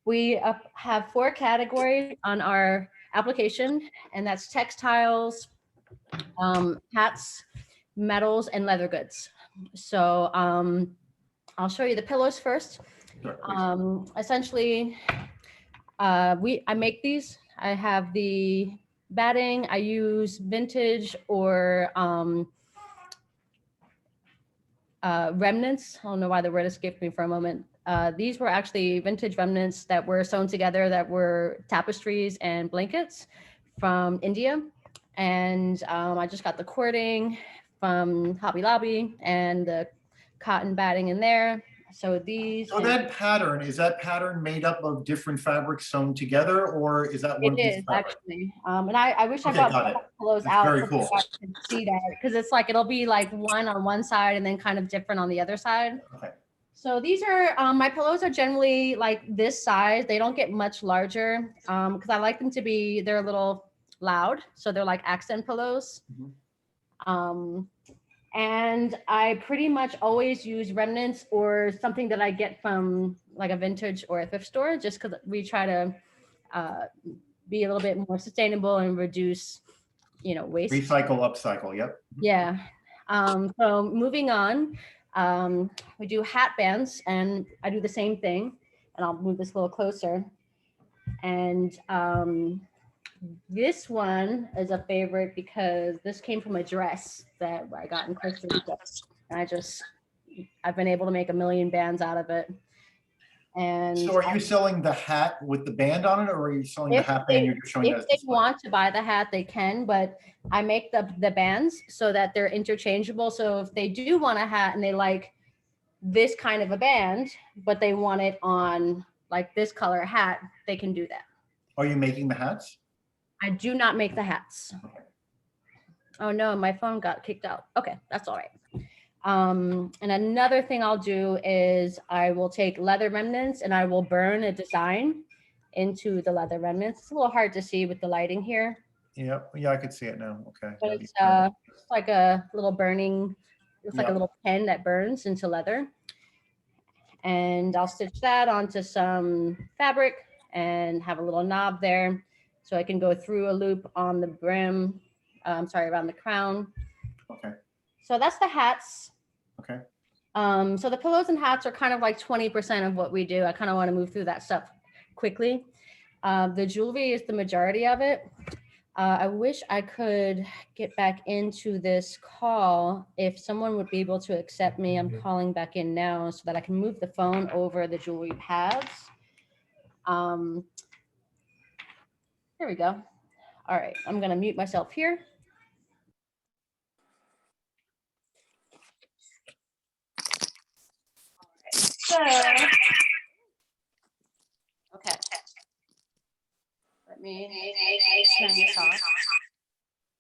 We have 4 categories on our application, and that's textiles, hats, metals, and leather goods. So I'll show you the pillows first. Essentially, I make these. I have the batting. I use vintage or remnants. I don't know why the word escaped me for a moment. These were actually vintage remnants that were sewn together, that were tapestries and blankets from India. And I just got the cording from Hobby Lobby and the cotton batting in there. So these. So that pattern, is that pattern made up of different fabrics sewn together, or is that one It piece is of fabric? actually, and I wish I Okay, brought got it. the pillows That's out very so cool. you guys can see that, because it's like, it'll be like one on one side and then kind of different on the other side. Okay. So these are, my pillows are generally like this size. They don't get much larger because I like them to be, they're a little loud. So they're like accent pillows. And I pretty much always use remnants or something that I get from like a vintage or a thrift store, just because we try to be a little bit more sustainable and reduce, waste. Recycle, upcycle, yep. Yeah. So moving on, we do hat bands, and I do the same thing, and I'll move this a little closer. And this one is a favorite because this came from a dress that I got in Costa Rica. And I've been able to make a million bands out of it. And So are you selling the hat with the band on it, or are you selling the hat band you're just showing if us? they want to buy the hat, they can, but I make the bands so that they're interchangeable. So if they do want a hat and they like this kind of a band, but they want it on like this color hat, they can do that. Are you making the hats? I do not make the hats. Oh no, my phone got kicked out. Okay, that's all right. And another thing I'll do is I will take leather remnants and I will burn a design into the leather remnants. It's a little hard to see with the lighting here, Yeah, I could see it now. Okay. but it's like a little burning, it's like a little pen that burns into leather. And I'll stitch that onto some fabric and have a little knob there. So I can go through a loop on the brim, around the crown. Okay. So that's the hats. Okay. So the pillows and hats are kind of like 20% of what we do. I kind of want to move through that stuff quickly. The jewelry is the majority of it. I wish I could get back into this call. If someone would be able to accept me, I'm calling back in now so that I can move the phone over the jewelry pads. There we go. All right, I'm gonna mute myself here. So, okay. Let me turn this off.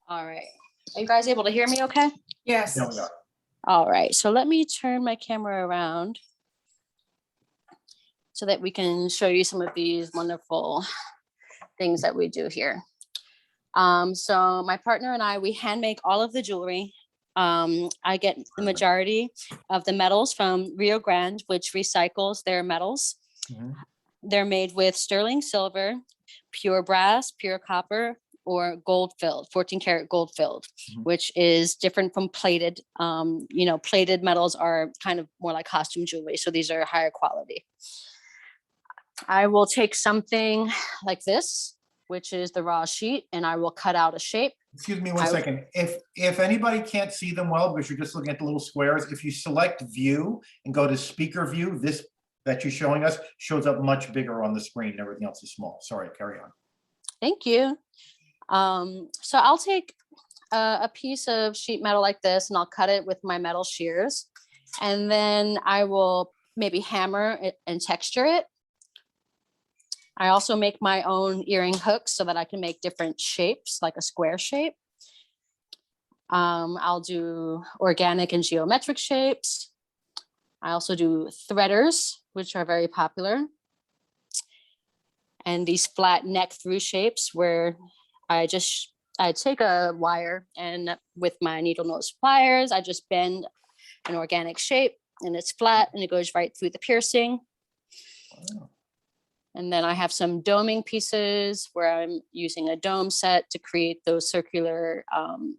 All right. Are you guys able to hear me okay? Yes. Yeah, we are. All right, so let me turn my camera around so that we can show you some of these wonderful things that we do here. So my partner and I, we hand make all of the jewelry. I get the majority of the metals from Rio Grande, which recycles their metals. They're made with sterling silver, pure brass, pure copper, or gold filled, 14 karat gold filled, which is different from plated. Plated metals are kind of more like costume jewelry. So these are higher quality. I will take something like this, which is the raw sheet, and I will cut out a shape. Excuse me one second. If anybody can't see them well, because you're just looking at the little squares, if you select view and go to speaker view, this that you're showing us shows up much bigger on the screen and everything else is small. Sorry, carry on. Thank you. So I'll take a piece of sheet metal like this and I'll cut it with my metal shears. And then I will maybe hammer it and texture it. I also make my own earring hooks so that I can make different shapes, like a square shape. I'll do organic and geometric shapes. I also do threaders, which are very popular. And these flat neck through shapes where I take a wire and with my needle nose pliers, I just bend an organic shape and it's flat and it goes right through the piercing. Wow. And then I have some doming pieces where I'm using a dome set to create those circular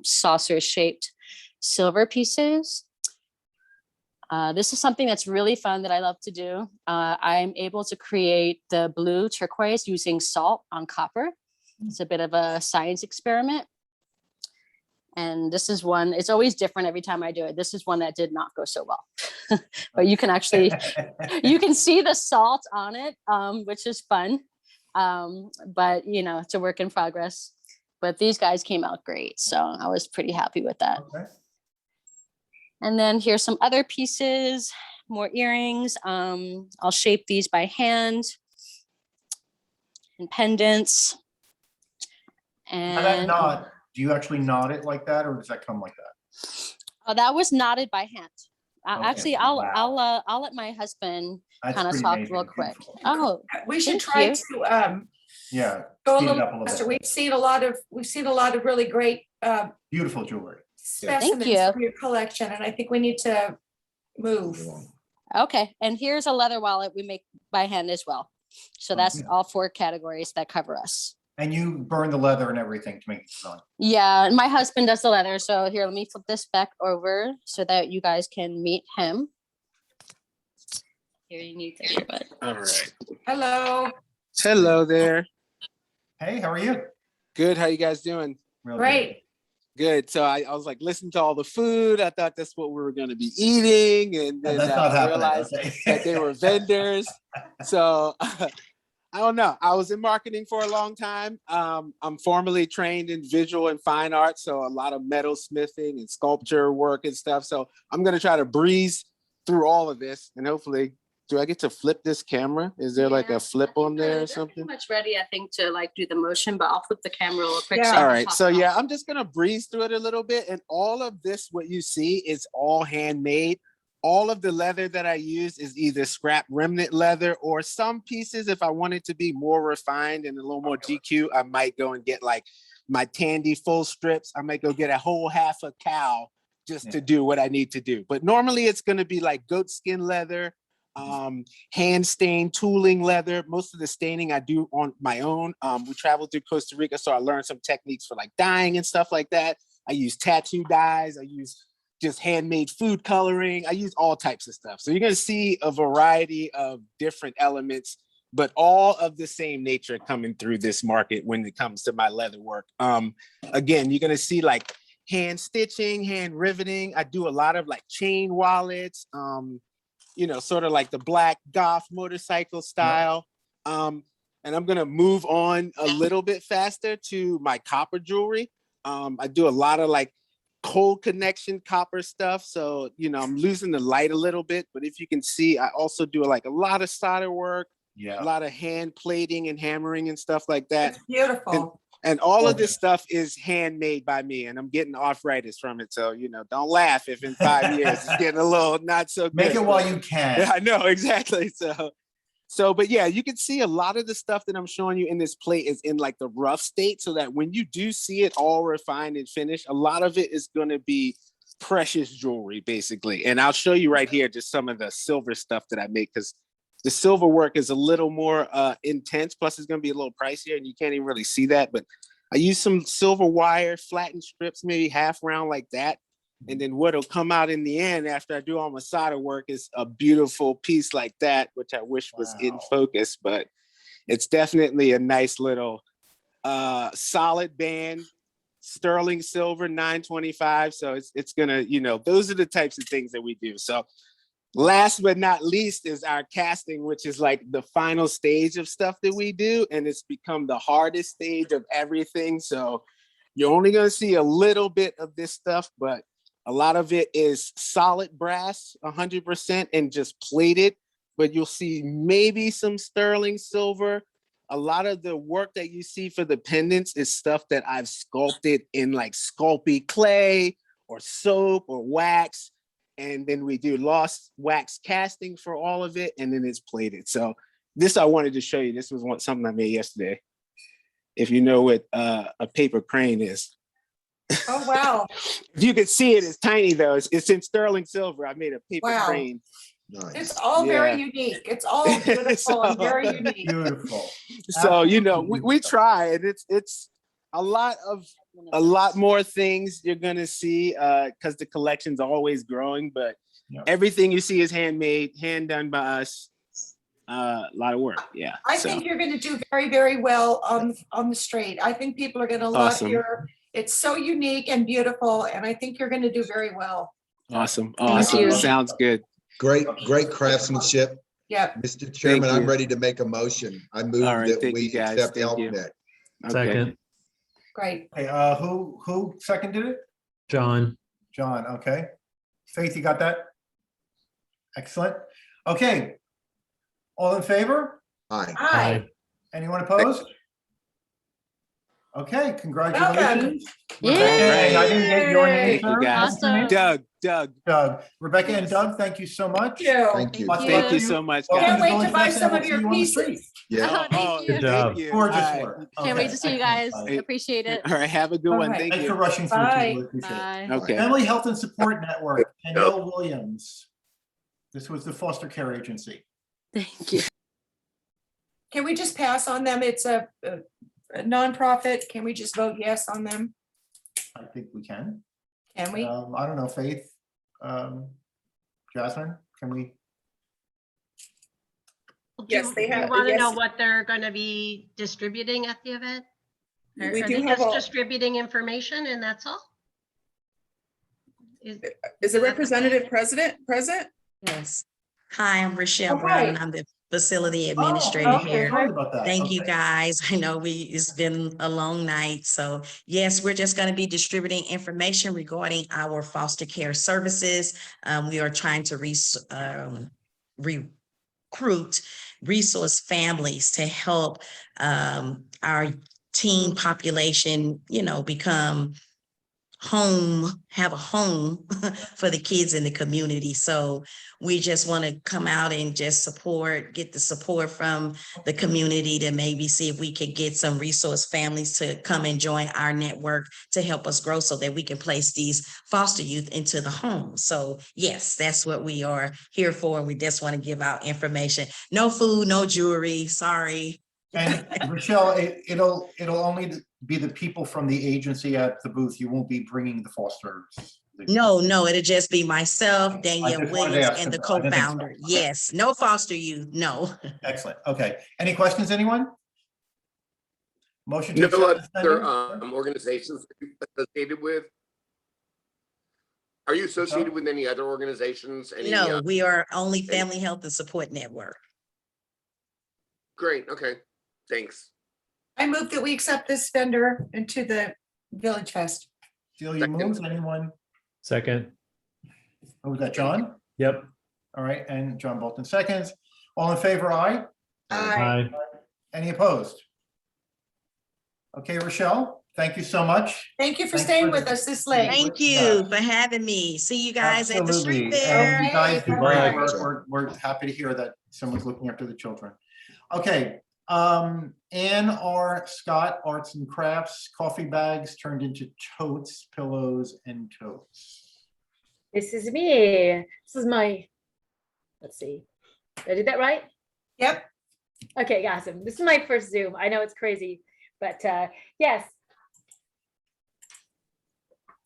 saucer shaped silver pieces. This is something that's really fun that I love to do. I'm able to create the blue turquoise using salt on copper. It's a bit of a science experiment. And this is one, it's always different every time I do it. This is one that did not go so well, but you can actually, you can see the salt on it, which is fun. But it's a work in progress, but these guys came out great. So I was pretty happy with that. Okay. And then here's some other pieces. more earrings. I'll shape these by hand, and pendants. Now that And knot, do you actually knot it like that, or does that come like that? oh, that was knotted by hand. Okay. Actually, I'll let my husband That's kind of pretty talk amazing. real quick. Beautiful. Oh, We should thank try you. to Yeah. go a speed it little up a little faster. bit. We've seen a lot of really great Beautiful jewelry. specimens you. from your collection, and I think we need to move. Okay, and here's a leather wallet we make by hand as well. So that's Okay. all 4 categories that cover us. And you burn the leather and everything to make it design. Yeah, and my husband does the leather. So here, let me flip this back over so that you guys can meet him. Here, you need to. All right. Hello. Hello there. Hey, how are you? Good. How you guys doing? Real Great. Good. So I was like listening to all the food. I thought that's what we were going to be eating, and then That's not I happening, realized okay. that they were vendors. So I don't know. I was in marketing for a long time. I'm formally trained in visual and fine arts, so a lot of metal smithing and sculpture work and stuff. So I'm going to try to breeze through all of this, and hopefully, do I get to flip this camera? Is there like a flip on there or They're something? pretty much ready, I think, to like do the motion, but I'll flip the camera real quick. Yeah. so you All can right, talk so about yeah, it. I'm just gonna breeze through it a little bit, and all of this, what you see, is all handmade. All of the leather that I use is either scrap remnant leather, or some pieces, if I wanted to be more refined and a little more GQ, I might go and get like my Tandy full strips. I might go get a whole half a cow just to do what I need to do. But normally it's gonna be like goat skin leather, hand stained tooling leather. Most of the staining I do on my own. We traveled through Costa Rica, so I learned some techniques for like dyeing and stuff like that. I use tattoo dyes. I use just handmade food coloring. I use all types of stuff. So you're gonna see a variety of different elements, but all of the same nature coming through this market when it comes to my leather work. Again, you're gonna see like hand stitching, hand riveting. I do a lot of like chain wallets, you know, sort of like the black goth motorcycle style. And I'm gonna move on a little bit faster to my copper jewelry. I do a lot of like cold connection copper stuff. So, you know, I'm losing the light a little bit, but if you can see, I also do like a lot of solder work, a lot of hand plating and hammering and stuff like that. It's beautiful. And all of this stuff is handmade by me, and I'm getting arthritis from it. So, you know, don't laugh if in 5 years it's getting a little not so good. Make it while you can. Yeah, I know, exactly. But yeah, you can see a lot of the stuff that I'm showing you in this plate is in like the rough state, so that when you do see it all refined and finished, a lot of it is going to be precious jewelry, basically. And I'll show you right here just some of the silver stuff that I make, because the silver work is a little more intense. Plus, it's going to be a little pricier, and you can't even really see that. But I use some silver wire, flattened strips, maybe half round like that. And then what'll come out in the end after I do all my solder work is a beautiful piece like that, which I wish was in focus. But it's definitely a nice little solid band, sterling silver, 925. So it's gonna, you know, those are the types of things that we do. So last but not least is our casting, which is like the final stage of stuff that we do. And it's become the hardest stage of everything. So you're only going to see a little bit of this stuff, but a lot of it is solid brass, 100%, and just plated. But you'll see maybe some sterling silver. A lot of the work that you see for the pendants is stuff that I've sculpted in like Sculpey clay or soap or wax. And then we do lost wax casting for all of it, and then it's plated. So this I wanted to show you. This was something I made yesterday. If you know what a paper crane is. Oh, wow. If you can see it, it's tiny though. It's in sterling silver. I made a paper crane. It's all very unique. It's all beautiful and very unique. Beautiful. So, you know, we try, and it's a lot more things you're gonna see because the collection's always growing, but everything you see is handmade, hand done by us. A lot of work. Yeah. I think you're going to do very, very well on the straight. I think people are going to love it's so unique and beautiful, and I think you're going to do very well. Awesome. Thank you. Sounds good. Great craftsmanship. Yeah. Mr. Chairman, Thank I'm you. ready to make a motion. I move right, that thank we you, guys. accept Thank you. Elknet. Second, Great. Okay, who seconded it? John. John, okay. Faith, you got that? Excellent. Okay. All in favor? Aye. Aye. Anyone opposed? Okay, congratulations. Yay. Rebecca, and I didn't get your name, Thank you, sir. guys. What's your name? Doug. Doug. Rebecca and Doug, thank you so much. Thank you. Lots of Thank love you to so much, Welcome guys. Can't wait to Village buy Fest, some and of we'll your see you on the street. pieces. Yeah. Oh, Good thank job. you. Gorgeous All right. work. Can't wait to see you guys. Hey. Appreciate it. All right, have a good All one. right. Thank Thanks for you. rushing through. Bye. Too. Really appreciate it. Bye. Okay. Family Health and Support Network, Danielle Williams. This was the foster care agency. Thank you. Can we just pass on them? It's a nonprofit. Can we just vote yes on them? I think we can. Can we? I don't know, Faith, Jasmine, can we? Yes, they Do you have- want to know yes. what they're going to be distributing at the event? Or We are do they have just a- distributing information and that's all? Is the that the representative present? Yes. Hi, I'm Rochelle Oh, Brown, hi. and I'm the facility administrator okay, here. sorry about that. Thank you, Okay. guys. I know it's been a long night. So yes, we're just going to be distributing information regarding our foster care services. We are trying to recruit resource families to help our teen population, become have a home for the kids in the community. So we just want to come out and just get the support from the community to maybe see if we could get some resource families to come and join our network to help us grow so that we can place these foster youth into the home. So yes, that's what we are here for. We just want to give out information. No food, no jewelry, sorry. And Rochelle, it'll only be the people from the agency at the booth. You won't be bringing the fosters. No, it'll just be myself, I Danielle just wanted to Williams, ask and the them. I didn't think so. co-founder. Yes, no foster youth, no. Excellent. Okay. Any questions, anyone? Motion to No accept the other spending? organizations associated with? Are you associated with any other organizations? Any, No, we are only Family Health and Support Network. Great, okay, thanks. I move that we accept this vendor into the Village Fest. Celia moves. Anyone? Second. Who was that, John? Yep. All right, and John Bolton seconds. All in favor, aye? Aye. Any opposed? Okay, Rochelle, thank you so much. Thank you for Thanks staying for with the- us this late. Thank you for having me. See you guys at the street Absolutely. fair. And you guys do Bye. great work. We're happy to hear that someone's looking after the children. Okay, Ann R. Scott, Arts and Crafts, coffee bags turned into totes, pillows, and totes. This is me. This is my, let's see. Did I do that right? Yep. Okay, awesome. This is my first Zoom. I know it's crazy, but yes.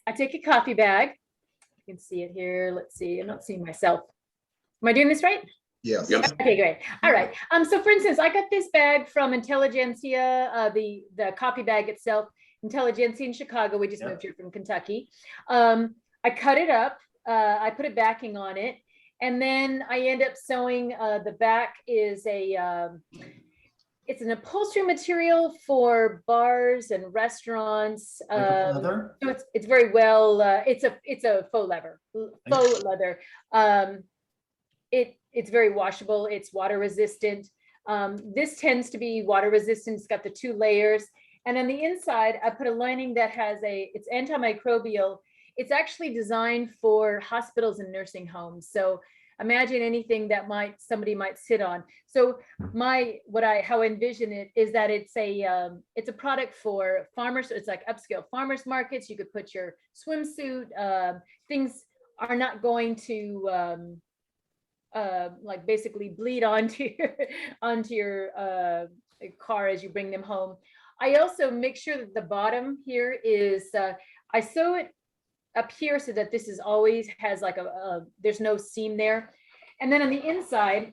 I take a coffee bag. You can see it here. Let's see. I'm not seeing myself. Am I doing this right? Yes. Okay, great. All right. So for instance, I got this bag from Intelligentsia, the coffee bag itself, Intelligentsia in Chicago. We just moved here from Kentucky. I cut it up. I put a backing on it. And then I end up sewing, the back is it's an upholstery material for bars and restaurants. Leather? So it's very well, it's a faux leather. It's very washable. It's water resistant. This tends to be water resistant. It's got the 2 layers. And on the inside, I put a lining that has it's antimicrobial. It's actually designed for hospitals and nursing homes. So imagine anything that somebody might sit on. So how I envision it is that it's a product for farmers. It's like upscale farmers markets. You could put your swimsuit. Things are not going to like basically bleed onto your car as you bring them home. I also make sure that the bottom here is I sew it up here so that this is always has like there's no seam there. And then on the inside,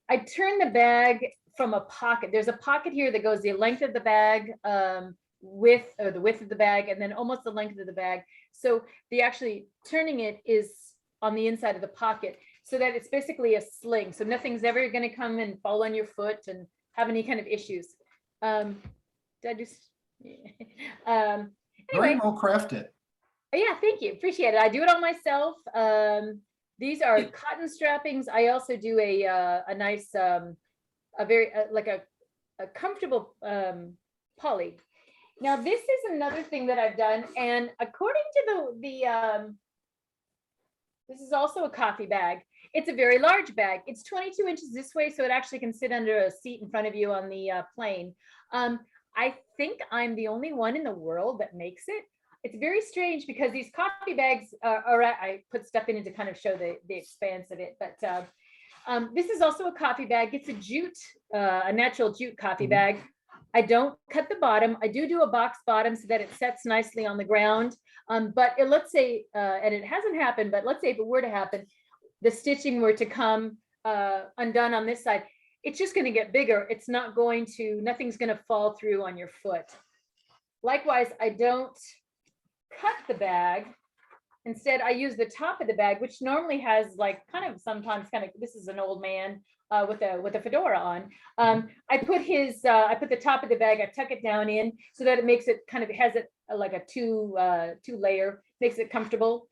I turn the bag from a pocket. There's a pocket here that goes the length of the bag, the width of the bag, and then almost the length of the bag. So the actually turning it is on the inside of the pocket so that it's basically a sling. So nothing's ever going to come and fall on your foot and have any kind of issues. Did I just, Very anyway. well crafted. Yeah, thank you. Appreciate it. I do it all myself. These are cotton strappings. I also do a nice, a very, like a comfortable poly. Now, this is another thing that I've done, and according to this is also a coffee bag. It's a very large bag. It's 22 inches this way, so it actually can sit under a seat in front of you on the plane. I think I'm the only one in the world that makes it. It's very strange because these coffee bags are, I put stuff in it to kind of show the expanse of it, but this is also a coffee bag. It's a jute, a natural jute coffee bag. I don't cut the bottom. I do a box bottom so that it sets nicely on the ground. But let's say, and it hasn't happened, but let's say if it were to happen, the stitching were to come undone on this side, it's just going to get bigger. It's not going to, nothing's going to fall through on your foot. Likewise, I don't cut the bag. Instead, I use the top of the bag, which normally has like kind of sometimes kind of, this is an old man with a fedora on. I put the top of the bag, I tuck it down in so that it makes it kind of, it has it like a two layer, makes it comfortable.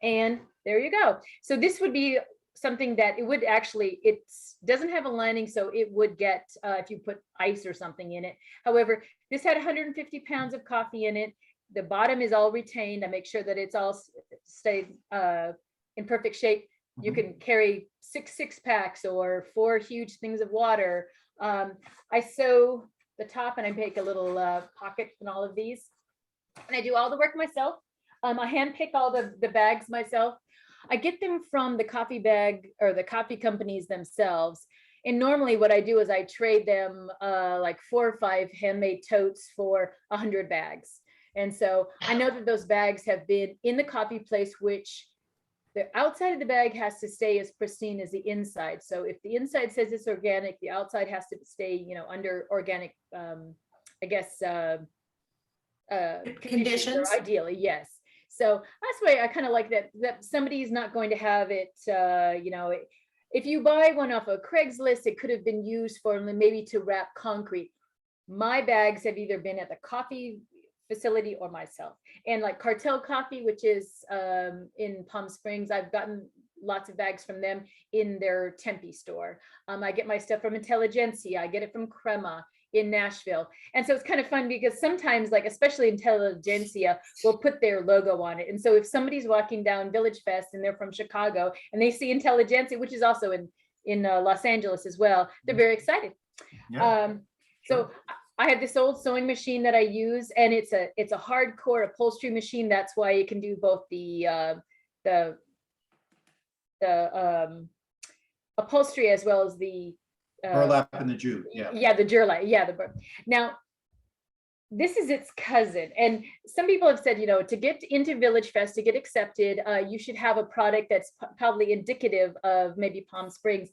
And there you go. So this would be something that it would actually, it doesn't have a lining, so it would get, if you put ice or something in it. However, this had 150 pounds of coffee in it. The bottom is all retained. I make sure that it's all stayed in perfect shape. You can carry six packs or 4 huge things of water. I sew the top and I make a little pocket in all of these. And I do all the work myself. I hand pick all the bags myself. I get them from the coffee bag or the coffee companies themselves. And normally what I do is I trade them like 4 or 5 handmade totes for 100 bags. And so I know that those bags have been in the coffee place, which the outside of the bag has to stay as pristine as the inside. So if the inside says it's organic, the outside has to stay, you know, under organic, I guess, conditions. Ideally, yes. So that's why I kind of like that somebody's not going to have it, you know, if you buy one off of Craigslist, it could have been used for maybe to wrap concrete. My bags have either been at the coffee facility or myself. And like Cartel Coffee, which is in Palm Springs, I've gotten lots of bags from them in their Tempe store. I get my stuff from Intelligentsia. I get it from Crema in Nashville. And so it's kind of fun because sometimes, like especially Intelligentsia will put their logo on it. And so if somebody's walking down VillageFest and they're from Chicago and they see Intelligentsia, which is also in Los Angeles as well, they're very excited. Yeah. So I have this old sewing machine that I use, and it's a hardcore upholstery machine. That's why it can do both the upholstery as well as the burlap and the jute. Yeah, the burlap. Yeah, now this is its cousin, and some people have said, you know, to get into VillageFest, to get accepted, you should have a product that's probably indicative of maybe Palm Springs.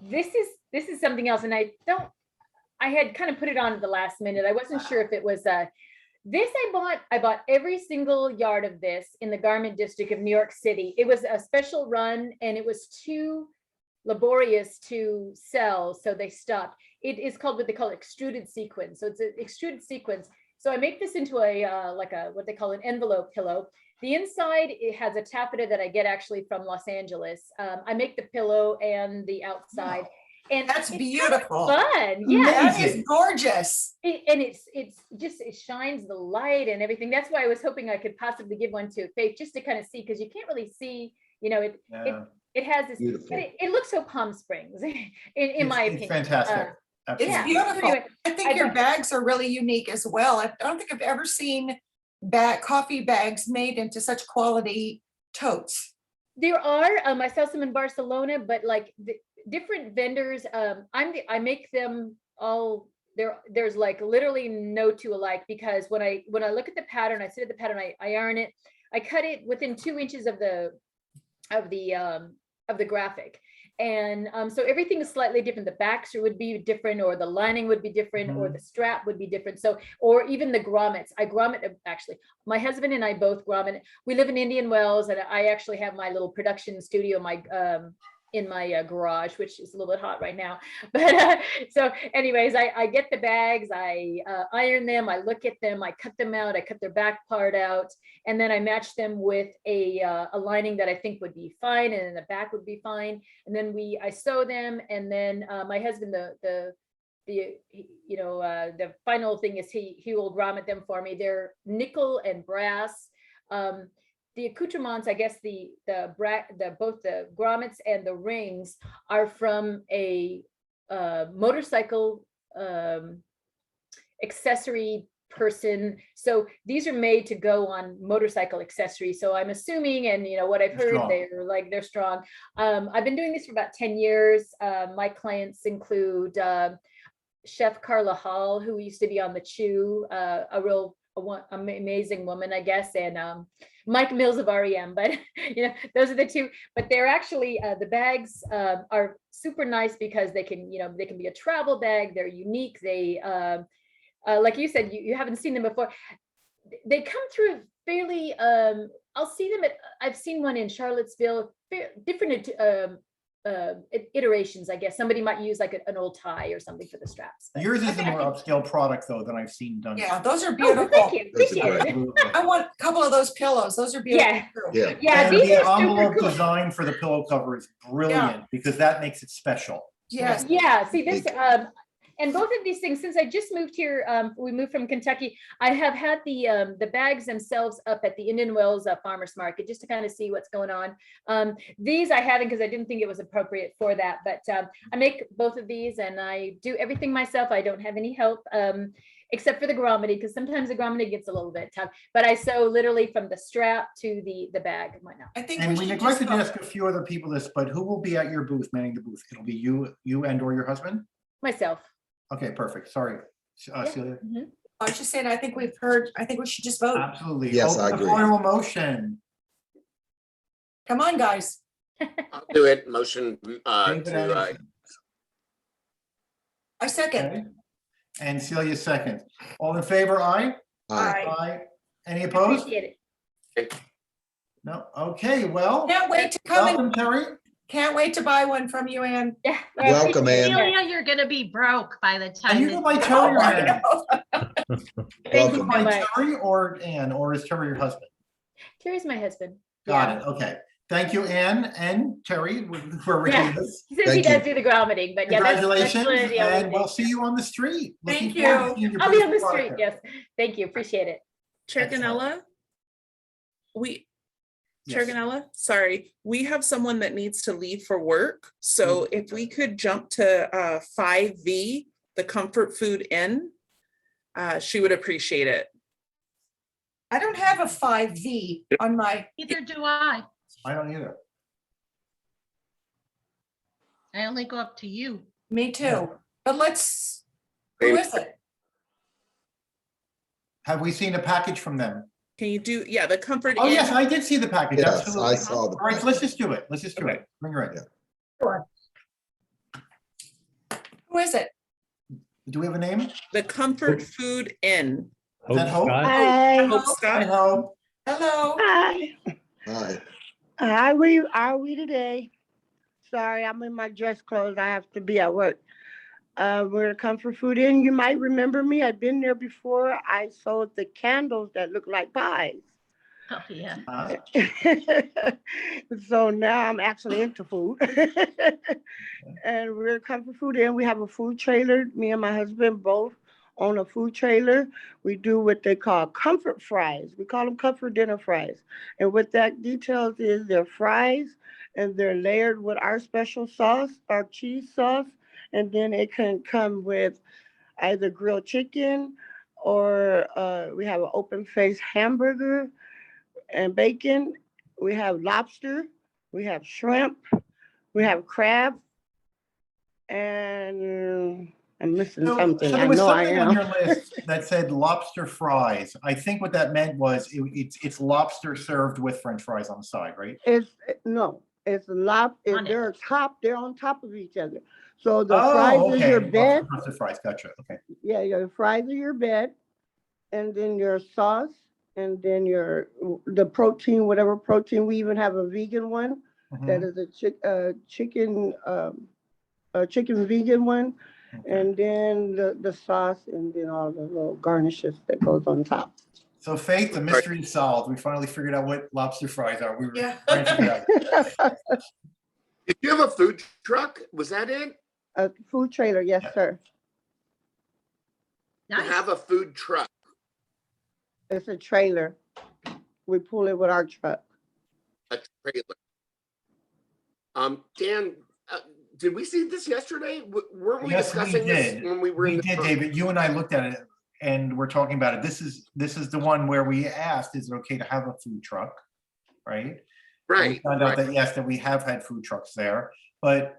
This is something else, and I had kind of put it on at the last minute. I wasn't sure if it was this I bought every single yard of this in the garment district of New York City. It was a special run and it was too laborious to sell, so they stopped. It is called what they call extruded sequins. So it's an extruded sequins. So I make this into a like a what they call an envelope pillow. The inside, it has a taffeta that I get actually from Los Angeles. I make the pillow and the outside. And that's beautiful. Fun. Yeah. That is gorgeous. And it shines the light and everything. That's why I was hoping I could possibly give one to Faith just to kind of see, because you can't really see, you know, it has this, it looks so Palm Springs in my opinion. Fantastic. It's beautiful. Anyway, I think your bags are really unique as well. I don't think I've ever seen coffee bags made into such quality totes. There are, I sell some in Barcelona, but like different vendors, I make them all, there's like literally no two alike, because when I look at the pattern, I sit at the pattern, I iron it, I cut it within 2 inches of the graphic. And so everything is slightly different. The backs would be different, or the lining would be different, or the strap would be different. So, or even the grommets. I grommet, actually, my husband and I both grommet. We live in Indian Wells, and I actually have my little production studio, my in my garage, which is a little bit hot right now. But so anyways, I get the bags, I iron them, I look at them, I cut them out, I cut their back part out, and then I match them with a lining that I think would be fine, and then the back would be fine. And then I sew them, and then my husband, the final thing is he will grommet them for me. They're nickel and brass. The accoutrements, I guess both the grommets and the rings are from a motorcycle accessory person. So these are made to go on motorcycle accessories. So I'm assuming, and what I've heard, they're strong. I've been doing this for about 10 years. My clients include Chef Carla Hall, who used to be on the Chew, amazing woman, I guess, and Mike Mills of REM, but those are the two. But they're actually the bags are super nice because they can be a travel bag. They're unique. They like you said, you haven't seen them before. They come through fairly. I'll see them I've seen one in Charlottesville. Different iterations, I guess. Somebody might use like an old tie or something for the straps. Yours is a more upscale product though than I've seen done. Yeah, those are beautiful. Thank you. Appreciate it. I want a couple of those pillows. Those are beautiful. Yeah. Yeah, And these the are super envelope cool. design for the pillow cover is brilliant because that makes it special. Yes. Yeah. See this, and both of these things, since I just moved here, we moved from Kentucky, I have had the bags themselves up at the Indian Wells Farmers Market just to kind of see what's going on. These I haven't because I didn't think it was appropriate for that, but I make both of these and I do everything myself. I don't have any help. Except for the grommeting, because sometimes the grommeting gets a little bit tough, but I sew literally from the strap to the bag and whatnot. I think And we neglected to ask a few other people this, but who will be at your booth, manning the booth? It'll be you and or your husband? Myself. Okay, perfect. Sorry. Celia? I was just saying, I think we should just vote. Absolutely. Yes, I Open the agree. floor to a motion. Come on, guys. I'll do it. Motion David to Anderson. I second. Okay. And Celia second. All in favor, aye? Aye. Aye. Any opposed? Appreciate it. No. Okay, well. Can't wait to come Welcome, and Terry. can't wait to buy one from you, Ann. Yeah. Welcome, Ann. Celia, you're gonna be broke by the And time. you can buy Terry or Ann. Thank you You so buy much. Terry or Ann, or is Terry your husband? Terry's my husband. Got it. Okay. Thank you, Ann and Terry, for reading this. Since he does do the grommeting, but yeah, Congratulations, that's the only and we'll thing. see you on the street. Thank Looking forward to you. seeing your I'll be booth on the product street. there. Yes. Thank you. Appreciate it. Chair Excellent. Ganella, Chair Yes. Ganella, sorry, we have someone that needs to leave for work. So if we could jump to 5V, the Comfort Food Inn, she would appreciate it. I don't have a 5V on my. Neither do I. I don't either. I only go up to you. Me too. But who is it? Have we seen a package from them? Can you do, yeah, the Comfort Oh, Inn? yes, I did see the package. Yes, Absolutely. I saw the All right, so let's just do it. Let's just do it. Bring her in. Sure. Who is it? Do we have a name? The Comfort Food Inn. Is that Hope? Hi. Hope Scott? Hi, Hope. Hello. Hi. Hi. Are we today? Sorry, I'm in my dress clothes. I have to be at work. We're a Comfort Food Inn. You might remember me. I've been there before. I sold the candles that look like pies. Oh, yeah. So now I'm actually into food. And we're a Comfort Food Inn. We have a food trailer. Me and my husband both own a food trailer. We do what they call comfort fries. We call them comfort dinner fries. And what that details is they're fries and they're layered with our special sauce, our cheese sauce. And then it can come with either grilled chicken or we have an open face hamburger and bacon. We have lobster, we have shrimp, we have crab, and I'm missing something. So I there was know I something on am. your list that said lobster fries. I think what that meant was it's lobster served with French fries on the side, right? It's they're on top of each other. So the Oh, fries okay. are your bed. Lobster fries, gotcha. Okay. Yeah, your fries are your bed, and then your sauce, and then the protein, whatever protein. We even have a vegan one That is a chicken vegan one. And then the sauce and then all the little garnishes that goes on top. So Faith, the mystery is solved. We finally figured out what lobster fries are. We were Yeah. trying to figure out. Did you have a food truck? Was that it? A food trailer, yes, sir. To have a food truck. It's a trailer. We pull it with our truck. A trailer. Dan, did we see this yesterday? Weren't we Yes, we discussing this did. when we were We in the did, David. You and I looked at it and we're talking about it. This is the one where we asked, is it okay to have a food truck? Right? And we found out that yes, that we have had food trucks there, but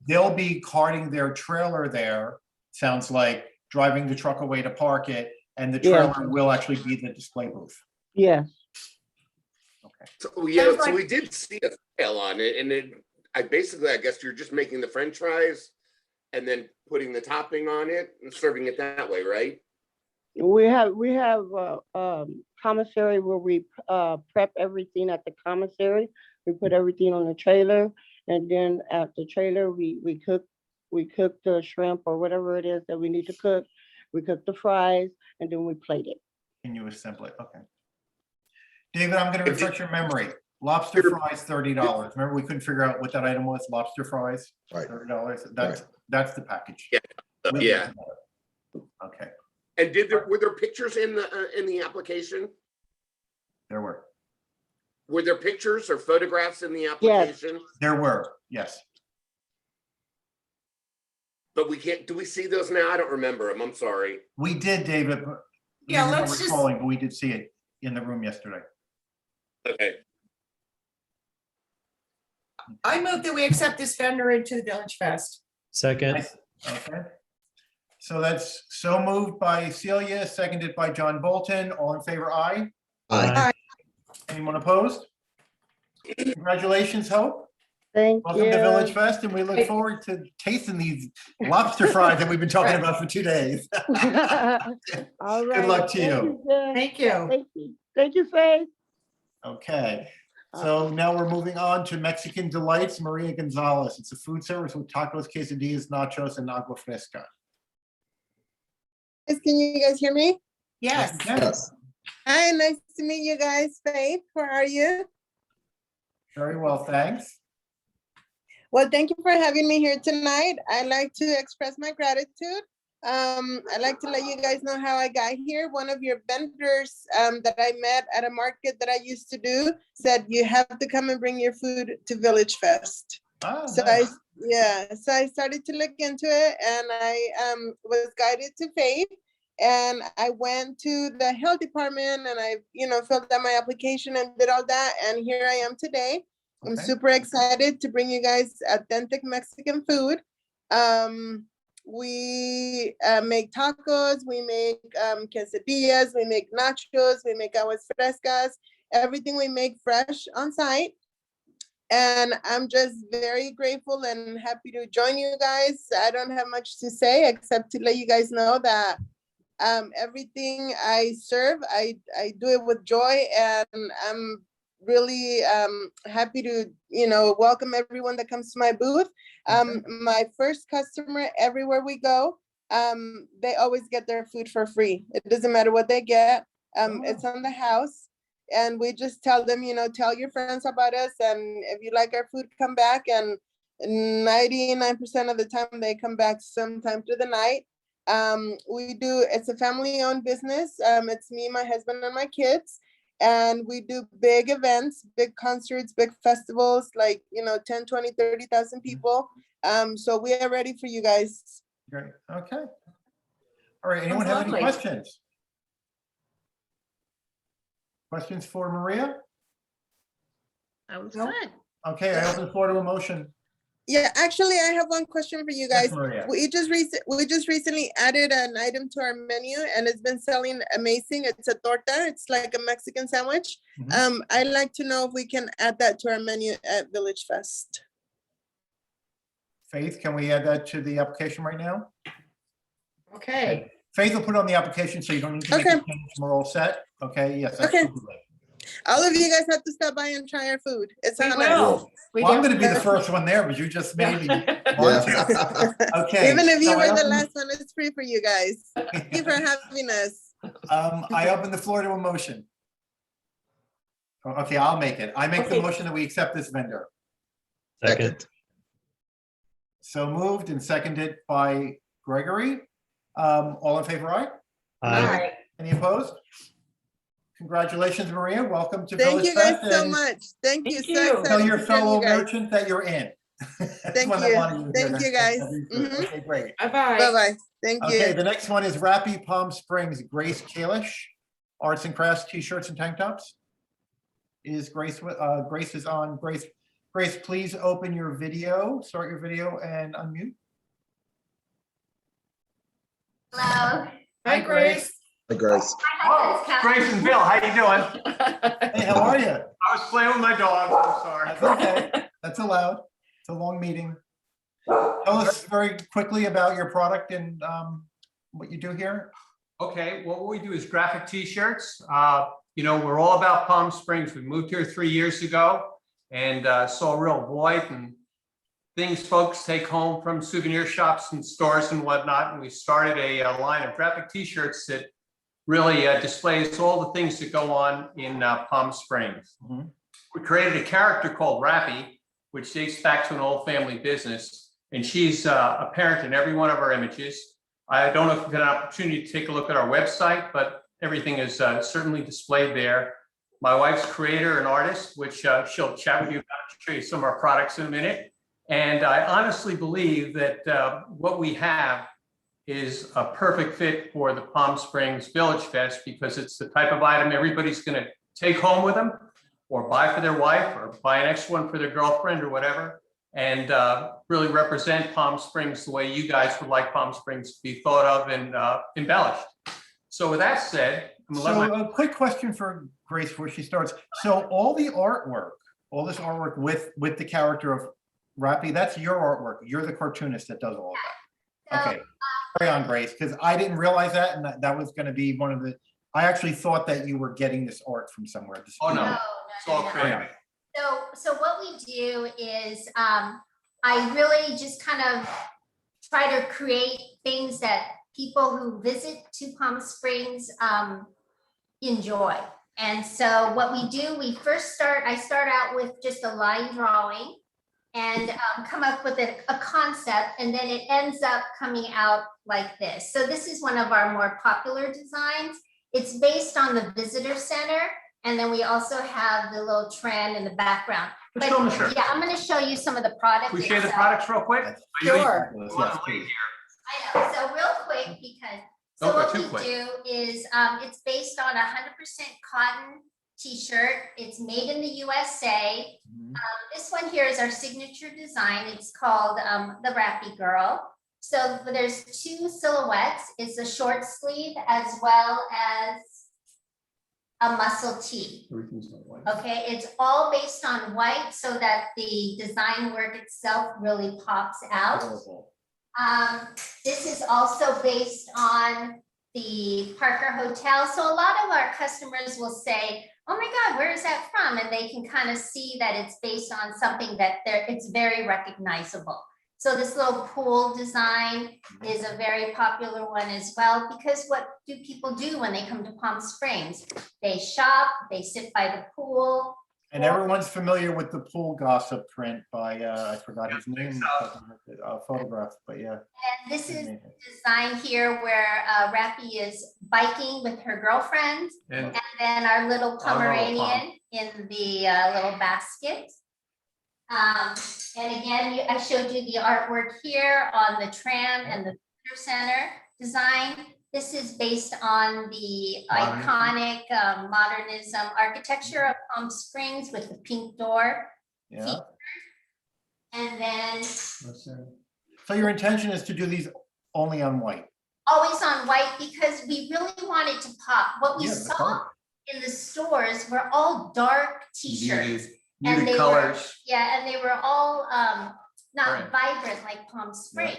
they'll be carting their trailer there. Sounds like driving the truck away to park it, and the trailer will actually be the display booth. Yeah. So yeah, so we did see a sale on it, and I guess you're just making the French fries and then putting the topping on it and serving it that way, right? We have commissary where we prep everything at the commissary. We put everything on the trailer, and then at the trailer we cook the shrimp or whatever it is that we need to cook. We cook the fries, and then we plate it. And you assemble it. Okay. David, I'm going to refresh your memory. Lobster fries, $30. Remember, we couldn't figure out what that item was. Lobster fries, $30. That's the package. Yeah. Yeah. Okay. And were there pictures in the application? There were. Were there pictures or photographs in the application? Yes. There were. Yes. But we can't. Do we see those now? I don't remember them. I'm sorry. We did, David. Yeah, let's just. But we did see it in the room yesterday. Okay. I move that we accept this vendor into the Village Fest. Second. Okay. So that's so moved by Celia, seconded by John Bolton. All in favor, aye? Aye. Anyone opposed? Congratulations, Hope. Thank Welcome you. to Village Fest, and we look forward to tasting these lobster fries that we've been talking about for 2 days. All right. Good luck to you. Thank you. Thank you. Thank you, Faith. Okay, so now we're moving on to Mexican Delights, Maria Gonzalez. It's a food service with tacos, quesadillas, nachos, and agua fresca. Can you guys hear me? Yes. Yes. Hi, nice to meet you guys. Faith, how are you? Very well, thanks. Well, thank you for having me here tonight. I'd like to express my gratitude. I'd like to let you guys know how I got here. One of your vendors that I met at a market that I used to do said, you have to come and bring your food to Village Fest. Oh, so nice. So I started to look into it, and I was guided to Faith, and I went to the health department, and I, filled out my application and did all that, and here I am today. I'm super excited to bring you guys authentic Mexican food. We make tacos, we make quesadillas, we make nachos, we make aguas frescas, everything we make fresh on site. And I'm just very grateful and happy to join you guys. I don't have much to say except to let you guys know that everything I serve, I do it with joy, and I'm really happy to welcome everyone that comes to my booth. My first customer, everywhere we go, they always get their food for free. It doesn't matter what they get. It's on the house, and we just tell them, tell your friends about us, and if you like our food, come back. And 99% of the time they come back sometime through the night. It's a family-owned business. It's me, my husband, and my kids. And we do big events, big concerts, big festivals, like, 10, 20, 30,000 people. So we are ready for you guys. Great. Okay. All right. Anyone have any questions? Questions for Maria? Sounds good. Okay, I open the floor to a motion. Yeah, actually, I have one question for you guys. Yes, Maria. We just recently added an item to our menu, and it's been selling amazing. It's a torta. It's like a Mexican sandwich. I'd like to know if we can add that to our menu at Village Fest. Faith, can we add that to the application right now? Okay. Faith will put it on the application, so you don't need to make a change. We're all set. Okay, yes. Okay. All of you guys have to stop by and try our food. It's We on will. us. We Well, I'm gonna be the definitely- first one there, but you just made me. Yeah. Okay. Even if you so I were the open- last one, it's free for you guys. Thank you for having us. I open the floor to a motion. Okay, I'll make it. I make the Okay. motion that we accept this vendor. Second. So moved and seconded by Gregory. All in favor, aye? Aye. Any opposed? Congratulations, Maria. Welcome to Thank you guys VillageFest, so and much. Thank you. Thank So you. excited Tell to your join fellow you guys. merchant that you're in. That's Thank what I you. wanted to hear. Thank you, guys. That'd be good. Mhm. Okay, great. Bye-bye. Bye-bye. Thank Okay, you. the next one is Rappy Palm Springs, Grace Kalish, Arts and Crafts T-shirts and tank tops. Is Grace, Grace is on. Grace, please open your video, start your video and unmute. Hello. Hi, Grace. Hey, Grace. Oh, Grace and Bill, how you doing? Hey, how are you? I was playing with my dogs, I'm sorry. That's okay. That's allowed. It's a long meeting. Tell us very quickly about your product and what you do here. Okay, well, what we do is graphic T-shirts. You know, we're all about Palm Springs. We moved here 3 years ago and saw a real void and things folks take home from souvenir shops and stores and whatnot. And we started a line of graphic T-shirts that really displays all the things that go on in Palm Springs. Mhm. We created a character called Rappy, which dates back to an old family business. And she's a parent in every one of our images. I don't know if you've had an opportunity to take a look at our website, but everything is certainly displayed there. My wife's creator and artist, which she'll chat with you about, show you some of our products in a minute. And I honestly believe that what we have is a perfect fit for the Palm Springs Village Fest because it's the type of item everybody's going to take home with them or buy for their wife or buy an extra one for their girlfriend or whatever, and really represent Palm Springs the way you guys would like Palm Springs to be thought of and embellished. So with that said, I'm gonna let So my a quick question for Grace before she starts. So all the artwork, all this artwork with the character of Rappy, that's your artwork. You're the cartoonist that does all of that. Okay, carry on, Grace, because I didn't realize that, and that was going to be one of the. I actually thought that you were getting this art from somewhere. Oh no, No, it's all creative. So what we do is I really just kind of try to create things that people who visit to Palm Springs enjoy. And so what we do, I start out with just a line drawing and come up with a concept, and then it ends up coming out like this. So this is one of our more popular designs. It's based on the visitor center. And then we also have the little trend in the background. Let's But show 'em the shirt. yeah, I'm going to show you some of the products. Can we share the itself. products real quick? Sure. Yes, I know. So real quick, because Don't go what too we quick. do is it's based on 100% cotton t-shirt. It's made in the USA. This one here is our signature design. It's called the Rappy Girl. So there's two silhouettes. It's a short sleeve as well as a muscle tee. Okay, it's all based on white so that the design work itself really pops out. This is also based on the Parker Hotel. So a lot of our customers will say, oh my God, where is that from? And they can kind of see that it's based on something that it's very recognizable. So this little pool design is a very popular one as well, because what do people do when they come to Palm Springs? They shop, they sit by the pool. And everyone's familiar with the pool gossip print by, I forgot his name, photograph, but yeah. And this is the design here where Rappy is biking with her girlfriend, and then our little Pomeranian in the little basket. And again, I showed you the artwork here on the tram and the visitor center design. This is based on the iconic modernism architecture of Palm Springs with the pink door. Yeah. And then So your intention is to do these only on white? always on white because we really wanted to pop. What we Yeah, the saw color. in the stores were all dark t-shirts. Muted they colors. were, yeah, and they were all not Right. vibrant like Palm Springs.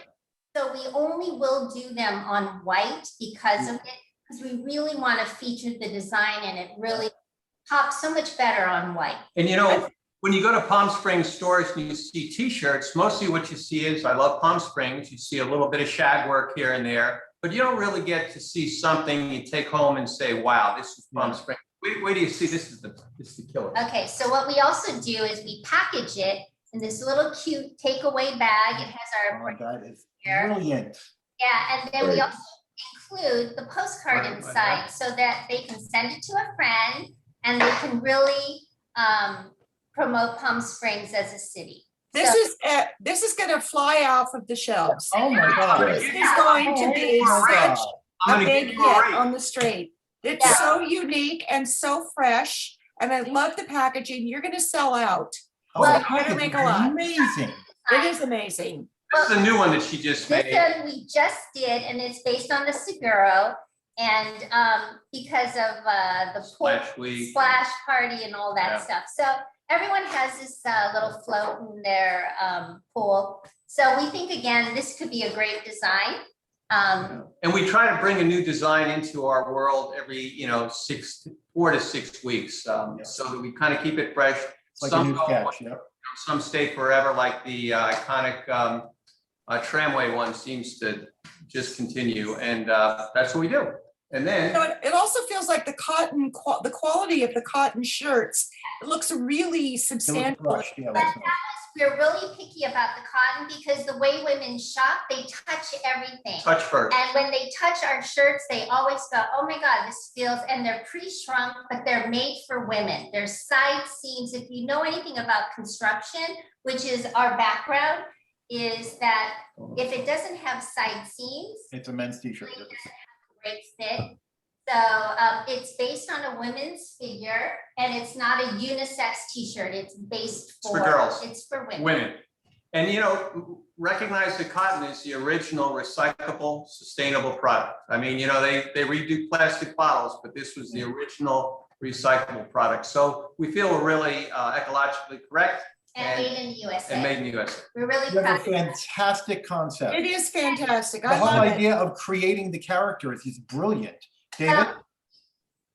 So we only will do them on white because of it, because we really want to feature the design and it really pop so much better on white. And you know, when you go to Palm Springs stores and you see t-shirts, mostly what you see is, I love Palm Springs, you see a little bit of shag work here and there, but you don't really get to see something you take home and say, wow, this is Palm Springs. Wait do you see, this is the killer. Okay, so what we also do is we package it in this little cute takeaway bag. It has our That is here. brilliant. Yeah, and then we Right. also include the postcard Right, inside so that they can send it to a friend and they can really promote Palm Springs as a city. This So- is gonna fly off of the shelves. Oh my God. Right. This is going to be such I'm a gonna big give you a hit rate. on the street. It's Yeah. so unique and so fresh, and I love the packaging. You're gonna sell out. Oh, Well, the You're gonna package make is a lot. amazing. It is amazing. This is a new one that she just This made. one we just did, and it's based on the Seguro, and because of the pool Splash Week. splash party and all that Yeah. stuff. So everyone has this little float in their pool. So we think again, this could be a great design. And we try to bring a new design into our world every, 4 to 6 weeks, so that we kind of keep it fresh. Like a Some new go, sketch, yep. some stay forever, like the iconic tramway one seems to just continue, and that's what we do. And then, It also feels like the the quality of the cotton shirts, it looks really It was substantial. brushed, yeah, But that's that nice. we're really picky about the cotton because the way women shop, they touch everything. touch first. And when they touch our shirts, they always go, oh my God, this feels, and they're pre-shrunk, but they're made for women. There's side seams. If you know anything about construction, which is our background, is that if it doesn't have side seams, It's a men's t-shirt. it doesn't have a great fit. So it's based on a women's figure and it's not a unisex t-shirt. It's based It's for girls. It's for women. Women. And recognize that cotton is the original recyclable, sustainable product. I mean, they redo plastic bottles, but this was the original recyclable product. So we feel we're really ecologically correct. And made in the USA. And made in the USA. We're really You have a proud. of that. fantastic concept. It is fantastic. The I whole love it. idea of creating the characters is brilliant. David?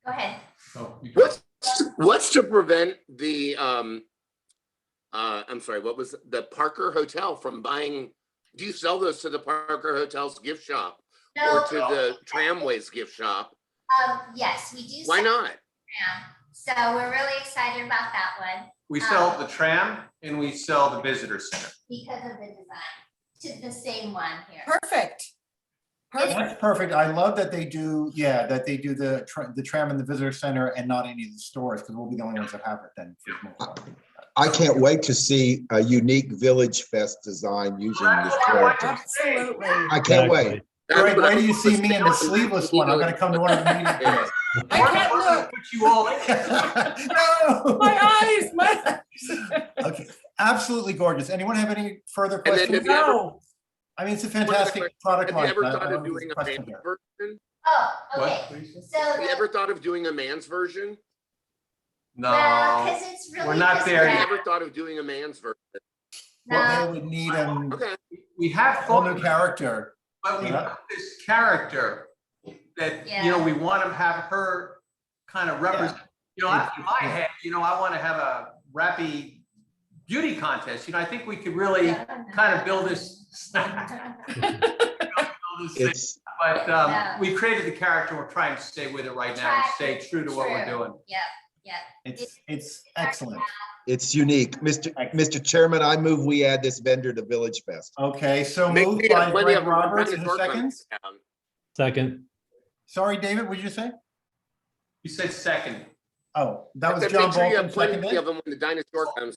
Go ahead. So you- What's to prevent the, I'm sorry, what was the Parker Hotel from buying? Do you sell those to the Parker Hotel's gift shop No. or to the Tramways gift shop? Yes, we do. Why sell not? tram. So we're really excited about that one We sell the tram and we sell the visitor center. because of the design. To the same one here. Perfect. That's perfect. I love that they do, the tram in the visitor center and not any of the stores, because we'll be the only ones that have it then. I can't wait to see a unique Village Fest design using this character. Absolutely. I can't wait. Wait do you see me in the sleeveless one? I'm gonna come to one of the meetings. I can't look. Put you all in. No. My eyes. Okay, absolutely gorgeous. Anyone have any further And then questions? have you ever- No. I mean, it's a fantastic product Have you line. ever I thought don't of think doing there's a question man's here. version? Oh, What? okay. So Have you the- ever thought of doing a man's version? No, well, because it's really we're not just there Have you yet. ever thought of doing a man's version? Well, No. they would need a Okay. We have whole thought new of character. But we Yeah. have this character that, Yeah. we want to have her kind of represent, in my head, I want to have a rappy beauty contest. I think we could really kind of build this. It's, But Yeah. we created the character. We're trying to stay with it right now and stay true to what we're True. doing. Yep. It's excellent. it's unique. Mr. Chairman, I move we add this vendor to Village Fest. Okay, so Make moved me by plenty Greg of them. Roberts, Trying to who work on seconds? this town. Second. Sorry, David, what did you say? You said second. Oh, that was But John make sure you Bolton, have plenty seconded? of them when the dinosaur comes.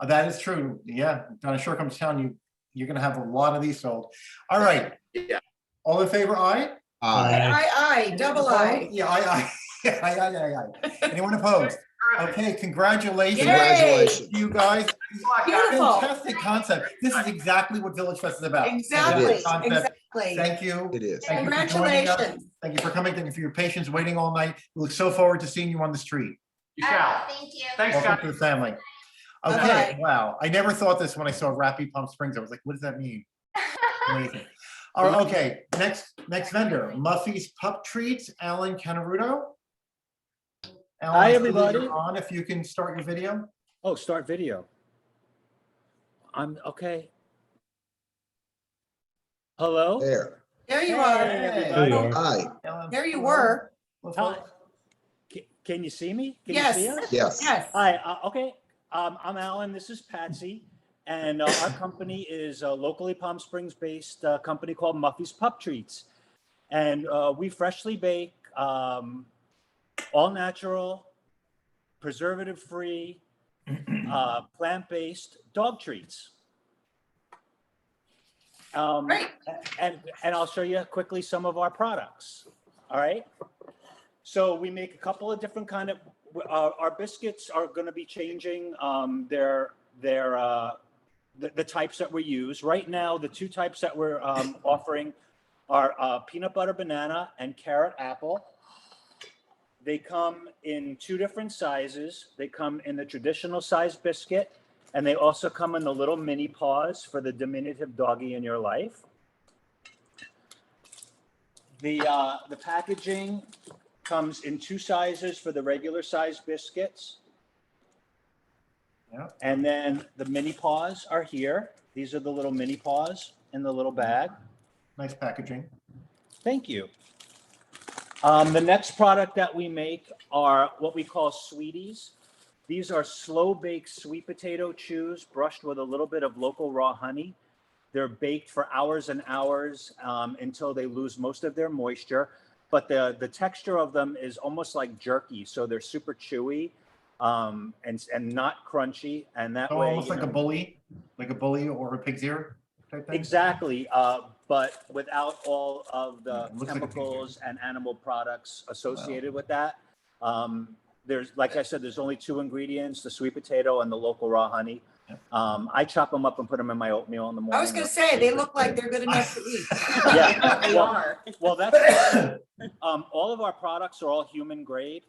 That is true. Yeah, Dinosaur comes to town, you're gonna have a lot of these sold. All right, Yeah. all in favor, aye? Aye, double aye. Yeah, aye. Yeah, aye. Anyone opposed? Okay, congratulations. Congratulations. You guys. Beautiful. Fantastic concept. This is exactly what Village Fest is about. Exactly, Fantastic concept. exactly. Thank you. It is. Thank you for joining us. Congratulations. Thank you for coming. Thank you for your patience waiting all night. We look so forward to seeing you on the street. You All shall. right, thank you. Thanks, Welcome Scott. to the family. Okay, Bye-bye. wow. I never thought this when I saw Rappy Palm Springs. I was like, what does that mean? Amazing. All right, okay, next vendor, Muffy's Pup Treats, Alan Canaruto. Alan, Hi, I see that everybody. you're on, if you can start your video. Oh, start video. I'm okay. Hello? There. There you Hey, are. everybody. Hi. There you were. Hi. Can you see me? Can Yes. you see us? Yes. Yes. Hi, okay. I'm Alan, this is Patsy, and our company is a locally Palm Springs-based company called Muffy's Pup Treats. And we freshly bake all natural, preservative-free, plant-based dog treats. And I'll show you quickly some of our products. All right. So we make a couple of different kind of. Our biscuits are going to be changing. The types that we use right now. The two types that we're offering are peanut butter banana and carrot apple. They come in two different sizes. They come in the traditional size biscuit, and they also come in the little mini paws for the diminutive doggy in your life. The packaging comes in two sizes for the regular size biscuits. Yeah. And then the mini paws are here. These are the little mini paws in the little bag. Nice packaging. Thank you. The next product that we make are what we call sweeties. These are slow baked sweet potato chews brushed with a little bit of local raw honey. They're baked for hours and hours until they lose most of their moisture. But the texture of them is almost like jerky. So they're super chewy and not crunchy. And that way, Almost like a bully or a pig's ear type thing? Exactly. But without all of the chemicals and animal products associated with that. There's, like I said, there's only two ingredients, the sweet potato and the local raw honey. I chop them up and put them in my oatmeal in the morning. I was going to say, they look like they're good enough to eat. Yeah, They well, are. Well, that's all of our products are all human grade.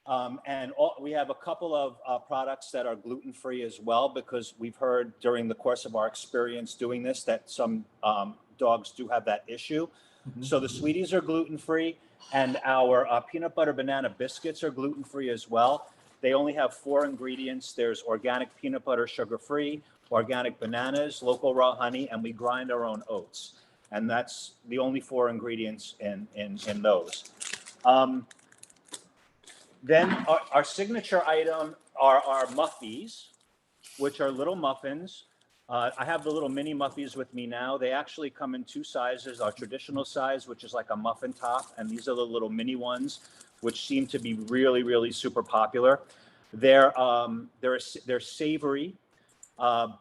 And we have a couple of products that are gluten-free as well, because we've heard during the course of our experience doing this that some dogs do have that issue. So the sweeties are gluten-free, and our peanut butter banana biscuits are gluten-free as well. They only have 4 ingredients. There's organic peanut butter, sugar-free, organic bananas, local raw honey, and we grind our own oats. And that's the only 4 ingredients in those. Then our signature item are our Muffies, which are little muffins. I have the little mini Muffies with me now. They actually come in 2 sizes, our traditional size, which is like a muffin top, and these are the little mini ones, which seem to be really, really super popular. They're savory. The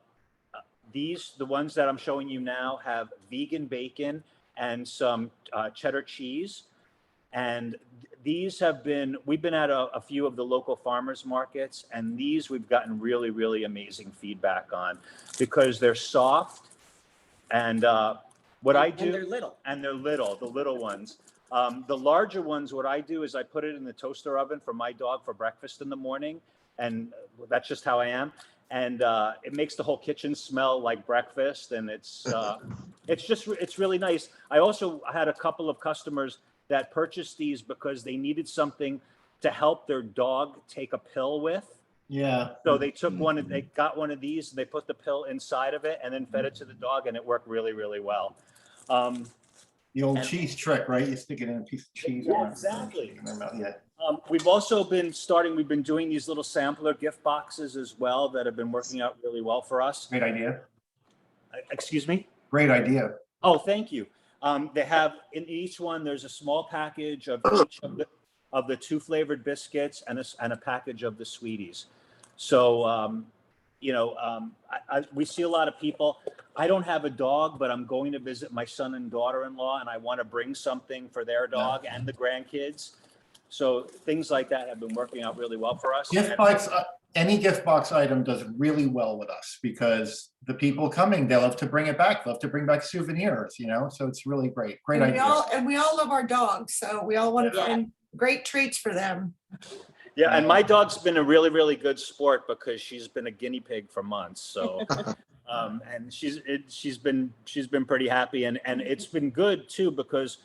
ones that I'm showing you now have vegan bacon and some cheddar cheese. And these we've been at a few of the local farmers markets, and these we've gotten really, really amazing feedback on because they're soft. And what I do, And they're little. And they're little, the little ones. The larger ones, what I do is I put it in the toaster oven for my dog for breakfast in the morning. And that's just how I am. And it makes the whole kitchen smell like breakfast. And it's really nice. I also had a couple of customers that purchased these because they needed something to help their dog take a pill with. Yeah. So they took they got one of these and they put the pill inside of it and then fed it to the dog, and it worked really, really well. The old cheese trick, right? You stick it in a piece of cheese. Yeah, exactly. In their mouth. Yeah. We've also been doing these little sampler gift boxes as well that have been working out really well for us. Great idea. Excuse me? Great idea. Oh, thank you. They have in each one, there's a small package of each of the 2 flavored biscuits and a package of the sweeties. So, we see a lot of people. I don't have a dog, but I'm going to visit my son and daughter-in-law, and I want to bring something for their dog and the grandkids. So things like that have been working out really well for us. Gift box, any gift box item does really well with us because the people coming, they love to bring it back. They love to bring back souvenirs, so it's really great. Great idea. We all love our dogs, so we all want to find great treats for them. Yeah, and my dog's been a really, really good sport because she's been a guinea pig for months. So, and she's been pretty happy, and it's been good too because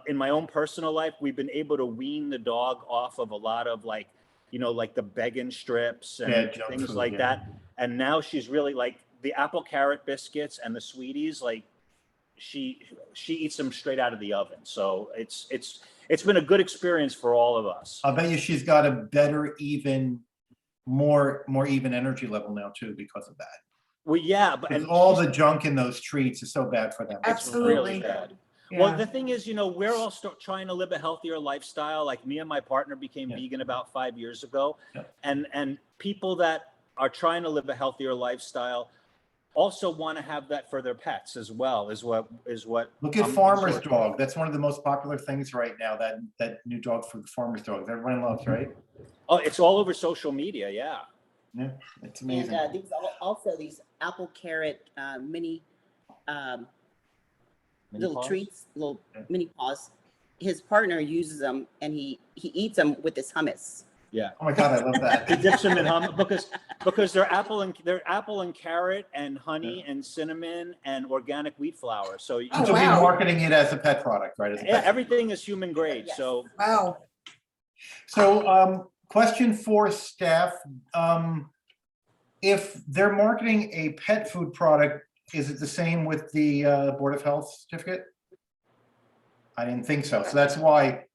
in my own personal life, we've been able to wean the dog off of a lot of like like the begging strips and Yeah, junk things food, like yeah. that. And now she's really like the apple carrot biscuits and the sweeties, like she eats them straight out of the oven. So it's been a good experience for all of us. I'll bet you she's got a better, more even energy level now too because of that. Well, yeah, but and all the junk in those treats is so bad for them. It's really bad. Well, the thing is, we're all trying to live a healthier lifestyle. Like me and my partner became vegan about 5 years ago, and people that are trying to live a healthier lifestyle also want to have that for their pets as well. Is what Look at Farmer's Dog. That's one of the most popular things right now. That new dog food, Farmer's Dog. Everyone loves, right? Oh, it's all over social media. Yeah. Yeah, it's amazing. And these apple carrot mini little paws? treats, little mini paws. His partner uses them and he eats them with his hummus. Yeah. Oh my God, I love that. He dips them in hummus because they're apple and carrot and honey and cinnamon and organic wheat flour. So you So be marketing it as a pet product, right? As a pet everything is human grade. So wow. So question for staff, if they're marketing a pet food product, is it the same with the Board of Health certificate? I didn't think so. So that's why.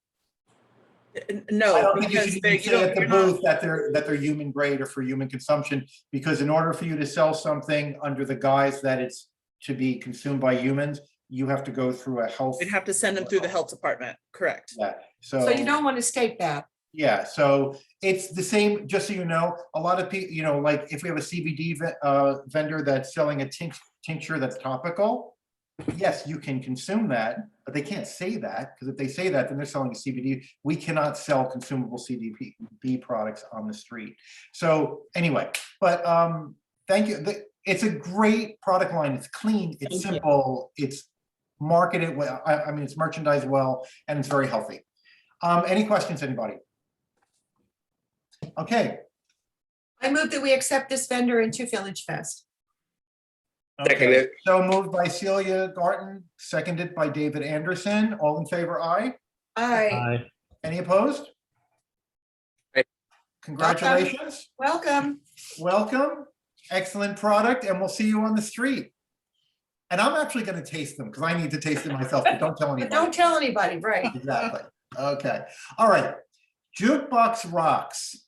No, I don't think you because should they, even say at the booth that they're human grade or for human consumption, because in order for you to sell something under the guise that it's to be consumed by humans, you have to go through a health. We'd have to send them through the health department, correct? Yeah. So you don't want to state that. Yeah, so it's the same, just so you know, a lot of people, like if we have a CBD vendor that's selling a tincture that's topical, yes, you can consume that, but they can't say that, because if they say that, then they're selling a CBD. We cannot sell consumable CBD products on the street. So anyway, but thank you. It's a great product line. It's clean, it's simple, it's marketed well. I mean, it's merchandised well, and it's very healthy. Any questions, anybody? Okay. I move that we accept this vendor into VillageFest. Okay. So moved by Celia Garten, seconded by David Anderson. All in favor, aye? Aye. Any opposed? Congratulations. Welcome. Welcome. Excellent product, and we'll see you on the street. And I'm actually going to taste them because I need to taste them myself, but don't tell anybody. Don't tell anybody, right? Exactly. Okay. All right. Jukebox Rocks.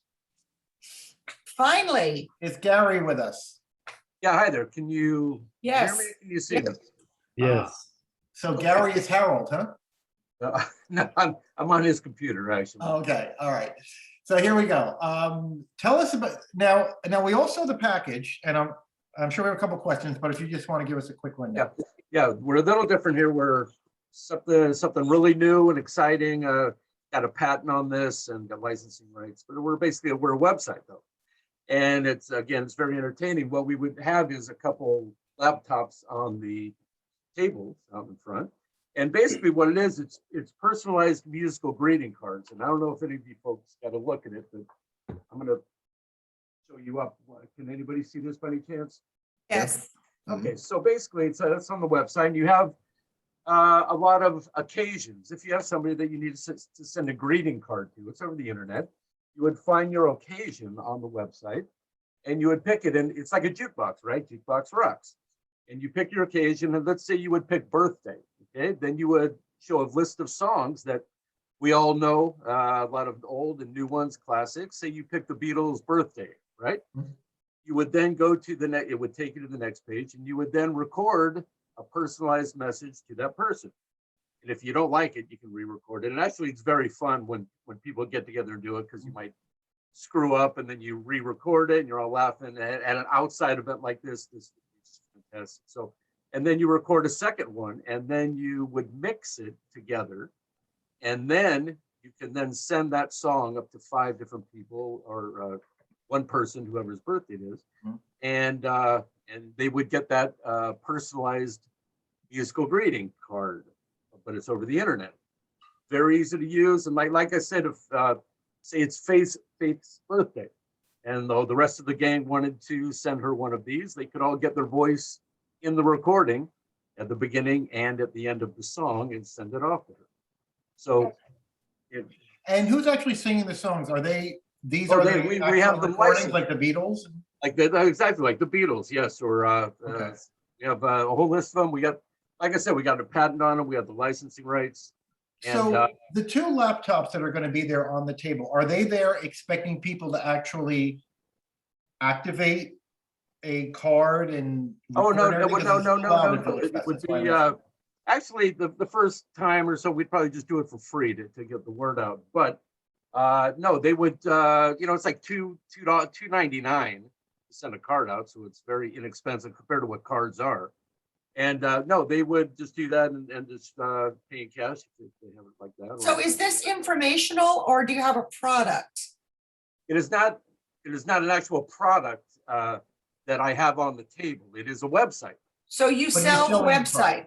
Finally. Is Gary with us? Yeah, hi there. Can you Yes. hear me? Can you see me? Yes. So Gary is Harold, huh? No, I'm on his computer, actually. Okay. All right. So here we go. Tell us about now we all saw the package, and I'm sure we have a couple questions, but if you just want to give us a quick rundown. Yeah, we're a little different here. We're something really new and exciting. Got a patent on this and got licensing rights, but we're a website though. And it's very entertaining. What we would have is a couple laptops on the tables out in front. And basically what it is, it's personalized musical greeting cards. And I don't know if any of you folks got a look at it, but I'm gonna show you up. Can anybody see this by any chance? Yes. Okay, so basically it's on the website. And you have a lot of occasions. If you have somebody that you need to send a greeting card to, it's over the internet. You would find your occasion on the website and you would pick it, and it's like a jukebox, right? Jukebox Rocks. And you pick your occasion, and let's say you would pick birthday, okay? Then you would show a list of songs that we all know, a lot of old and new ones, classics. Say you pick the Beatles' Birthday, right? Mm-hmm. You would then go to it would take you to the next page, and you would then record a personalized message to that person. And if you don't like it, you can re-record it. And actually, it's very fun when people get together and do it, because you might screw up and then you re-record it and you're all laughing at an outside event like this. This is fantastic. So, and then you record a second one, and then you would mix it together. And then you can then send that song up to 5 different people, or one person, whoever's birthday it is. Mm-hmm. And they would get that personalized musical greeting card, but it's over the internet. Very easy to use. And like I said, if say it's Faith's birthday, and though the rest of the gang wanted to send her one of these, they could all get their voice in the recording at the beginning and at the end of the song and send it off to her. So, and who's actually singing the songs? Are they These Oh, are they- the we actual have them recordings licensed. like the Beatles? Like exactly like the Beatles, yes, or Okay. we have a whole list of them. We got, like I said, we got a patent on them. We have the licensing rights. And So the two laptops that are going to be there on the table, are they there expecting people to actually activate a card and? oh no, record no, everything? no, 'Cause no, it's no, allowed no, at no. VillageFest, It would that's why be I'm asking. actually the first time or so we'd probably just do it for free to get the word out. But no, they would it's like $2.99 to send a card out, so it's very inexpensive compared to what cards are. And no, they would just do that and just pay in cash if they have it like that. So is this informational or do you have a product? It is not an actual product that I have on the table. It is a website. So you sell the website?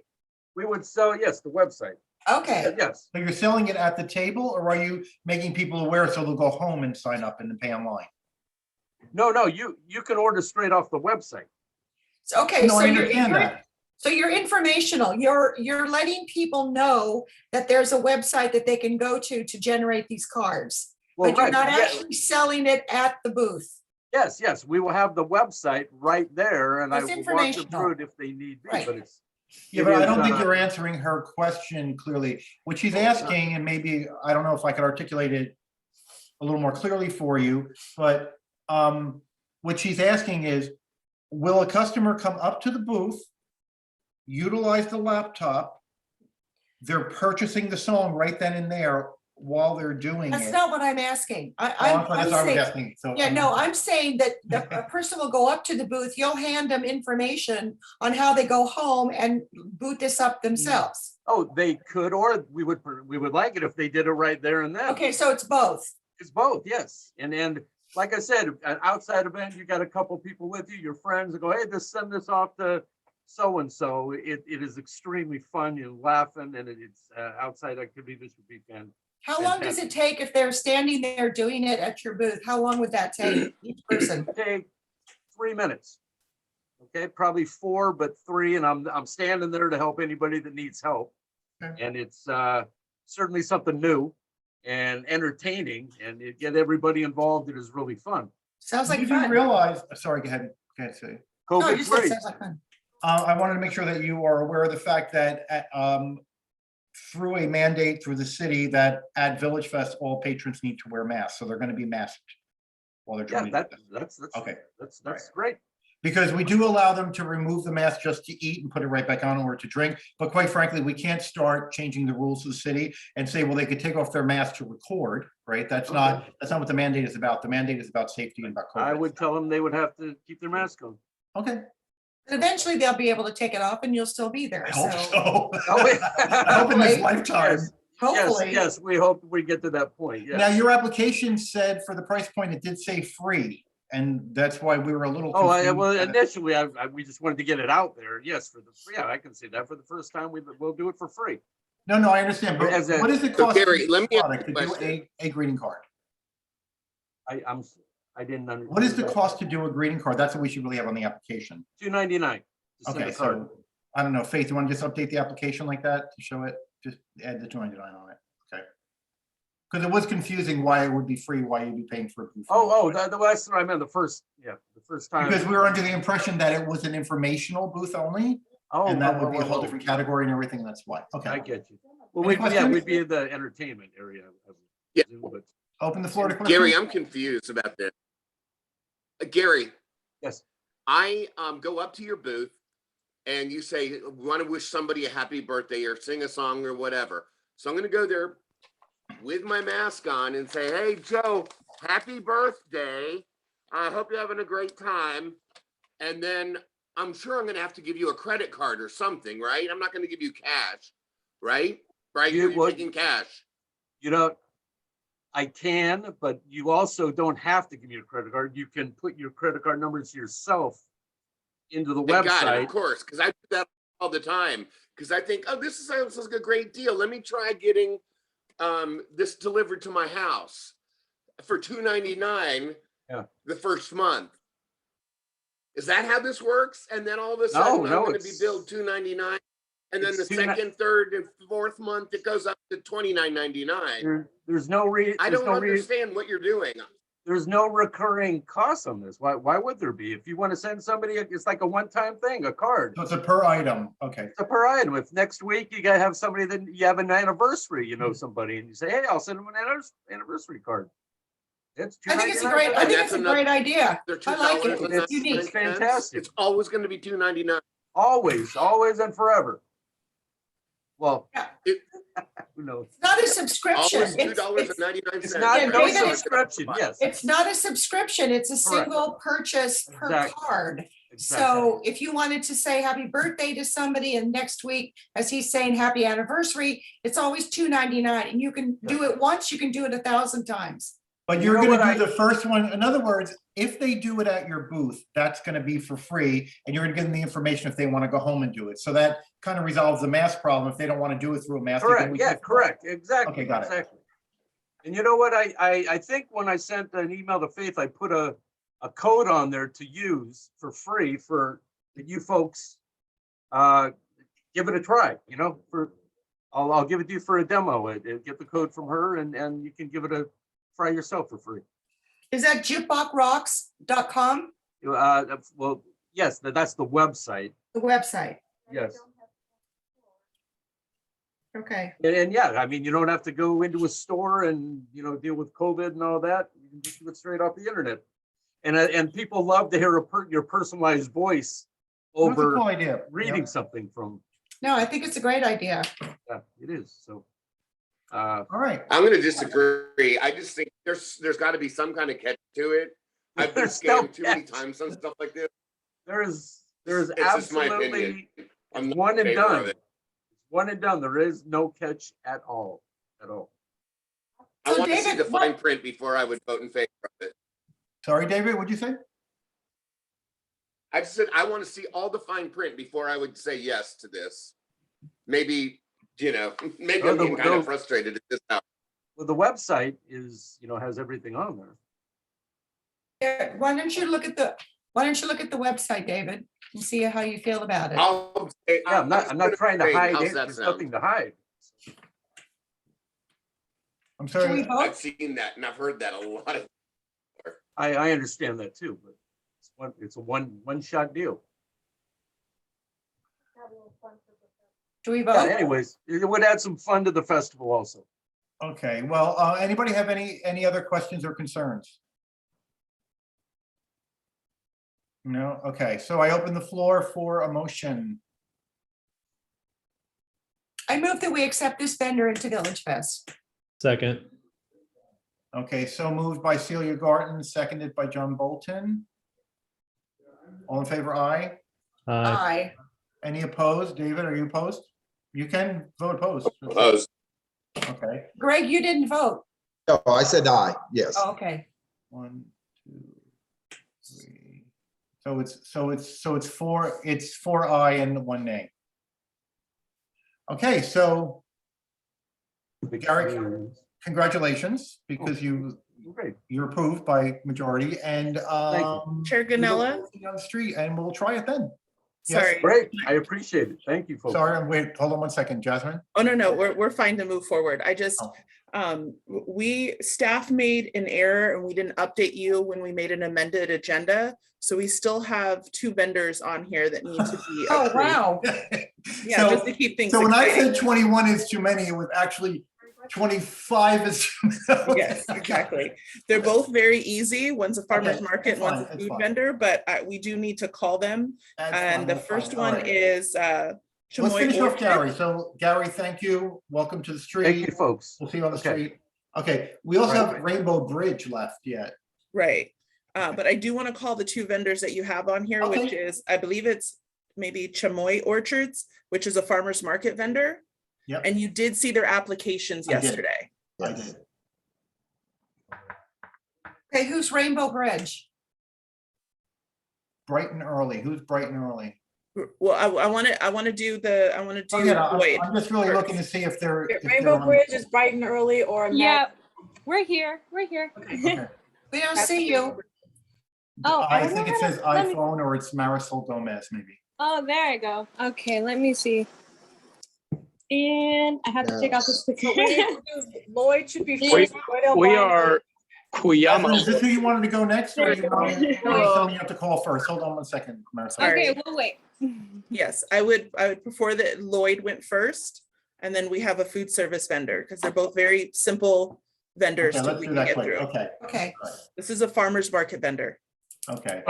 We would sell, yes, the website. Okay. Yes. So you're selling it at the table, or are you making people aware so they'll go home and sign up and then pay online? No, you can order straight off the website. So, okay, No, so I you're, understand that. so you're informational. You're letting people know that there's a website that they can go to generate these cards. Well, But you're right, not yeah. actually selling it at the booth. Yes, we will have the website right there, and I It's will walk them informational. through it if they need be, Right. but it's. Yeah, it but I is, don't think you're answering her question clearly. What she's asking, and maybe, I don't know if I could articulate it a little more clearly for you, but what she's asking is, will a customer come up to the booth, utilize the laptop, they're purchasing the song right then and there while they're doing That's it? not what I'm asking. Oh, I'm sorry, that's what I was saying- asking. So Yeah, I'm- no, I'm saying that a person will go up to the booth, you'll hand them information on how they go home and boot this up themselves. Oh, they could, or we would like it if they did it right there and then. Okay, so it's both. It's both, yes. And like I said, an outside event, you got a couple people with you, your friends, and go, hey, just send this off to so-and-so. It is extremely fun. You're laughing, and it's outside activity. This would be fun. How long does it take if they're standing there doing it at your booth? How long would that take each person? Take 3 minutes. Okay, probably 4, but 3, and I'm standing there to help anybody that needs help. Okay. And it's certainly something new and entertaining, and it get everybody involved. It is really fun. Sounds like You do fun. realize, sorry, go ahead, say. No, you COVID's said great. sounds like fun. I wanted to make sure that you are aware of the fact that through a mandate through the city that at VillageFest, all patrons need to wear masks. So they're going to be masked while they're Yeah, trying to. that's Okay. that's great. Because we do allow them to remove the mask just to eat and put it right back on or to drink. But quite frankly, we can't start changing the rules of the city and say, well, they could take off their mask to record, right? That's not what the mandate is about. The mandate is about safety and about COVID. I would tell them they would have to keep their mask on. Okay. But eventually they'll be able to take it off and you'll still be there. I hope So so. Oh, wait. I hope in this Hopefully. lifetime. hopefully. Yes, we hope we get to that point. Now, Yes. your application said for the price point, it did say free. And that's why we were a little. Oh, confused. well, initially, we just wanted to get it out there. Yes, for the free. Yeah, I can say that for the first time, we'll do it for free. No, I understand, but As a- what is the So cost of Gary, this let me ask product you to a do question. a greeting card? I didn't understand. What is the cost to do a greeting card? That's what we should really have on the application. $2.99. Okay, so I don't know, Faith, you want to just update the application like that to show it? Just add the $2.99 on it, okay? Because it was confusing why it would be free, why you'd be paying for it. That's what I meant. The first time. Because we were under the impression that it was an informational booth only, and that would be a whole different category and everything, that's why. Okay. I get you. Well, Any questions? we'd be in the entertainment area. Yeah. But Open the floor to questions. Gary, I'm confused about this. Gary. Yes. I go up to your booth and you say, we want to wish somebody a happy birthday or sing a song or whatever. So I'm going to go there with my mask on and say, hey, Joe, happy birthday. I hope you're having a great time. And then I'm sure I'm going to have to give you a credit card or something, right? I'm not going to give you cash, right? Right? You're taking cash. I can, but you also don't have to give me a credit card. You can put your credit card numbers yourself into the I got it, website. of course, because I do that all the time. Because I think, oh, this sounds like a great deal. Let me try getting this delivered to my house for $2.99 the first month. Is that how this works? And then all of a sudden, I'm going to be billed $2.99, and then the second, third, and fourth month it goes up to $29.99. There's no reason. I don't understand what you're doing. there's no recurring cost on this. Why would there be? If you want to send somebody, it's like a one-time thing, a card. So it's a per item. Okay. It's a per item. If next week you gotta have somebody that you have an anniversary, you know somebody, and you say, hey, I'll send them an anniversary card. It's I think it's a great, I think it's a great idea. They're I like it. $2.99. It's unique. It's fantastic. It's always going to be $2.99. Always and forever. Well, who knows? It's not a subscription. Always $2.99. It's not no David, subscription, yes. It's not a subscription. It's a single purchase per Exactly. card. Exactly. So if you wanted to say happy birthday to somebody and next week, as he's saying, happy anniversary, it's always $2.99 and you can do it once, you can do it 1,000 times. But you're gonna do the first one. In other words, if they do it at your booth, that's gonna be for free, and you're gonna give them the information if they want to go home and do it. So that kind of resolves the mass problem. If they don't want to do it through a mass. Correct, yeah, correct, exactly. Okay, got it. Exactly. And you know what, I think when I sent an email to Faith, I put a code on there to use for free for you folks. Give it a try, you know, I'll give it to you for a demo. Get the code from her and you can give it a try yourself for free. Is that jukeboxrocks.com? Well, yes, that's the website. The website. Yes. Okay. And yeah, I mean, you don't have to go into a store and, you know, deal with COVID and all that. You can just do it straight off the internet. And people love to hear your personalized voice over cool idea. reading something from. No, I think it's a great idea. Yeah, it is. So. All right. I'm going to disagree. I just think there's got to be some kind of catch to it. I've been scammed too many times on stuff like this. There is It's just my opinion. absolutely I'm not one in and favor of done. it. One and done. There is no catch at all. I So want to see David, the fine print before I would vote in favor of it. Sorry, David, what'd you say? I just said I want to see all the fine print before I would say yes to this. Maybe, you know, maybe I'm getting kind of frustrated at this now. Well, the website is, you know, has everything on there. Yeah, why don't you look at the website, David, and see how you feel about it? I'm not trying to hide it. There's nothing to hide. I'm sorry. I've seen that and I've heard that a lot of. I understand that too, but it's a one-shot deal. Do we vote? Yeah, anyways, it would add some fun to the festival also. Okay, well, anybody have any other questions or concerns? No, okay, so I open the floor for a motion. I move that we accept this vendor into VillageFest. Second. Okay, so moved by Celia Garten, seconded by John Bolton. All in favor, aye? Aye. Any opposed? David, are you opposed? You can vote opposed. Opposed. Okay. Greg, you didn't vote. No, I said aye, yes. Oh, okay. 1, 2, 3. So it's four aye and 1 nay. Okay, so Gary, congratulations, because you're approved by majority, and Chair Ganella? on the street, and we'll try it then. Sorry. Great, I appreciate it. Thank you, folks. Sorry, wait, hold on 1 second, Jasmine. Oh, no, we're fine to move forward. I just, staff made an error and we didn't update you when we made an amended agenda. So we still have 2 vendors on here that need to be. Oh, approved. wow. Yeah, just to keep things So when I exciting. said 21 is too many, it was actually 25 is too many. Yes, exactly. They're both very easy. One's a farmer's Okay, market, that's one's fine, a that's food fine. vendor, but we do need to call them. That's And fine, the that's fine. first All one right. is Let's Chamoy finish off Orchard. Gary. So Gary, thank you. Welcome to the street. Thank you, folks. We'll see you on the Okay. street. Okay, we also Right. have Rainbow Bridge left yet. Right. But I do want to call the 2 vendors that you have on here, which is, I believe it's maybe Chamoy Orchards, which is a farmer's market vendor. Yep. And you did see their applications I did. yesterday. I did. Okay, who's Rainbow Bridge? Bright and early. Who's bright and early? Well, I want to do Oh, yeah, Boyd. I'm just really first. looking to see if they're. if they're Rainbow on- Bridge is bright and early or. Yeah, we're here. We're here. Okay. We don't see you. Oh, I don't think know it how to- says let me- iPhone or it's Marisol Gomez, maybe. Oh, there I go. Okay, let me see. And I have to take out this picture. Lloyd should be. We are Jasmine, is this who you wanted to go next? Or you wanted No. somebody you have to call first? Hold on one second, Marisol. Sorry. Okay, we'll wait. Yes, I would prefer that Lloyd went first, and then we have a food service vendor, because they're both very simple vendors Okay, to let's we do can that get quick. through. Okay. Okay. This is a farmer's market vendor. Okay.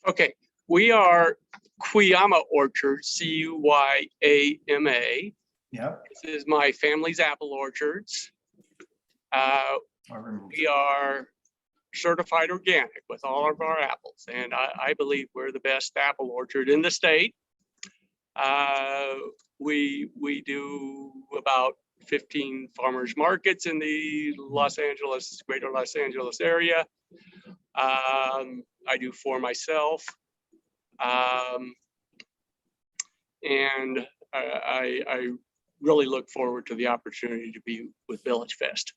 Okay, we are Cuyama Orchard, Cuyama. Yeah. This is my family's apple orchards. We are certified organic with all of our apples, and I believe we're the best apple orchard in the state. We do about 15 farmers markets in the greater Los Angeles area. I do for myself. And I really look forward to the opportunity to be with VillageFest.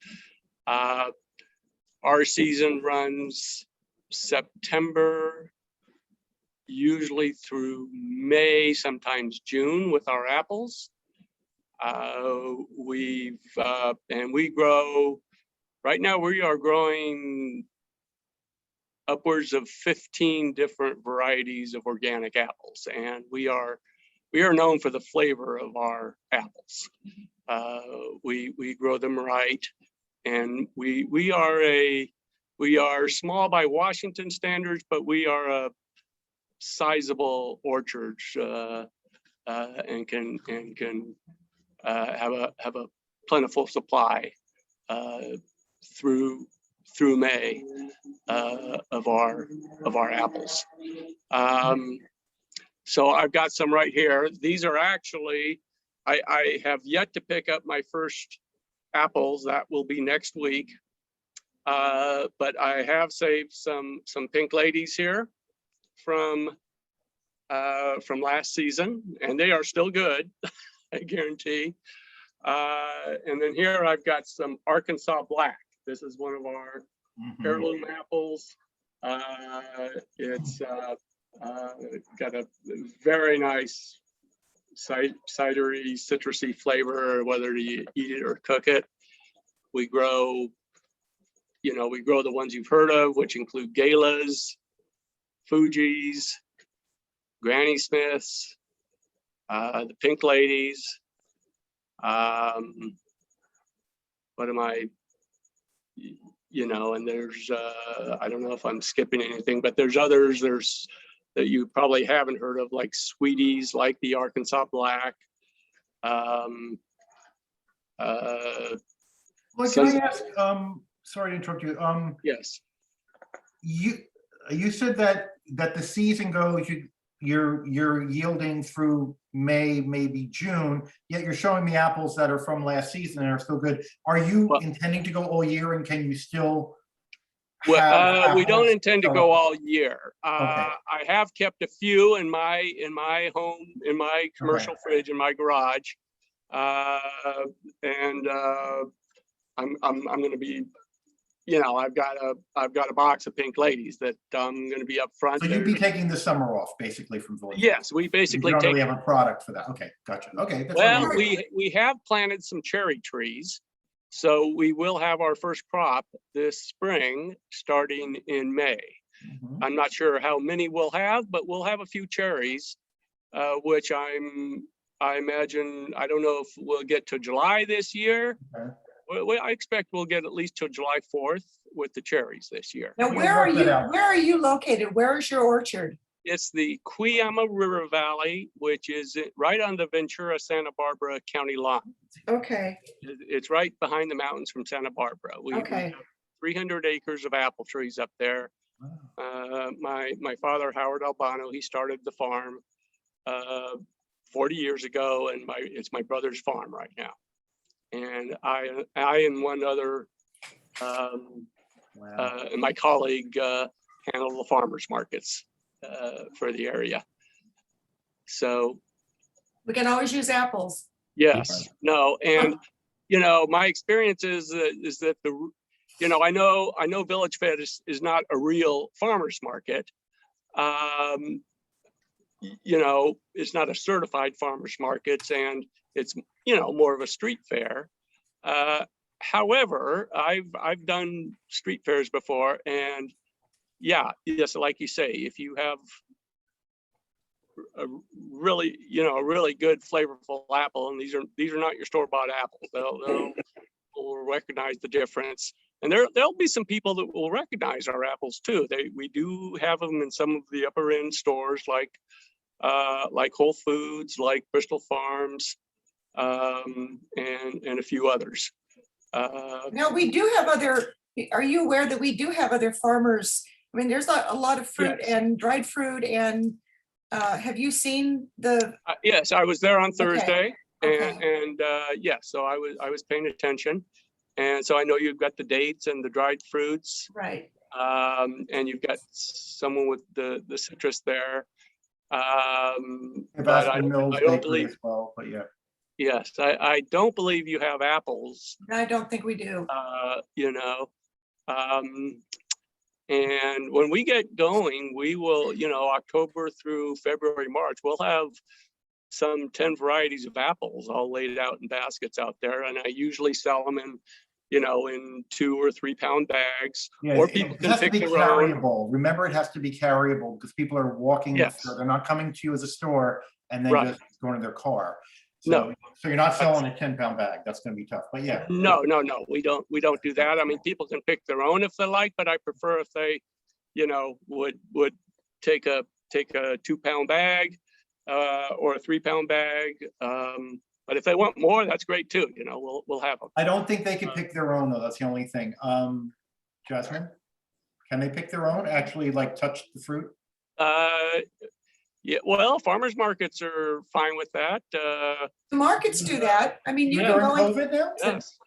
Our season runs September, usually through May, sometimes June with our apples. And we grow, right now we are growing upwards of 15 different varieties of organic apples, and we are known for the flavor of our apples. We grow them right, and we are small by Washington standards, but we are a sizable orchard and can have a plentiful supply through May of our apples. So I've got some right here. These are actually, I have yet to pick up my first apples. That will be next week. But I have saved some pink ladies here from last season, and they are still good, I guarantee. And then here I've got some Arkansas Black. This is one of our heirloom apples. It's got a very nice cidery, citrusy flavor, whether you eat it or cook it. We grow the ones you've heard of, which include Galas, Fuji's, Granny Smiths, the Pink Ladies. What am I? And there's, I don't know if I'm skipping anything, but there's others that you probably haven't heard of, like Sweeties, like the Arkansas Black. Well, can I ask, sorry to interrupt you. Yes. You said that the season goes, you're yielding through May, maybe June, yet you're showing me apples that are from last season and are still good. Are you intending to go all year, and can you still have we don't apples? intend to go all year. I have kept a few in my home, in my commercial fridge, in my garage. And I'm going to be, I've got a box of Pink Ladies that I'm going to be up front. So you'd be taking the summer off basically from Village? Yes, we basically you don't take. really have a product for that. Okay, gotcha. Okay. That's Well, we have planted some cherry trees, so we will have our first crop this spring, starting in May. I'm not sure how many we'll have, but we'll have a few cherries, which I imagine, I don't know if we'll get to July this year. I expect we'll get at least till July 4th with the cherries this year. Now, where are you located? Where is your orchard? It's the Cuyama River Valley, which is right on the Ventura, Santa Barbara County line. Okay. It's right behind the mountains from Santa Barbara. We have 300 acres of apple trees up there. My father, Howard Albano, he started the farm 40 years ago, and it's my brother's farm right now. And I and one other, and my colleague handle the farmers markets for the area. So we can always use apples. Yes, no, and my experience is that I know VillageFest is not a real farmers market. It's not a certified farmers market, and it's more of a street fair. However, I've done street fairs before, and yeah, yes, like you say, if you have a really, a really good flavorful apple, and these are not your store-bought apples, they'll recognize the difference. And there'll be some people that will recognize our apples too. We do have them in some of the upper end stores like Whole Foods, like Bristol Farms, and a few others. Now, we do have are you aware that we do have other farmers? I mean, there's a lot of fruit and dried fruit, and have you seen the? Yes, I was there on Thursday, Okay. and yeah, so I was paying attention, and so I know you've got the dates and the dried fruits, Right. and you've got someone with the citrus there. But I don't believe. As well, but yeah. Yes, I don't believe you have apples. I don't think we do. And when we get going, we will, October through February, March, we'll have some 10 varieties of apples all laid out in baskets out there. And I usually sell them in, in 2 or 3 pound bags, Yeah, or people it can has to pick be their own. carryable. Remember, it has to be carryable because people are walking. Yes. So they're not coming to you as a store and then Right. just going to their car. So, No. So you're not selling a 10-pound bag. That's going to be tough. But yeah. No, we don't do that. I mean, people can pick their own if they like, but I prefer if they, would take a 2 pound bag, or a 3 pound bag. But if they want more, that's great too. We'll have them. I don't think they can pick their own though. That's the only thing. Jasmine, can they pick their own? Actually, like touch the fruit? Yeah, well, farmers markets are fine with that. The markets do that. I mean, you can During go in, COVID now? Yes.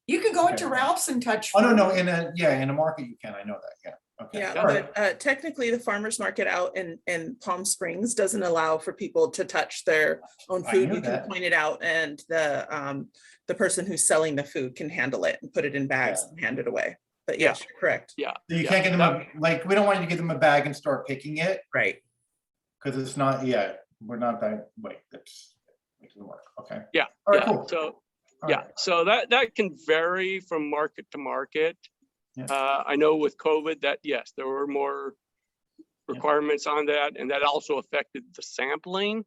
you can go into Ralph's and touch. Oh, no, fruit. no, in a market you can. I know that. Yeah. Okay. Yeah, All right. but technically the farmer's market out in Palm Springs doesn't allow for people to touch their own I food. knew You can that. point it out, and the person who's selling the food can handle it and put it in bags and hand it away. But yes, you're correct. Yeah. So you can't get them we don't want you to give them a bag and start picking it. Right. Because it's not, we're not that, wait, that's, it doesn't work. Okay. Yeah. All right, yeah. cool. So All yeah, right. so that can vary from market to market. Yeah. I know with COVID that, yes, there were more requirements on that, and that also affected the sampling.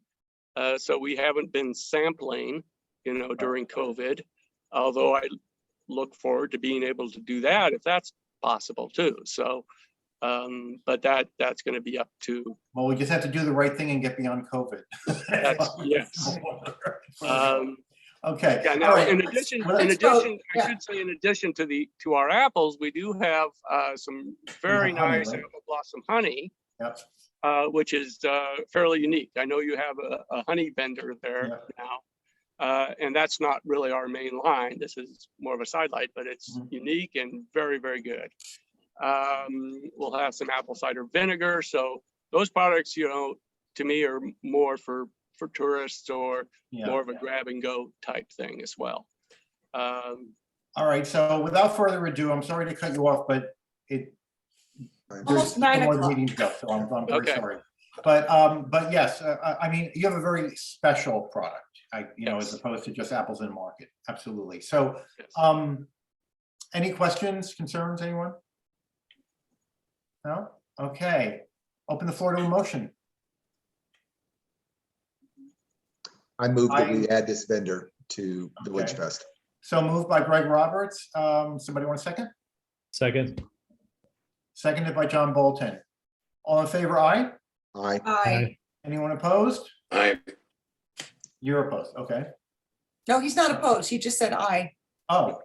So we haven't been sampling, during COVID, although I look forward to being able to do that if that's possible too. So, but that's going to be up to. Well, we just have to do the right thing and get beyond COVID. Yes. Okay. Yeah, All now, right. in addition, Well, I let's go. should say, in addition to our apples, we do have some very have honey, nice right? apple blossom honey, Yep. which is fairly unique. I know you have a honey vendor there now, and that's not really our main line. This is more of a sidelight, but it's unique and very, very good. We'll have some apple cider vinegar. So those products, to me, are more for tourists or more of a grab and go type thing as well. All right. So without further ado, I'm sorry to cut you off, but there's Almost 9 more o'clock. meeting to go, so I'm very Okay. sorry. But yes, I mean, you have a very special product, as opposed to just apples in the market. Absolutely. So, any questions, concerns, anyone? No? Okay. Open the floor to a motion. I move that we add this vendor to VillageFest. So moved by Greg Roberts. Somebody want a second? Second. Seconded by John Bolton. All in favor, aye? Aye. Aye. Anyone opposed? Aye. You're opposed, okay. No, he's not opposed. He just said aye. Oh,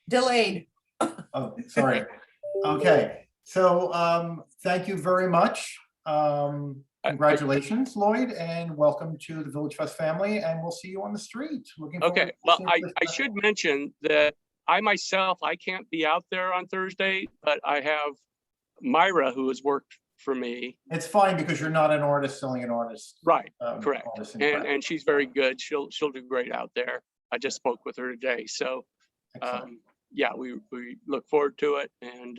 Delayed. oh, sorry. Okay, so thank you very much. Congratulations, Lloyd, and welcome to the VillageFest family, and we'll see you on the street. Looking forward Okay. to Well, seeing I this should mention that I myself, I can't be out there on Thursday, but I have Myra, who has worked for me. It's fine because you're not an artist selling an artist. Right. Correct. artist in And craft. she's very good. She'll do great out there. I just spoke with her today. So, Excellent. yeah, we look forward to it, and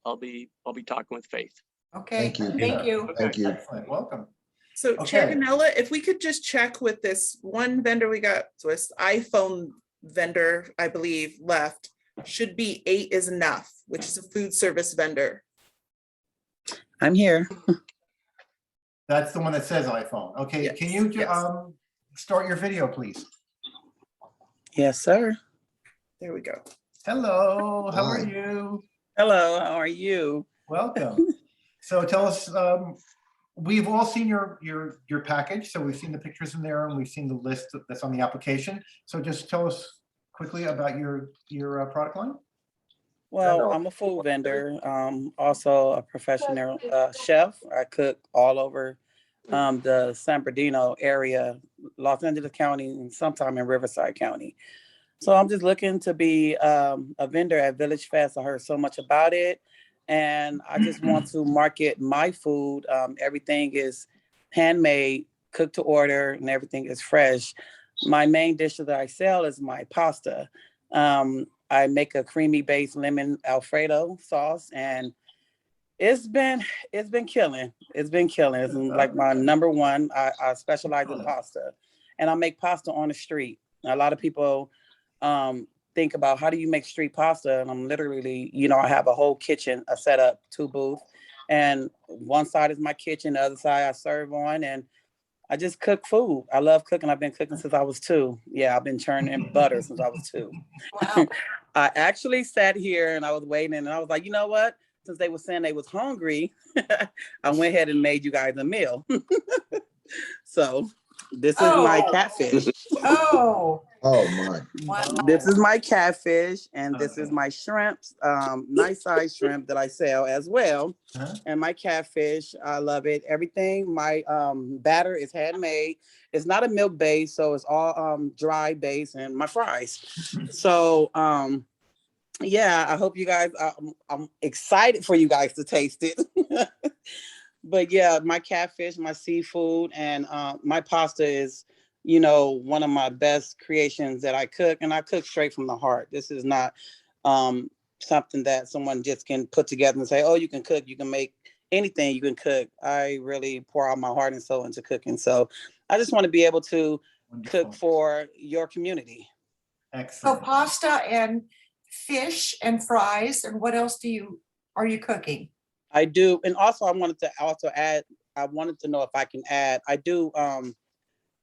I'll be talking with Faith. Okay. Thank you. Thank you. Thank you. Excellent, welcome. So Chair Okay. Ganella, if we could just check with this one vendor we got, so it's iPhone vendor, I believe, left. Should be 8 is enough, which is a food service vendor. I'm here. That's the one that says iPhone. Okay, Yes, can you yes. start your video, please? Yes, sir. There we go. Hello, how are Hi. you? Hello, how are you? Welcome. So tell us, we've all seen your package. So we've seen the pictures in there and we've seen the list that's on the application. So just tell us quickly about your product line. Well, I'm a food vendor, also a professional chef. I cook all over the San Bernardino area, Los Angeles County, and sometime in Riverside County. So I'm just looking to be a vendor at VillageFest. I heard so much about it, and I just want to market my food. Everything is handmade, cooked to order, and everything is fresh. My main dish that I sell is my pasta. I make a creamy based lemon Alfredo sauce, and it's been killing. It's been killing. It's like my number one. I specialize in pasta, and I make pasta on the street. A lot of people think about how do you make street pasta, and I'm literally, I have a whole kitchen, a setup, 2 booths, and one side is my kitchen, the other side I serve on, and I just cook food. I love cooking. I've been cooking since I was 2. Yeah, I've been churning butter since I was 2. Wow. I actually sat here and I was waiting, and I was like, you know what? Since they were saying they was hungry, I went ahead and made you guys a meal. So this is my catfish. Oh. Oh, my. Wow. This is my catfish, and this is my shrimps, nice size shrimp that I sell as well. And my catfish, I love it. Everything, my batter is handmade. It's not a milk base, so it's all dry base, and my fries. So yeah, I hope you guys, I'm excited for you guys to taste it. But yeah, my catfish, my seafood, and my pasta is, one of my best creations that I cook, and I cook straight from the heart. This is not something that someone just can put together and say, oh, you can cook, you can make anything, you can cook. I really pour out my heart and soul into cooking. So I just want to be able to cook for your community. Excellent. So pasta and fish and fries, and what else are you cooking? I do, and also I wanted to add, I wanted to know if I can add, I do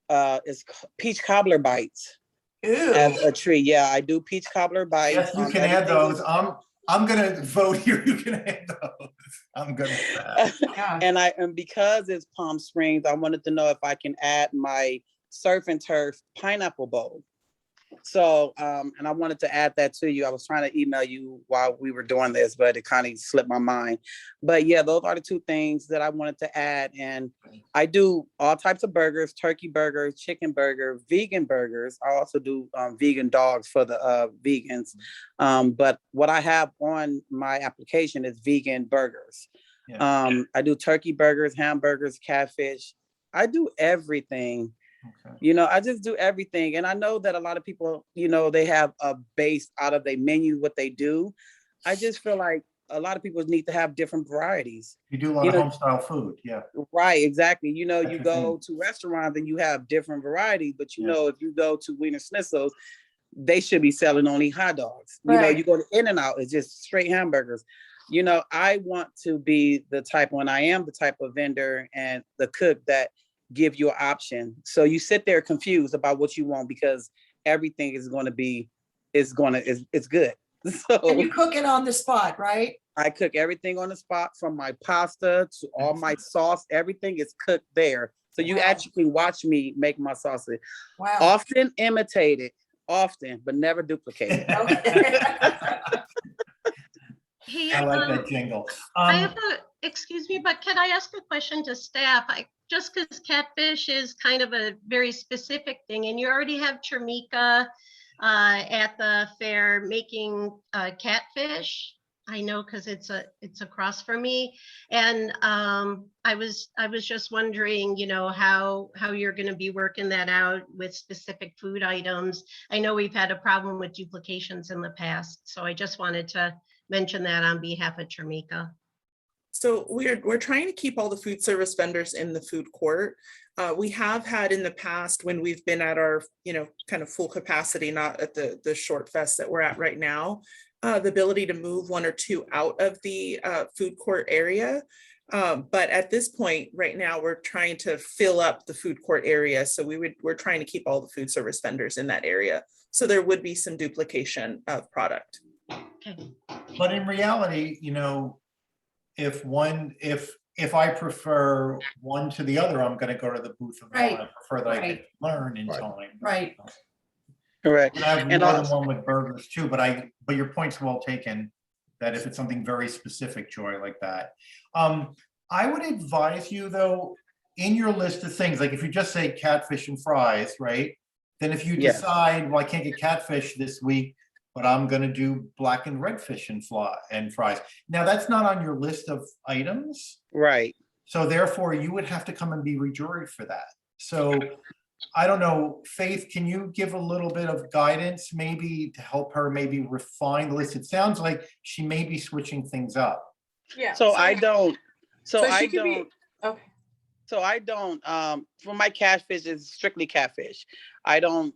it's peach cobbler bites. Ew. As a treat. Yeah, I do peach cobbler bites. Yes, you can add those. I'm gonna vote here. You can add those. I'm good with that. And because it's Palm Springs, I wanted to know if I can add my surf and turf pineapple bowl. So, and I wanted to add that to you. I was trying to email you while we were doing this, but it kind of slipped my mind. But yeah, those are the 2 things that I wanted to add. And I do all types of burgers, turkey burger, chicken burger, vegan burgers. I also do vegan dogs for the vegans. But what I have on my application is vegan burgers. Yeah. I do turkey burgers, hamburgers, catfish. I do everything. Okay. I just do everything. And I know that a lot of people, they have a base out of their menu, what they do. I just feel like a lot of people need to have different varieties. You do a lot of home style food. Yeah. Right. Exactly. You go to restaurants and you have different varieties, but if you go to Wiener Schnitzels, they should be selling only hot dogs. Right. You go to In-N-Out, it's just straight hamburgers. I want to be the type, when I am the type of vendor and the cook that give you an option. So you sit there confused about what you want, because everything is going to be, it's good. So, and you cook it on the spot, right? I cook everything on the spot, from my pasta to all my sauce. Everything is cooked there. So you actually watch me make my sausage. Wow. Often imitated, but never duplicated. Hey, I like that jingle. Excuse me, but can I ask a question to staff? Just because catfish is kind of a very specific thing, and you already have Chermika at the fair making catfish. I know, because it's across from me, and I was just wondering, how you're going to be working that out with specific food items. I know we've had a problem with duplications in the past, so I just wanted to mention that on behalf of Chermika. So we're trying to keep all the food service vendors in the food court. We have had in the past when we've been at our, kind of full capacity, not at the short fest that we're at right now, the ability to move one or two out of the food court area. But at this point, right now, we're trying to fill up the food court area. So we're trying to keep all the food service vendors in that area. So there would be some duplication of product. But in reality, if I prefer one to the other, I'm gonna go to the booth of one. Right. I prefer that I Right. can learn in time. Right. Correct. I have And more than also, one with burgers too, but your point's well taken, that if it's something very specific, Joy, like that. I would advise you though, in your list of things, like if you just say catfish and fries, right? Then if you Yes. decide, well, I can't get catfish this week, but I'm gonna do black and red fish and fries. Now, that's not on your list of items. right. So therefore, you would have to come and be rejuried for that. So I don't know, Faith, can you give a little bit of guidance, maybe to help her maybe refine the list? It sounds like she may be switching things up. Yeah. So I don't, so So I she could be- don't, Okay. so I don't, for my catfish is strictly catfish. I don't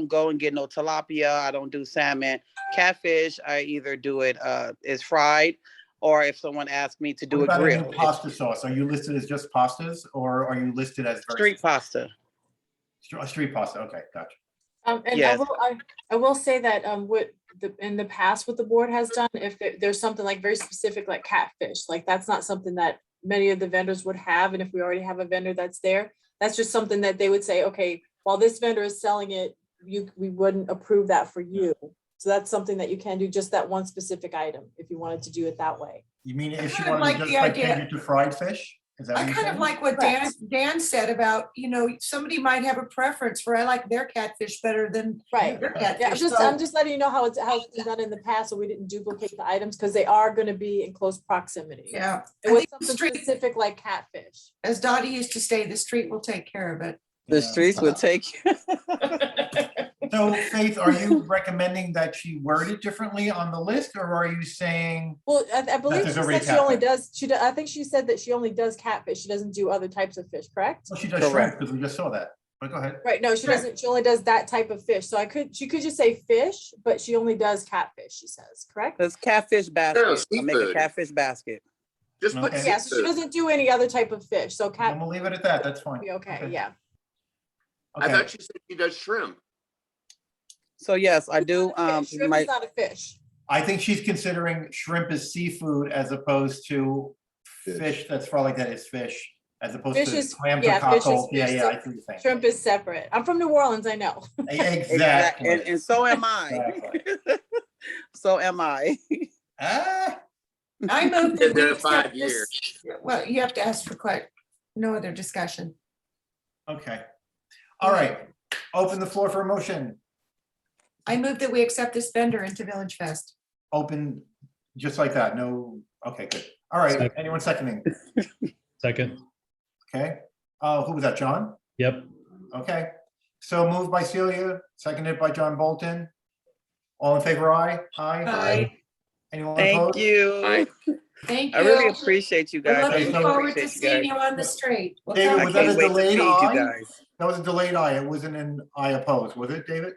go and get no tilapia. I don't do salmon. Catfish, I either do it, is fried, or if someone asks me to do What a about a new grill, pasta sauce? Are you listed as just pastas or are you listed as street pasta. street pasta? Okay, gotcha. And Yes. I will say that what in the past what the board has done, if there's something like very specific like catfish, like that's not something that many of the vendors would have. And if we already have a vendor that's there, that's just something that they would say, okay, while this vendor is selling it, we wouldn't approve that for you. So that's something that you can do, just that one specific item, if you wanted to do it that way. You mean if she kind of wanted like to the just like idea- change it to fried fish? Is that what I you're kind of saying? like what Dan said about, somebody might have a preference for, I like their catfish better than Right. your Yeah, catfish. I'm just letting you know how it's been done in the past, so we didn't duplicate the items, because they are gonna be in close proximity. Yeah. It was something specific like catfish. As Dottie used to say, the street will take care of it. The streets would take. So Faith, are you recommending that she word it differently on the list, or are you saying? Well, I believe there's she already said she only catfish? does, I think she said that she only does catfish. She doesn't do other types of fish, correct? Well, she does shrimp, Correct. because we just saw that, but go ahead. Right, no, she doesn't, she only does that type of fish. So she could just say fish, but she only does catfish, she says, correct? That's catfish basket. No, I make a seafood. catfish basket. Just put Okay. Yeah, so she seafood. doesn't do any other type of fish, so Then cat, we'll leave it at that, that's fine. okay, yeah. I Okay. thought she said she does shrimp. So yes, I do. Shrimp My is not a fish. I think she's considering shrimp as seafood as opposed to fish that's probably that is fish, as opposed Fish to is, clams or yeah, fish is cockles. Yeah, fish. yeah, So I see what you're saying. Shrimp is separate. I'm from New Orleans, I know. Exactly. and so am I. Exactly. So am I. Ah, I moved Been that we there accept 5 this. years. Well, you have to ask for no other discussion. okay. All right, open the floor for a motion. I move that we accept this vendor into Village Fest. Open, just like that, no, okay, good. All right, Second. anyone seconding? Second. Okay, who was that, John? Yep. Okay, so moved by Celia, seconded by John Bolton. All in favor, aye? Aye. Anyone Thank opposed? you. Thank you. I really appreciate you We're guys. I looking really forward to appreciate you seeing guys. you on the street. We'll David, come was to that you. a Can't wait to delayed feed you aye? guys. That was a delayed aye, it wasn't an aye opposed, was it, David?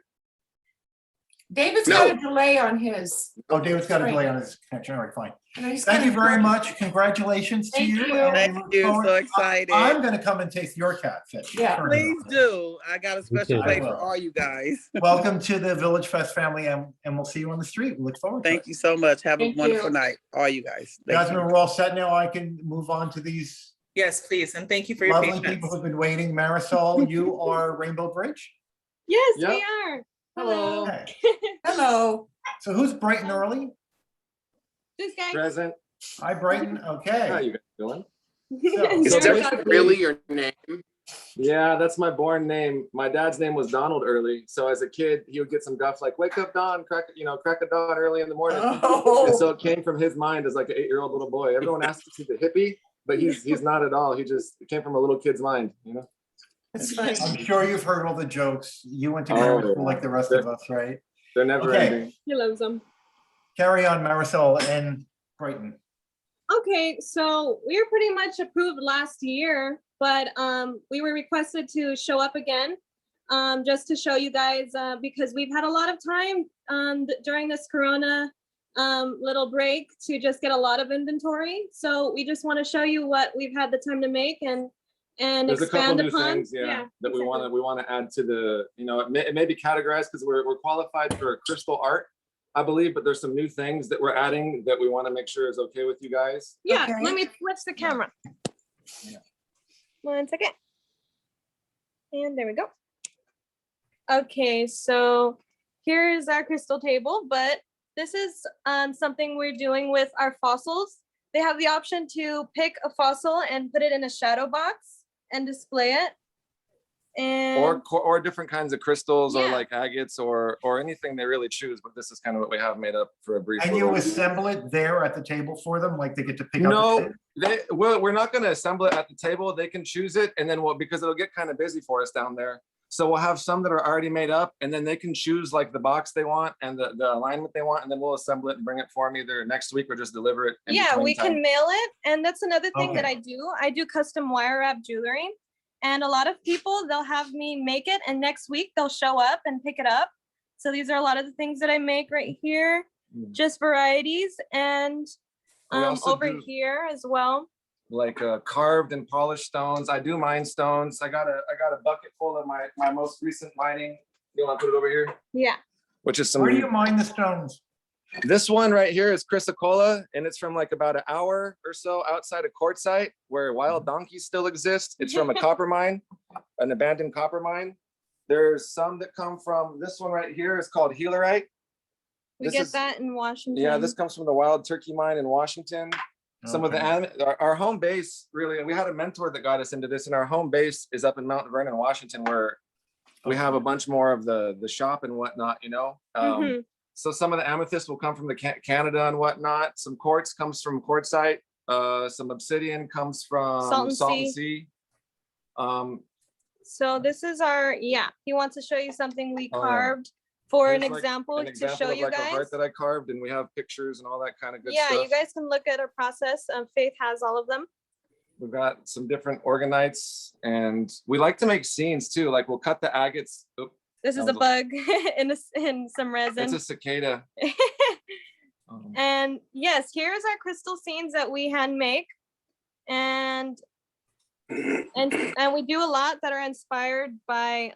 David's No. got a delay on his. Oh, David's got a Great. delay on his connection, all right, fine. I know he's Thank got you a very delay. much, congratulations to Thank you. you. and we Thank look you. forward- So excited. I'm gonna come and taste your catfish. Yeah. Sure Please enough. do. I got a special too. plate I for will. all you guys. Welcome to the Village Fest family, and we'll see you on the street. We look forward to it. Thank you so much. Have a Thank wonderful you. night, all you guys. Thank Jasmine, you. we're all set now. I can move on to these Yes, please. And thank you for your lovely patience. people who've been waiting. Marisol, you are Rainbow Bridge? Yes, Yep. we are. Hello. Okay. Hello. So who's bright and early? This guy. Present. Hi, Brighton. How Okay. you guys doing? Is So that basically- really your name? Yeah, that's my born name. My dad's name was Donald Early. So as a kid, he would get some guff like "Wake up, Don! Crack a dawn early in the morning." Oh. And so it came from his mind as like an 8-year-old little boy. Everyone asks if he's a hippie, but he's not at all. It came from a little kid's mind, you know. That's funny. I'm sure you've heard all the jokes. You went to Oh, grammar yeah. school like the rest of us, right? They're never Okay. ending. He loves them. Carry on, Marisol and Brighton. Okay, so we were pretty much approved last year, but we were requested to show up again, just to show you guys, because we've had a lot of time during this Corona little break to just get a lot of inventory. So we just want to show you what we've had the time to make and There's a couple expand new upon. things, yeah, that we want to add to the, it may be categorized because we're qualified for crystal art, I believe, but there's some new things that we're adding that we want to make sure is okay with you guys. Yeah, let me switch the camera. Yeah. 1 second. And there we go. Okay, so here's our crystal table, but this is something we're doing with our fossils. They have the option to pick a fossil and put it in a shadow box and display it. And Or different kinds of crystals, or Yeah. like agates, or anything they really choose, but this is kind of what we have made up for a brief. And you little- assemble it there at the table for them, like they get to pick up? No, we're not going to assemble it at the table. They can choose it, and then because it'll get kind of busy for us down there. So we'll have some that are already made up, and then they can choose like the box they want and the alignment they want, and then we'll assemble it and bring it for them either next week or just deliver it. in yeah, between we time. can mail it. And that's another thing that Okay. I do. I do custom wire wrap jewelry. And a lot of people, they'll have me make it, and next week they'll show up and pick it up. So these are a lot of the things that I make right here, just varieties. And We also over do- here as well. Like carved and polished stones. I do mine stones. I got a bucket full of my most recent mining. You want to put it over here? Yeah. Which is some. Where do you mine the stones? This one right here is chrysocolla, and it's from like about an hour or so outside of Quartzsite, where wild donkeys still exist. It's from a copper mine, an abandoned copper mine. There's some that come from this one right here. It's called healerite. We This get is- that in Washington. Yeah, this comes from the wild turkey mine in Washington. Some of the our home base, really, we had a mentor that got us into this, and our home base is up in Mount Vernon, Washington, where we have a bunch more of the shop and whatnot, Mhm. So some of the amethyst will come from the Canada and whatnot. Some quartz comes from Quartzsite. Some obsidian comes from Salt and Sea. So this is our, he wants to show you something we Oh, yeah. carved for an Here's like example to show of you like a guys. heart that I carved, and we have pictures and all that kind of good Yeah, stuff. you guys can look at our process. Faith has all of them. We've got some different organites, and we like to make scenes too. Like we'll cut the agates. Oop, This is that a was bug in some resin. It's a cicada. And yes, here's our crystal scenes that we hand make. And we do a lot that are inspired by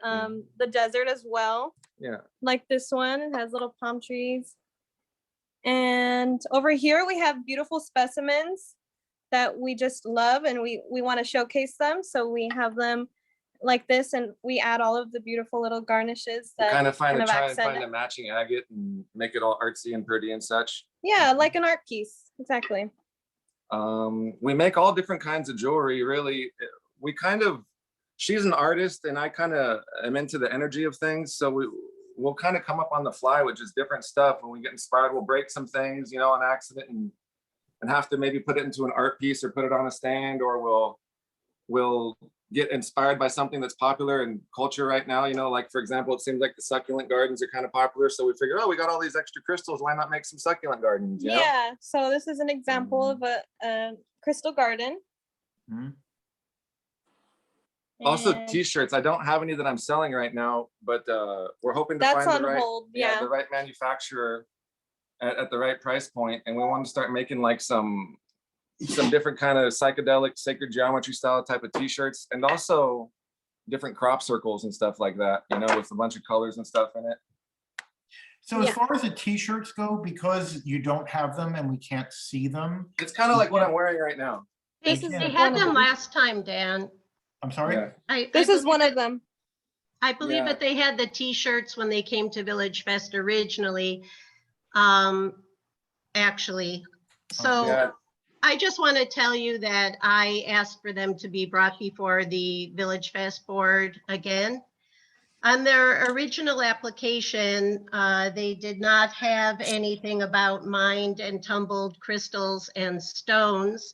the desert as well. Yeah. Like this one, it has little palm trees. And over here we have beautiful specimens that we just love, and we want to showcase them. So we have them like this, and we add all of the beautiful little garnishes We that kind of try and accent find it. a matching agate and make it all artsy and pretty and such. Yeah, like an art piece, exactly. We make all different kinds of jewelry, really. She's an artist, and I kind of am into the energy of things. So we'll kind of come up on the fly with just different stuff. When we get inspired, we'll break some things, on accident, and have to maybe put it into an art piece or put it on a stand, or we'll get inspired by something that's popular in culture right now. Like for example, it seems like the succulent gardens are kind of popular. So we figured, we got all these extra crystals. Why not make some succulent gardens? you know? Yeah, so this is an example of a crystal garden. Also And t-shirts. I don't have any that I'm selling right now, but we're hoping to That's find on hold, yeah. the right manufacturer at the right price point. And we want to start making like some different kind of psychedelic sacred geometry style type of t-shirts, and also different crop circles and stuff like that, with a bunch of colors and stuff in it. So as far as the t-shirts go, because you don't have them and we can't see them. It's kind of like what I'm wearing right now. They had them last time, Dan. I'm sorry? This is one of them. I believe Yeah. that they had the t-shirts when they came to VillageFest originally. Actually, so Yeah. I just want to tell you that I asked for them to be brought before the VillageFest board again. On their original application, they did not have anything about mined and tumbled crystals and stones.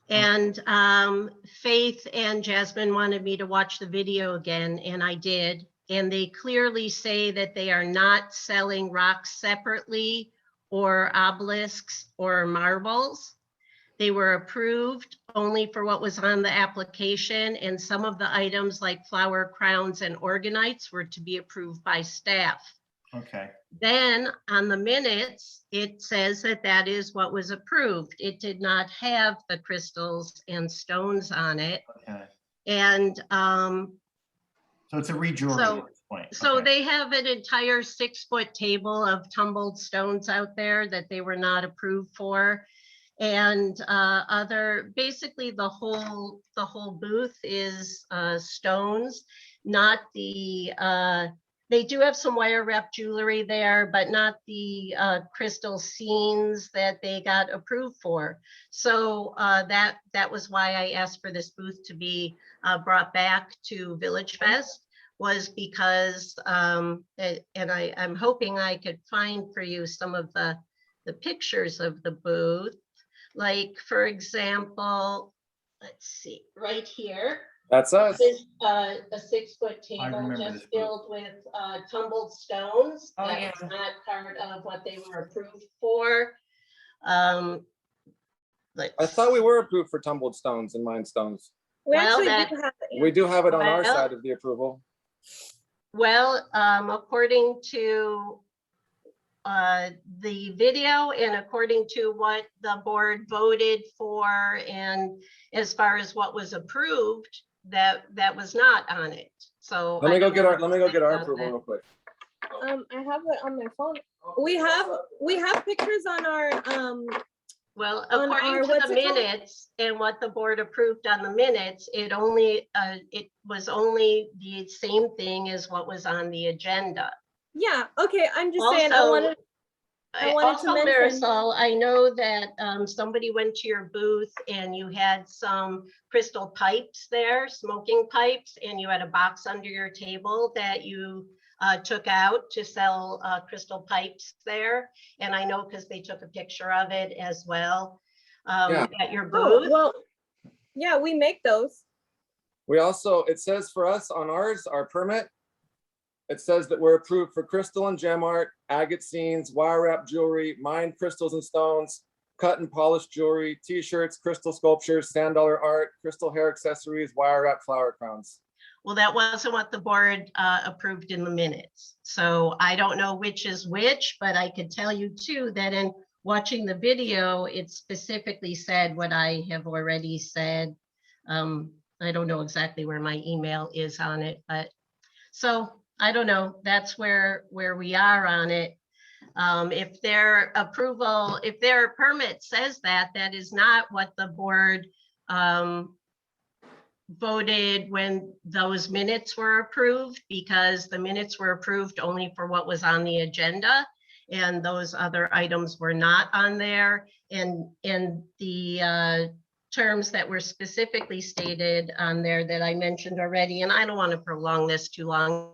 And Faith and Jasmine wanted me to watch the video again, and I did. And they clearly say that they are not selling rocks separately or obelisks or marbles. They were approved only for what was on the application, and some of the items like flower crowns and organites were to be approved by staff. Okay. Then on the minutes, it says that that is what was approved. It did not have the crystals and stones on it. Okay. And So it's a rejury at this point. so Okay. they have an entire 6-foot table of tumbled stones out there that they were not approved for. And basically the whole booth is stones, not the, they do have some wire wrap jewelry there, but not the crystal scenes that they got approved for. So that was why I asked for this booth to be brought back to VillageFest, was because, and I'm hoping I could find for you some of the pictures of the booth. Like, for example, let's see, right here. That's us. This is a 6-foot I table remember just this booth. filled with tumbled stones. Oh, That yeah. was not part of what they were approved for. I thought we were approved for tumbled stones and mined stones. We Well, actually that- do have it. We do have it on our Well- side of the approval. Well, according to the video and according to what the board voted for, and as far as what was approved, that was not on it. So Let me I go don't get know our, let me go get our about approval that. real quick. I have it on my phone. We have pictures on our Well, on according our- to what's the it called? minutes and what the board approved on the minutes, it was only the same thing as what was on the agenda. Yeah, okay, I'm just saying, I Also, wanted to Also, mention. Marisol, I know that somebody went to your booth and you had some crystal pipes there, smoking pipes, and you had a box under your table that you took out to sell crystal pipes there. And I know because they took a picture of it as well Yeah. at your Oh, booth. well, yeah, we make those. We also, it says for us on ours, our permit, it says that we're approved for crystal and gem art, agate scenes, wire wrap jewelry, mined crystals and stones, cut and polished jewelry, t-shirts, crystal sculptures, sand dollar art, crystal hair accessories, wire wrap flower crowns. Well, that wasn't what the board approved in the minutes. So I don't know which is which, but I could tell you too that in watching the video, it specifically said what I have already said. I don't know exactly where my email is on it, but so I don't know. That's where we are on it. If their approval, if their permit says that, that is not what the board voted when those minutes were approved, because the minutes were approved only for what was on the agenda, and those other items were not on there. And the terms that were specifically stated on there that I mentioned already, and I don't want to prolong this too long.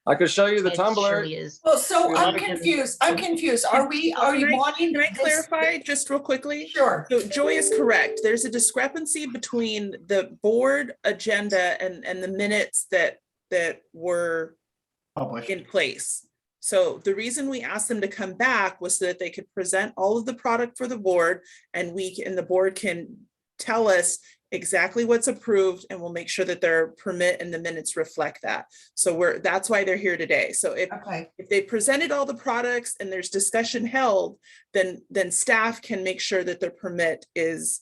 I could show you the It tumbler. surely is. Well, so You I'm have- confused. I'm confused. Are you wanting? Can I this- clarify just real quickly? Sure. So Joy is correct. There's a discrepancy between the board agenda and the minutes that were Published. in place. So the reason we asked them to come back was so that they could present all of the product for the board, and the board can tell us exactly what's approved, and we'll make sure that their permit and the minutes reflect that. So that's why they're here today. So if they presented all the products and there's discussion held, then staff can make sure that their permit is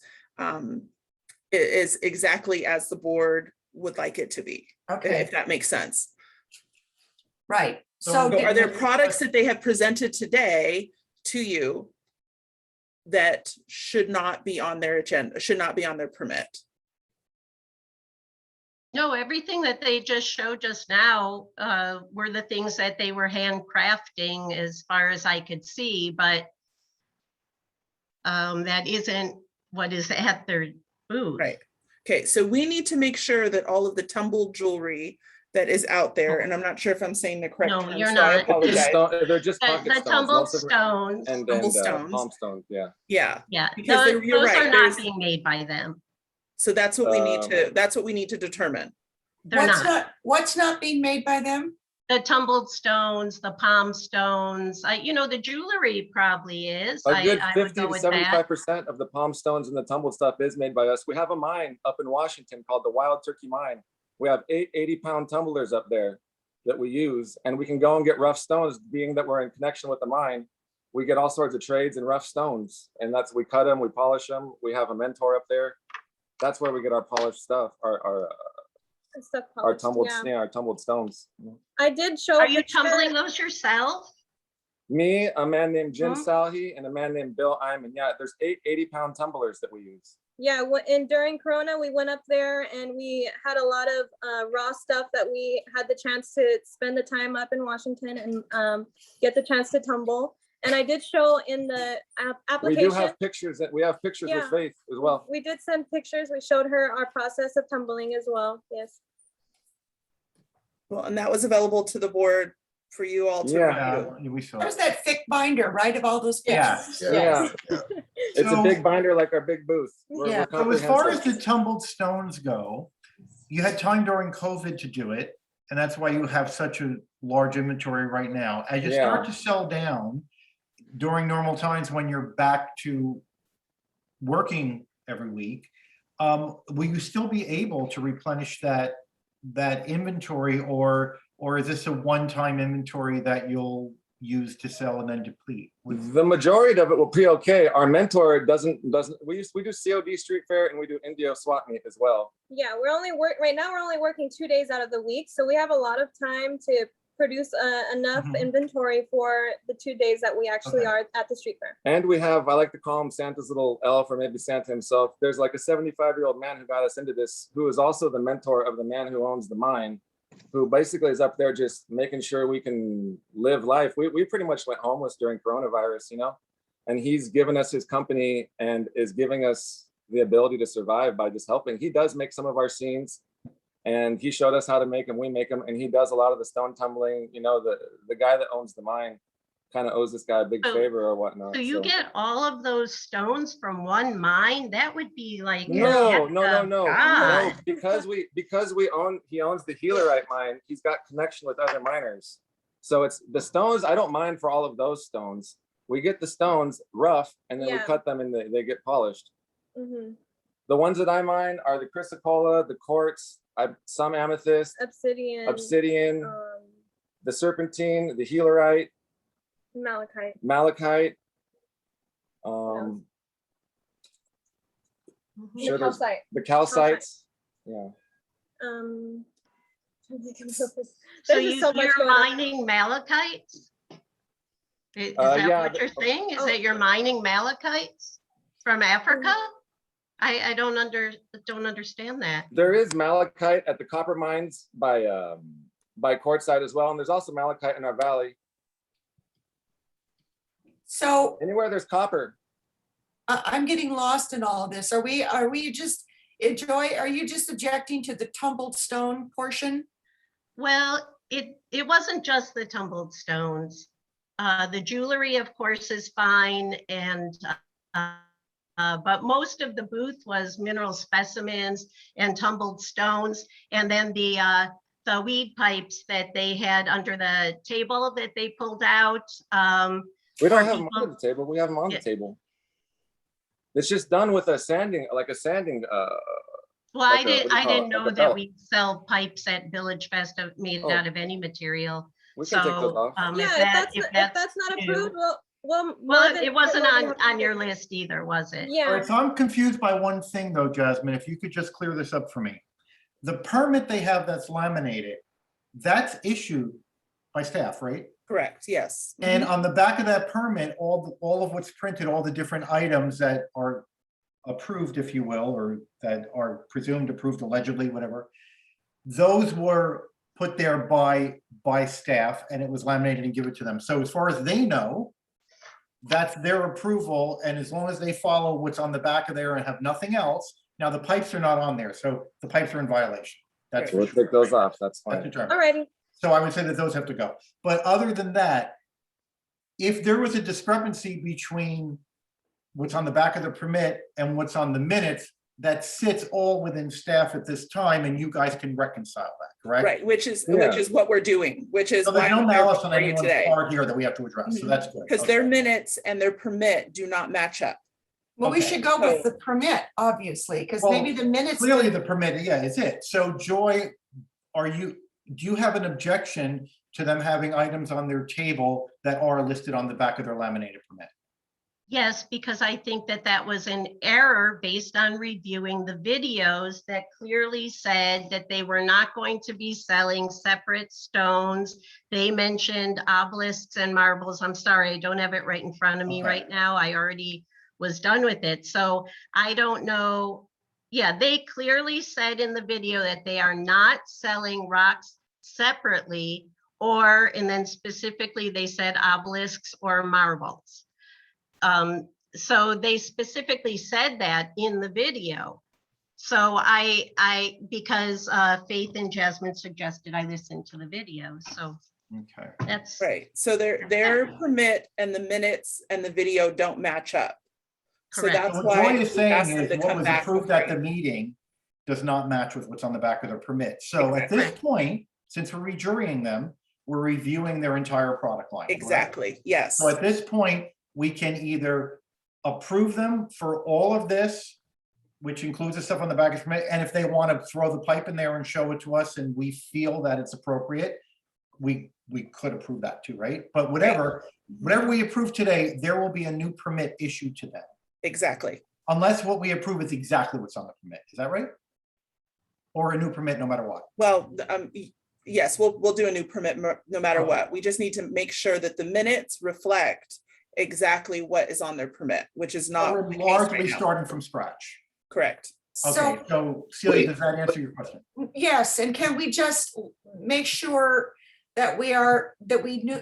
exactly as the board would like it to be. Okay. If that makes sense. Right. So are there products that they have presented today to you that should not be on their agenda, should not be on their permit? No, everything that they just showed just now were the things that they were handcrafting as far as I could see, but that isn't what is at their booth. Right. Okay, so we need to make sure that all of the tumbled jewelry that is out there, and I'm not sure if I'm saying the correct No, term, you're so I not. apologize. They're just The- pocket the stones. tumbled most of them- stones. And Tumbled stones. palm stones, yeah. Yeah. Yeah, Because those you're right, are not being made by them. So that's what we need to determine. They're not. What's not being made by them? the tumbled stones, the palm stones, you know, the jewelry probably is. A good I would 50 go to with that. 75% of the palm stones and the tumbled stuff is made by us. We have a mine up in Washington called the Wild Turkey Mine. We have 8 80-pound tumblers up there that we use, and we can go and get rough stones. Being that we're in connection with the mine, we get all sorts of trades in rough stones, and we cut them, we polish them. We have a mentor up there. That's where we get our polished stuff, our tumbled, yeah. our tumbled stones. I did show. Are you tumbling those yourself? Me, a man named Jim Mhm. Salhi, and a man named Bill Iman. Yeah, there's 8 80-pound tumblers that we use. Yeah, and during Corona, we went up there and we had a lot of raw stuff that we had the chance to spend the time up in Washington and get the chance to tumble. And I did show in the application. We do have pictures we have pictures with Yeah. Faith as well. We did send pictures. We showed her our process of tumbling as well. Yes. Well, and that was available to the board for you all to review. We saw. There's that thick binder, right, of all those pictures? Yeah. It's a big binder like our big booth. We're So as far as comprehensive. the tumbled stones go, you had time during COVID to do it, and that's why you have such a large inventory right now. As you start to sell down during normal times when you're back to working every week, will you still be able to replenish that inventory, or is this a one-time inventory that you'll use to sell and then deplete? The majority of it will be okay. Our mentor doesn't we do COD Street Fair and we do Indio Swap Meet as well. Yeah, right now we're only working 2 days out of the week, so we have a lot of time to produce enough inventory for the 2 days that we actually are at the street fair. And we have, I like to call him Santa's little elf, or maybe Santa himself. There's like a 75-year-old man who got us into this, who is also the mentor of the man who owns the mine, who basically is up there just making sure we can live life. We pretty much went homeless during coronavirus, you know, and he's given us his company and is giving us the ability to survive by just helping. He does make some of our scenes, and he showed us how to make them. We make them, and he does a lot of the stone tumbling. You know, the guy that owns the mine kind of owes this guy a big favor or whatnot. So you get all of those stones from one mine? That would be like No, God. because he owns the Healerite mine. He's got connection with other miners. So it's the stones. I don't mine for all of those stones. We get the stones rough, and then we cut them and they get polished. The ones that I mine are the chrysocolla, the quartz, some amethyst, obsidian, the serpentine, the Healerite, malachite. The calcite. The calcites. Yeah. So you're mining malachites? Is that what you're saying? Is that you're mining malachites from Africa? I don't understand that. There is malachite at the copper mines by Quartzsite as well, and there's also malachite in our valley. So anywhere there's copper. I'm getting lost in all of this. Are you just objecting to the tumbled stone portion? Well, it wasn't just the tumbled stones. The jewelry, of course, is fine, and but most of the booth was mineral specimens and tumbled stones, and then the weed pipes that they had under the table that they pulled out. We don't have them under the table. We have them on the table. It's just done with a sanding. Well, I didn't know that we sell pipes at VillageFest made out of any material. We can take those off. If that's not approved, well, it wasn't on your list either, was it? Yeah. All right, so I'm confused by one thing though, Jasmine, if you could just clear this up for me. The permit they have that's laminated, that's issued by staff, right? Correct, yes. And on the back of that permit, all of what's printed, all the different items that are approved, if you will, or that are presumed approved allegedly, whatever, those were put there by staff, and it was laminated and given to them. So as far as they know, that's their approval, and as long as they follow what's on the back of there and have nothing else, now the pipes are not on there, so the pipes are in violation. That's We'll take those off, that's fine. Alrighty. So I would say that those have to go. But other than that, if there was a discrepancy between what's on the back of the permit and what's on the minutes, that sits all within staff at this time, and you guys can reconcile that, correct? Right, which is Yeah. what we're doing, which is So there's why no we're here malice on before you anyone's today. part here that we have to address, so that's good. Because their minutes and their permit do not match up. Well, we Okay. should go with the permit, obviously, because Well, maybe the minutes. Clearly the permit, yeah, is it. So Joy, do you have an objection to them having items on their table that are listed on the back of their laminated permit? Yes, because I think that that was an error based on reviewing the videos that clearly said that they were not going to be selling separate stones. They mentioned obelisks and marbles. I'm sorry, I don't have it right in front of me Okay. right now. I already was done with it. So I don't know. Yeah, they clearly said in the video that they are not selling rocks separately, and then specifically they said obelisks or marbles. So they specifically said that in the video. So because Faith and Jasmine suggested I listen to the video, so Okay. that's Right, so their permit and the minutes and the video don't match up. So Correct. that's So why what Joy is we asked saying them is to what come was back approved before at the you. meeting does not match with what's on the back of their permit. So at this point, since we're rejurying them, we're reviewing their entire product line. correct? Exactly, yes. So at this point, we can either approve them for all of this, which includes the stuff on the back of the permit, and if they want to throw the pipe in there and show it to us and we feel that it's appropriate, we could approve that too, right? But whatever we approve today, there will be a new permit issued to them. Exactly. Unless what we approve is exactly what's on the permit. Is that right? Or a new permit no matter what? Well, yes, we'll do a new permit no matter what. We just need to make sure that the minutes reflect exactly what is on their permit, which is So not we're the case largely right now. starting from scratch. Correct. Okay, so Celia, does that answer your question? Yes, and can we just make sure that we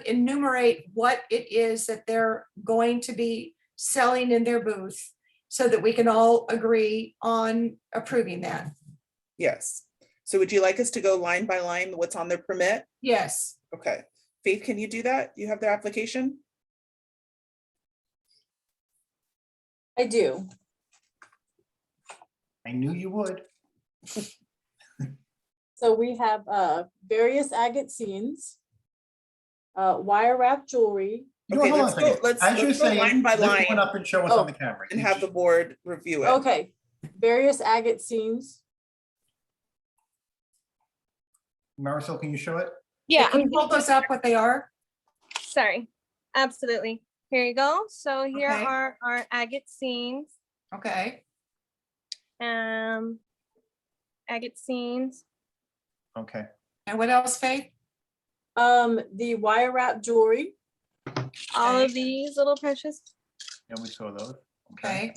enumerate what it is that they're going to be selling in their booth so that we can all agree on approving that? Yes. So would you like us to go line by line, what's on their permit? Yes. Okay. Faith, can you do that? You have their application? I do. I knew you would. So we have various agate scenes, wire wrap jewelry. You know, hold on a second. let's As you're go saying, line by lift line. one up and show us Oh. on the camera. And have the board review it. Okay, various agate scenes. Marisol, can you show it? Yeah, Can you hold those up what they are? sorry. Absolutely. Here you go. So here Okay. are our agate scenes. Okay. Agate scenes. Okay. And what else, Faith? The wire wrap jewelry. All of these little precious. Yeah, we saw those. Okay.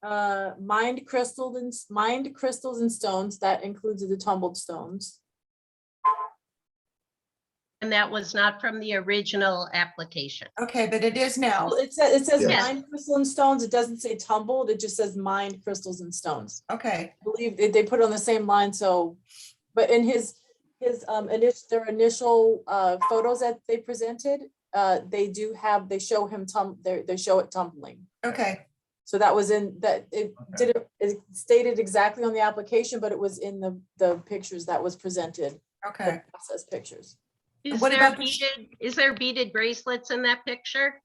Mined crystals and stones. That includes the tumbled stones. and that was not from the original application. Okay, but it is now. Well, it says Yes. mined crystal and stones. It doesn't say tumbled. It just says mined crystals and stones. Okay. I believe they put it on the same line. So, but in their initial photos that they presented, they show him they show it tumbling. Okay. So that was it stated exactly on the application, but it was in the pictures that was presented. Okay. The process pictures. Is What there about the is there beaded bracelets in that picture?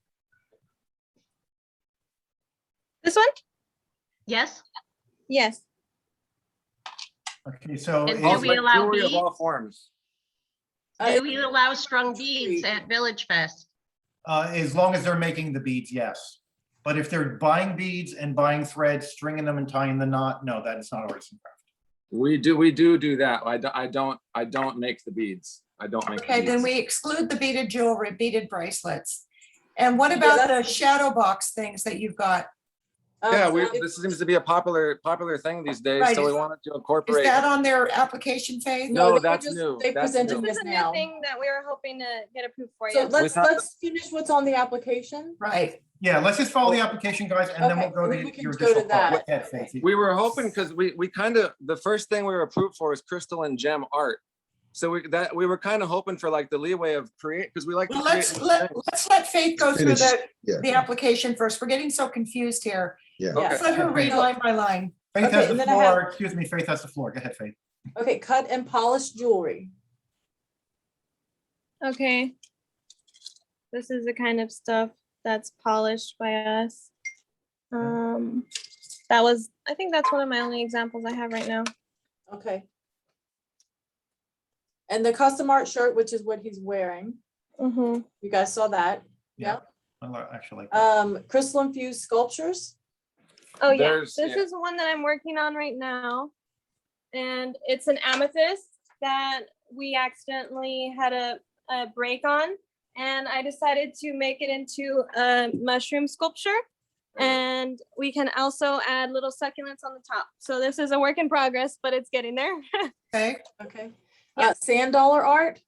This one? Yes? Yes. Okay, so And is- do we allow Jewelry of beads? all forms. Do we allow strung beads at VillageFest? as long as they're making the beads, yes. But if they're buying beads and buying threads, stringing them and tying the knot, no, that is not artisan craft. We do that. I don't make the beads. I don't make the Okay, then beads. we exclude the beaded jewelry, beaded bracelets. And what about the shadow box things that you've got? Yeah, this seems to be a popular thing these days, Right, so we is- wanted to Is incorporate. that on their application, Faith? No, that's new. They That's presented new. This this is a now. new thing that we were hoping to get approved for So you. let's finish what's on the application. Right. Yeah, let's just follow the application, guys, and then we'll Okay, go then to we can your go to additional part. that. Go ahead, Faith. We were hoping, because we kind of, the first thing we were approved for is crystal and gem art. So we were kind of hoping for like the leeway of create, because we like to Well, create. let's let Faith go through Finish, yeah. the application first. We're getting so confused here. Yeah. Let's let her read line by line. Faith Okay, has and the then I have- floor. Excuse me, Faith has the floor. Go ahead, Faith. Okay, cut and polished jewelry. Okay. This is the kind of stuff that's polished by us. I think that's one of my only examples I have right now. Okay. And the custom art shirt, which is what he's wearing. Mm-hmm. You guys saw that? Yeah. Actually. Crystal infused sculptures. Oh yeah, There's- this is one that I'm working on right now. And it's an amethyst that we accidentally had a break on. And I decided to make it into a mushroom sculpture. And we can also add little succulents on the top. So this is a work in progress, but it's getting there. Okay. Okay. Sand dollar art.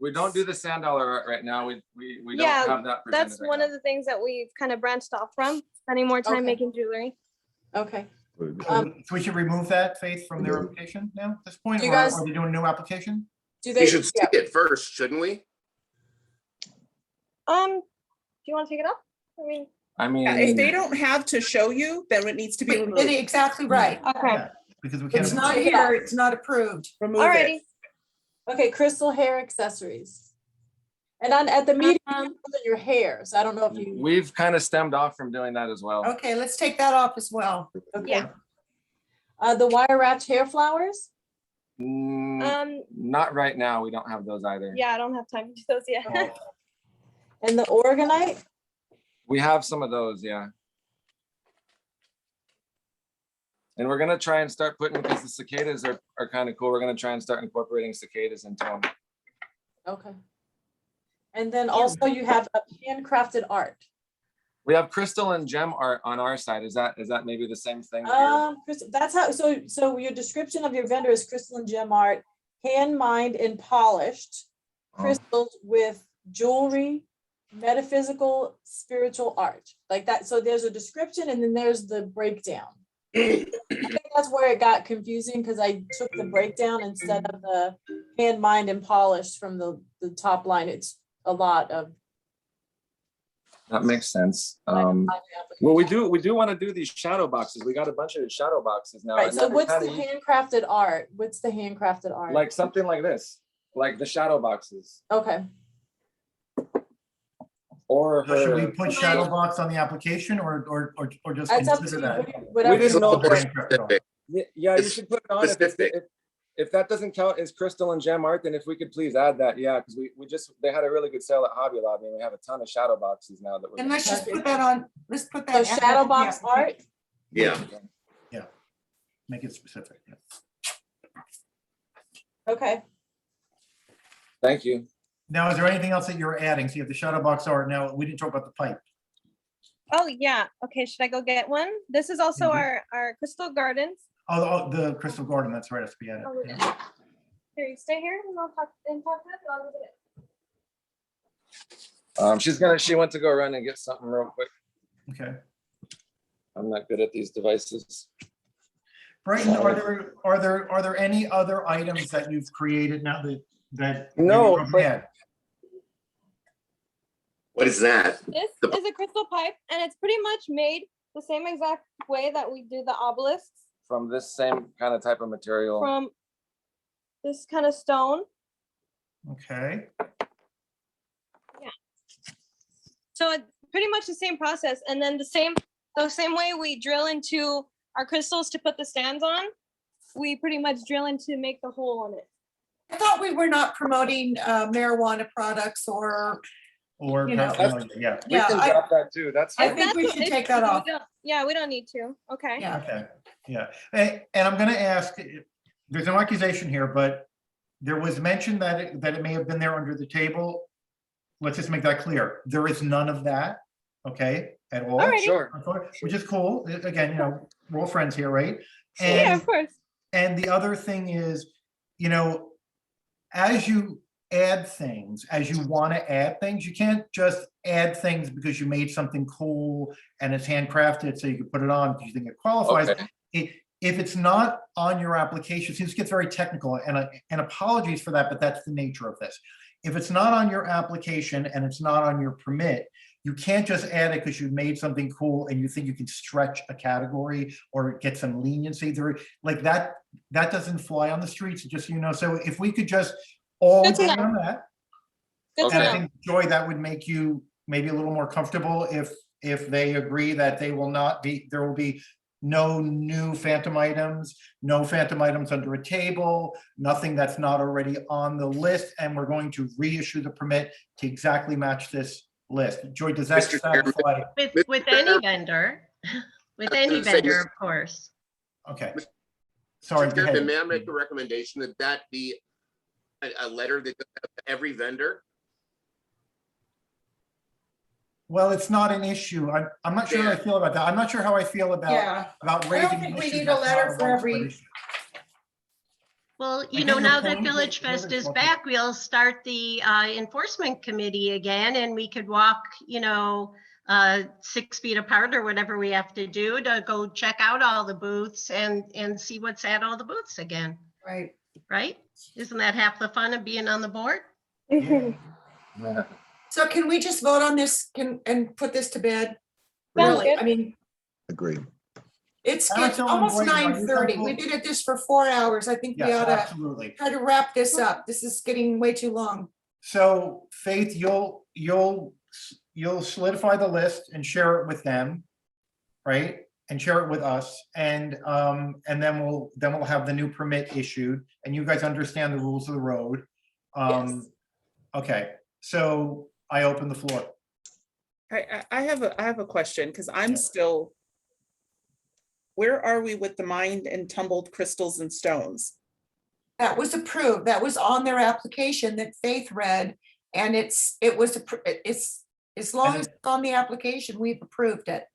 We don't do the sand dollar art right now. We don't Yeah, have that. that's one of the things that we've kind of branched off from, spending more time Okay. making jewelry. Okay. So we should remove that, Faith, from their application now at this point? You Or guys- are they doing a new application? Do We should see it first, shouldn't we? Do you want to take it off? I mean, Yeah, if they don't have to show you, then it needs to be removed. Exactly right. Okay. Because we It's can't. not here, it's not approved. Remove Alrighty. it. Okay, crystal hair accessories. And at the meeting, you put in your hair, so I don't know if you. we've kind of stemmed off from doing that as well. Okay, let's take that off as well. Okay. The wire wrapped hair flowers. Not right now. We don't have those either. Yeah, I don't have time to do those yet. And the organite. We have some of those, yeah. And we're gonna try and start putting, because the cicadas are kind of cool. We're gonna try and start incorporating cicadas into them. Okay. And then also you have a handcrafted art. We have crystal and gem art on our side. Is that maybe the same thing? here? That's how, so your description of your vendor is crystal and gem art, hand mined and polished crystals with jewelry, metaphysical, spiritual art, like that. So there's a description and then there's the breakdown. I think that's where it got confusing because I took the breakdown instead of the hand mined and polished from the top line. It's a lot of. That makes sense. Well, we do want to do these shadow boxes. We got a bunch of shadow boxes now. Right, and so that what's the kinda- handcrafted art? What's the handcrafted art? Like something like this, like the shadow boxes. Okay. Or So should we her. put shadow box on the application or just It's up to consider you. that? Whatever We didn't you know want. that- Yeah, you should put it on. Specific. If that doesn't count as crystal and gem art, then if we could please add that, yeah, because they had a really good sale at Hobby Lobby and we have a ton of shadow boxes now that we're. And let's just put that on, let's put that. So shadow box art. Yeah. Yeah. Make it specific. Yeah. Okay. Thank you. Now, is there anything else that you're adding? So you have the shadow box art. Now, we didn't talk about the pipe. Oh yeah. Okay, should I go get one? This is also our crystal gardens. Oh, the crystal garden, that's right, has to be added. Oh, Yeah. Here, you stay here and I'll talk to it. I'll go get it. She went to go run and get something real quick. Okay. I'm not good at these devices. Brighton, are there any other items that you've created now that? No, you're- but- yeah. What is that? This is a crystal pipe and it's pretty much made the same exact way that we do the obelisks, From this same kind of type of material. from this kind of stone. Okay. So it's pretty much the same process. And then the same way we drill into our crystals to put the stands on, we pretty much drill in to make the hole on it. I thought we were not promoting marijuana products or. Or, You know, yeah. We can drop that too. That's I fine. think we should take that off. Yeah, we don't need to. Okay. Yeah. Okay, yeah. And I'm gonna ask, there's no accusation here, but there was mention that it may have been there under the table. Let's just make that clear. There is none of that, okay, at all. Alrighty. Sure. Which is cool. Again, we're all friends here, right? Yeah, of course. And the other thing is, as you add things, as you want to add things, you can't just add things because you made something cool and it's handcrafted so you can put it on because you think it qualifies. Okay. If it's not on your application, see, this gets very technical and apologies for that, but that's the nature of this. If it's not on your application and it's not on your permit, you can't just add it because you made something cool and you think you can stretch a category or get some leniency there. Like that doesn't fly on the streets, just so you know. So if we could just all Good to agree know. on that. Good to And I know. think, Joy, that would make you maybe a little more comfortable if they agree that there will be no new phantom items, no phantom items under a table, nothing that's not already on the list, and we're going to reissue the permit to exactly match this list. Joy, does that Mr. Chairman. satisfy? With any vendor, with any gonna say, vendor, Mr. of course. Okay. Sorry, Mr. go Chairman, ahead. may I make a recommendation that that be a letter that goes out to every vendor? Well, it's not an issue. I'm not sure how I feel about that. I'm not sure how I feel Yeah. about I raising. don't think an we issue need a that's not letter for widespread every, issue. Well, I you get know, your now that point, but Village the other Fest is focus- back, we'll start the enforcement committee again, and we could walk, 6 feet apart or whatever we have to do to go check out all the booths and see what's at all the booths again, right. right? Isn't that half the fun of being on the board? Yeah. So can we just vote on this and put this to bed? Sounds Really, good. I mean, Agree. it's Councilwoman almost Boyd, are you 9:30. We comfortable? did it this for 4 hours. I think we Yes, ought to absolutely. try to wrap this up. This is getting way too long. So Faith, you'll solidify the list and share it with them, right? And share it with us, and then we'll have the new permit issued, and you guys understand the rules of the road. Yes. Okay, so I open the floor. I have a question, because I'm still, where are we with the mined and tumbled crystals and stones? That was approved. That was on their application that Faith read. And it's as long as it's on the application, we've approved it.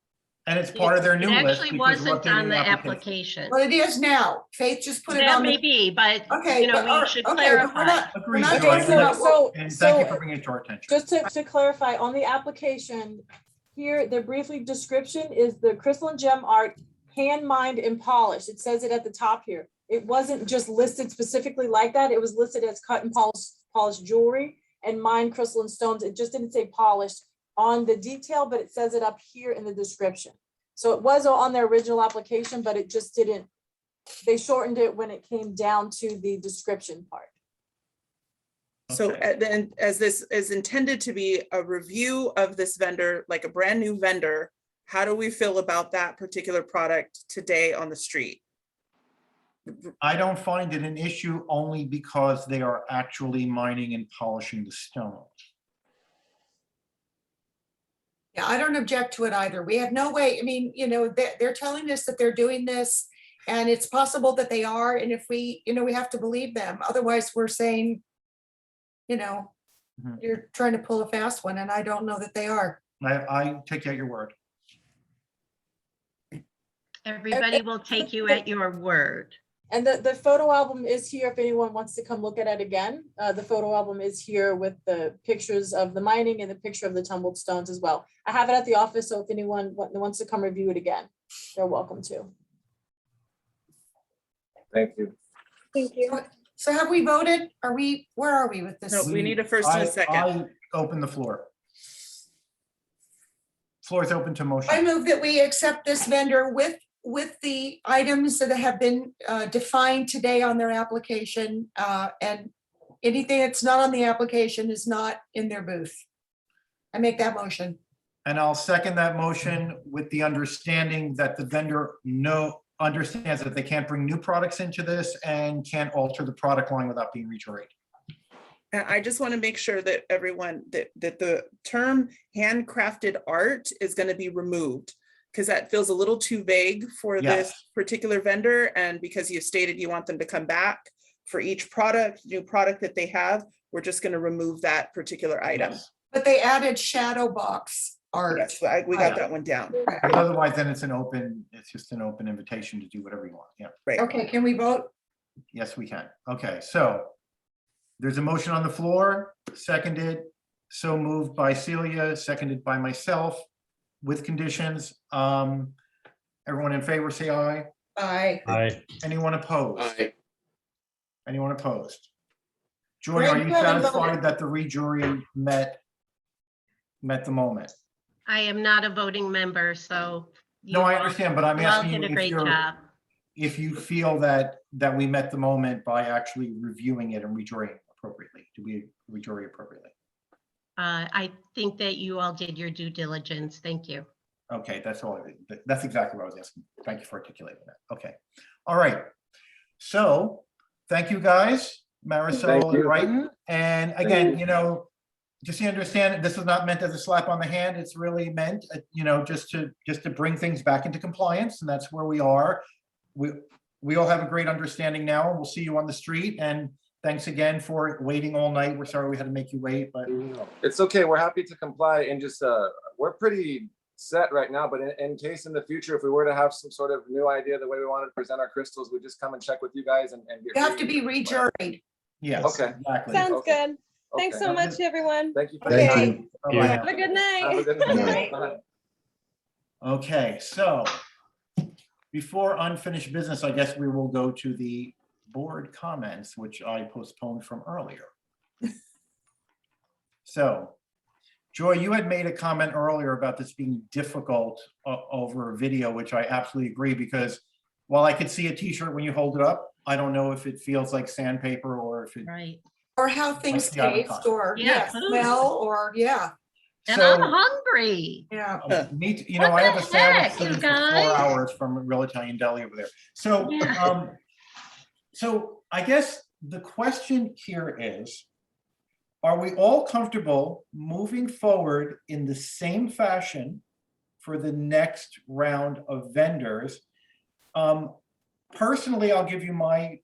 And it's part of their new It list. actually because we're wasn't updating on the application. application. But it is now. Faith just put it That on. may be, but, Okay, we should okay, but we're clarify. not Agreed, talking Joy, about what- and thank you for bringing it to our attention. Just to clarify, on the application, here, the briefly description is the crystal and gem art, hand mined and polished. It says it at the top here. It wasn't just listed specifically like that. It was listed as cut and polished jewelry and mined crystal and stones. It just didn't say polished on the detail, but it says it up here in the description. So it was on their original application, but it just didn't, they shortened it when it came down to the description part. So then, as this is intended to be a review of this vendor, like a brand new vendor, how do we feel about that particular product today on the street? I don't find it an issue only because they are actually mining and polishing the stone. Yeah, I don't object to it either. We have no way, I mean, they're telling us that they're doing this and it's possible that they are. And if we have to believe them. Otherwise, we're saying, you're trying to pull a fast one and I don't know that they are. I take you at your word. Everybody will take you at your word. And the photo album is here if anyone wants to come look at it again. The photo album is here with the pictures of the mining and the picture of the tumbled stones as well. I have it at the office, so if anyone wants to come review it again, they're welcome to. Thank you. Thank you. So have we voted? Where are we with this? No, we need a first and a second. I open the floor. Floor is open to motion. I move that we accept this vendor with the items that have been defined today on their application, and anything that's not on the application is not in their booth. I make that motion. And I'll second that motion with the understanding that the vendor understands that they can't bring new products into this and can't alter the product line without being rejury. And I just want to make sure that everyone, that the term handcrafted art is going to be removed, because that feels a little too vague for this particular vendor. And because you stated you want them to come back for each new product that they have, we're just going to remove that particular item. But they added shadow box art. Yes, we got that one down. Because otherwise, then it's just an open invitation to do whatever you want. Yeah. Right. Okay, can we vote? Yes, we can. Okay, so there's a motion on the floor, seconded, so moved by Celia, seconded by myself, with conditions. Everyone in favor, say aye. Aye. Aye. Anyone opposed? Aye. Anyone opposed? Joy, Greg, are you you haven't satisfied voted. that the rejury met the moment? I am not a voting member, so. No, you I all- understand, but I'm you all asking did you a if great you're, job. if you feel that we met the moment by actually reviewing it and rejuring appropriately. Do we rejury appropriately? I think that you all did your due diligence. Thank you. Okay, that's all. That's exactly what I was asking. Thank you for articulating that. Okay. All right. So thank you guys, Marisol and Brighton. And again, you know, just so you understand, this is not meant as a slap on the hand. It's really meant, you know, just to bring things back into compliance, and that's where we are. We all have a great understanding now. We'll see you on the street, and thanks again for waiting all night. We're sorry we had to make you wait, but It's okay. We're happy to comply, and just we're pretty set right now, but in case in the future, if we were to have some sort of new idea the way we wanted to present our crystals, we just come and check with you guys and get You have to be rejuried. yes, okay. exactly. Sounds Okay. good. Thanks Okay. so much, everyone. Thank you. Thank Okay. you. Bye-bye Have now. a good night. Have a good night. Bye. Okay, so before unfinished business, I guess we will go to the board comments, which I postponed from earlier. So, Joy, you had made a comment earlier about this being difficult over a video, which I absolutely agree, because while I could see a t-shirt when you hold it up, I don't know if it feels like sandpaper or if it. Right. Or how things the avocado. taste, or Yeah, smell, or And So- I'm hungry. yeah. Me, you know, What I have a the sandwich heck, sitting you for 4 guys? hours from a real Italian deli over there. So, Yeah. so I guess the question here is, are we all comfortable moving forward in the same fashion for the next round of vendors? Personally, I'll give you my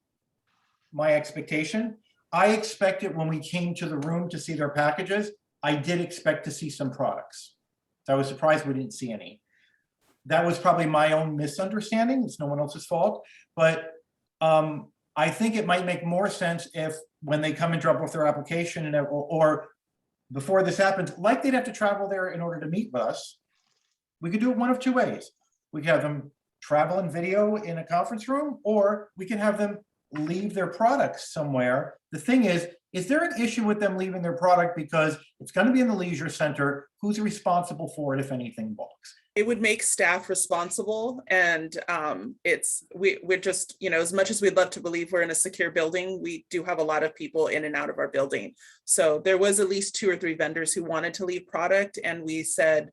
expectation. I expected when we came to the room to see their packages, I did expect to see some products. So I was surprised we didn't see any. That was probably my own misunderstanding. It's no one else's fault. But I think it might make more sense if when they come and drop off their application and or before this happens, like they'd have to travel there in order to meet with us, we could do it one of two ways. We could have them travel and video in a conference room, or we can have them leave their products somewhere. The thing is there an issue with them leaving their product because it's going to be in the leisure center? Who's responsible for it if anything balks? It would make staff responsible, and we're just, you know, as much as we'd love to believe we're in a secure building, we do have a lot of people in and out of our building. So there was at least 2 or 3 vendors who wanted to leave product, and we said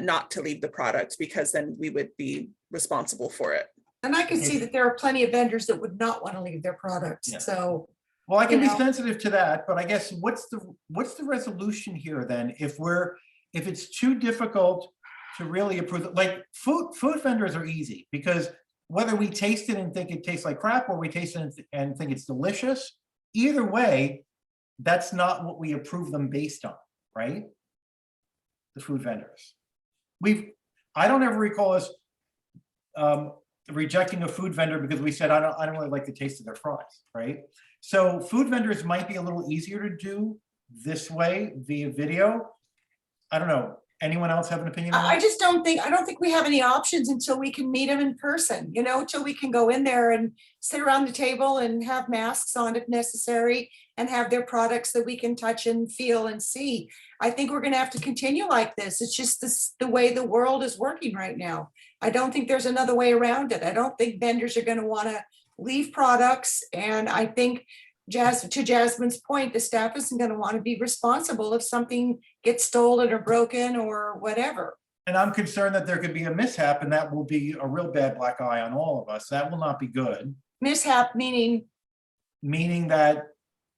not to leave the product because then we would be responsible for it. And I can see that there are plenty of vendors that would not want to leave their products, Yeah. so. Well, I can You be know. sensitive to that, but I guess what's the resolution here then? If it's too difficult to really approve, like food vendors are easy, because whether we taste it and think it tastes like crap or we taste it and think it's delicious, either way, that's not what we approve them based on, right? The food vendors. I don't ever recall us rejecting a food vendor because we said, I don't really like the taste of their fries, right? So food vendors might be a little easier to do this way via video. I don't know. Anyone else have an opinion on that? I don't think we have any options until we can meet them in person, you know, until we can go in there and sit around the table and have masks on if necessary and have their products that we can touch and feel and see. I think we're going to have to continue like this. It's just the way the world is working right now. I don't think there's another way around it. I don't think vendors are going to want to leave products. And I think to Jasmine's point, the staff isn't going to want to be responsible if something gets stolen or broken or whatever. And I'm concerned that there could be a mishap, and that will be a real bad black eye on all of us. That will not be good. Mishap meaning? Meaning that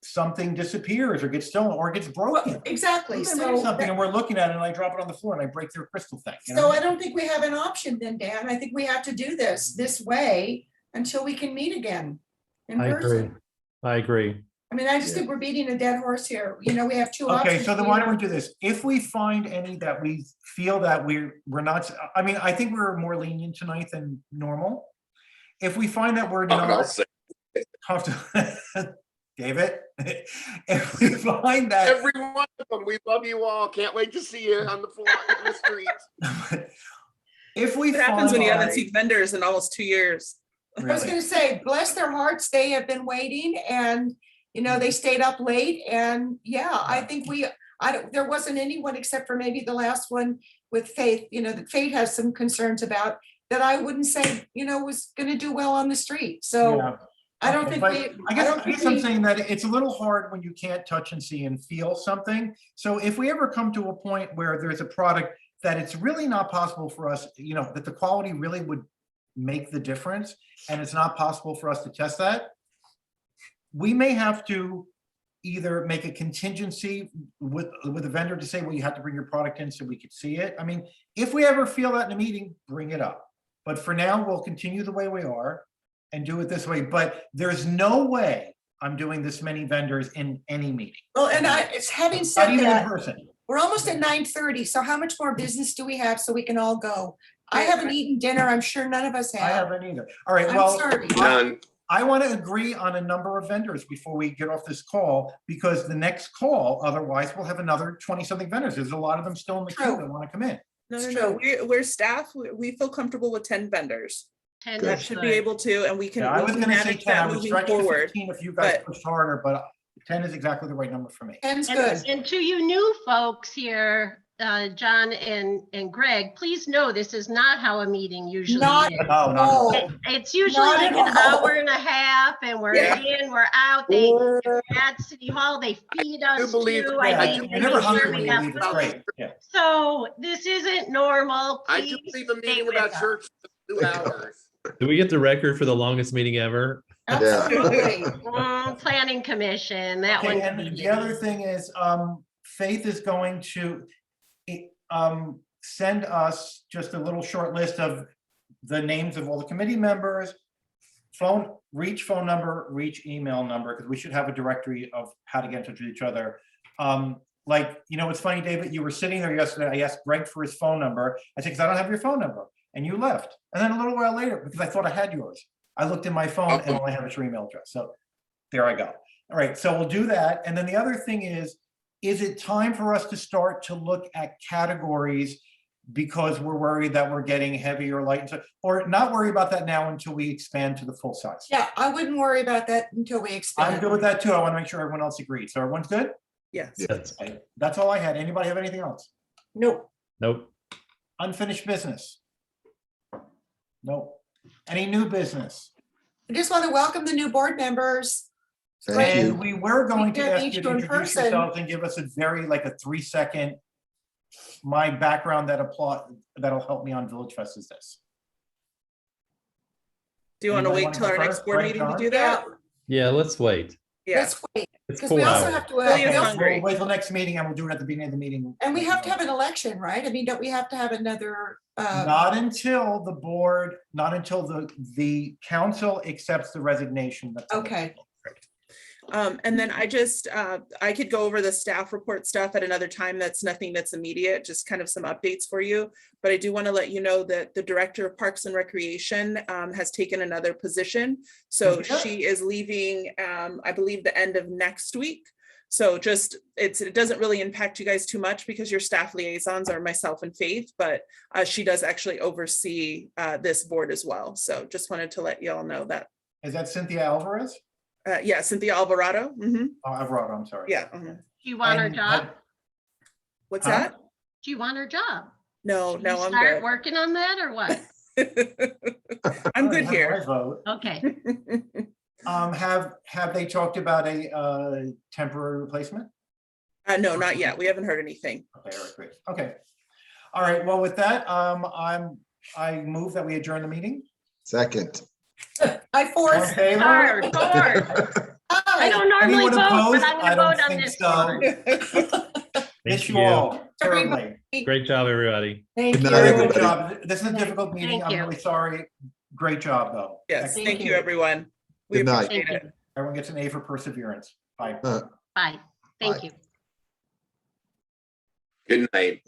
something disappears or gets stolen or gets broken. Well, exactly. So something and we're looking at it and I drop it on the floor and I break their crystal thing. You So know? I don't think we have an option then, Dan. I think we have to do this way until we can meet again in person. I agree. I mean, I just think we're beating a dead horse here. You know, we have 2 options. Okay, so then why don't we do this? If we find any that we feel that we're not, I mean, I think we're more lenient tonight than normal. If we find that we're not comfortable, David, if we find that Every one of them, we love you all. Can't wait to see you on the floor in the streets. if we What happens find when you haven't that- seen vendors in almost 2 years? I was gonna say, bless their hearts, they have been waiting and, you know, they stayed up late and yeah, I think there wasn't anyone except for maybe the last one with Faith, that Faith has some concerns about, that I wouldn't say, was gonna do well on the street. So Yeah. I don't Okay, think but we, I guess I'm saying that it's a little hard when you can't touch and see and feel something. So if we ever come to a point where there's a product that it's really not possible for us, that the quality really would make the difference, and it's not possible for us to test that, we may have to either make a contingency with a vendor to say, well, you have to bring your product in so we could see it. I mean, if we ever feel that in a meeting, bring it up. But for now, we'll continue the way we are and do it this way. But there's no way I'm doing this many vendors in any meeting. well, and it's having Not said even in that, person. we're almost at 9:30. So how much more business do we have so we can all go? I haven't eaten dinner. I'm sure none of us I have. haven't either. All right, I'm well, sorry. None. I want to agree on a number of vendors before we get off this call, because the next call, otherwise we'll have another 20-something vendors. There's a lot of them still in the queue that want to come in. No. We're staff. We feel comfortable with 10 vendors. 10 That is should good. be able to, and we can. Yeah, I we was can gonna say manage 10, I that would moving stretch to forward. 15 if you guys but- pushed harder, but 10 is exactly the right number for me. 10's good. And to you new folks here, John and Greg, please know this is not how a meeting usually Not is. No, not at all. It's usually Not like at an all. hour and a half, and we're Yeah. in, we're out. They at City Hall, they feed us believe- too. Yeah, I you're mean, they never make sure hungry we when you got leave. It's food. great. Yeah. So this isn't normal. I do Please believe a stay meeting with about us. church for 2 hours. Do we get the record for the longest meeting ever? Absolutely. Planning Commission, that Okay, one. and the other thing is, Faith is going to send us just a little short list of the names of all the committee members, reach phone number, reach email number, because we should have a directory of how to get in touch with each other. It's funny, David, you were sitting there yesterday, I asked Greg for his phone number. I said, because I don't have your phone number, and you left. And then a little while later, because I thought I had yours, I looked in my phone and all I have is your email address. So there I go. All right, so we'll do that. And then the other thing is it time for us to start to look at categories, because we're worried that we're getting heavy or light, or not worry about that now until we expand to the full size? Yeah, I wouldn't worry about that until we expand. I'm good with that too. I want to make sure everyone else agrees. So everyone's good? Yes. Okay, that's all I had. Anybody have anything else? Nope. Nope. Unfinished business? Nope. Any new business? I just want to welcome the new board members. Thank And you. we were going to can't ask meet you to you in introduce person. yourselves and give us a 3-second, my background that'll help me on VillageFest is this. Do you want to Anybody wait wanna till go our next first? board Greg, meeting to John? do that? Yeah, let's wait. Yeah. Let's wait, It's because we 4 also hours. have to, Billy is we also- hungry. We'll wait till next meeting and we'll do it at the beginning of the meeting. and we have to have an election, right? I mean, don't we have to have another, Not until the council accepts the resignation. That's okay. And then I could go over the staff report stuff at another time. That's nothing that's immediate, just kind of some updates for you. But I do want to let you know that the Director of Parks and Recreation has taken another position. So Okay. she is leaving, I believe, the end of next week. So it doesn't really impact you guys too much because your staff liaisons are myself and Faith, but she does actually oversee this board as well. So just wanted to let you all know that. Is that Cynthia Alvarez? Yeah, Cynthia Alvarado. Mm-hmm. Oh, Alvarado, I'm sorry. Yeah. Do you want her And job? What's Huh? that? Do you want her job? No, Should no, we I'm start good. working on that or what? I'm All good right, here. my vote. Okay. Have they talked about a temporary replacement? No, not yet. We haven't heard anything. Okay, all right, great. Okay. All right, well, with that, I move that we adjourn the meeting. Second. I All in force. favor? I don't normally Anyone vote, opposed? but I'm I gonna don't vote on think this so. one. Miss you you. all terribly. Great job, everybody. Thank Good you. night, Very good everybody. job. This is a difficult meeting. Thank I'm you. really sorry. Great job, though. Yes, Excellent. thank you, everyone. We Good night. appreciate Thank it. Everyone gets an A for perseverance. Bye. Bye. Thank Bye. you. Good night.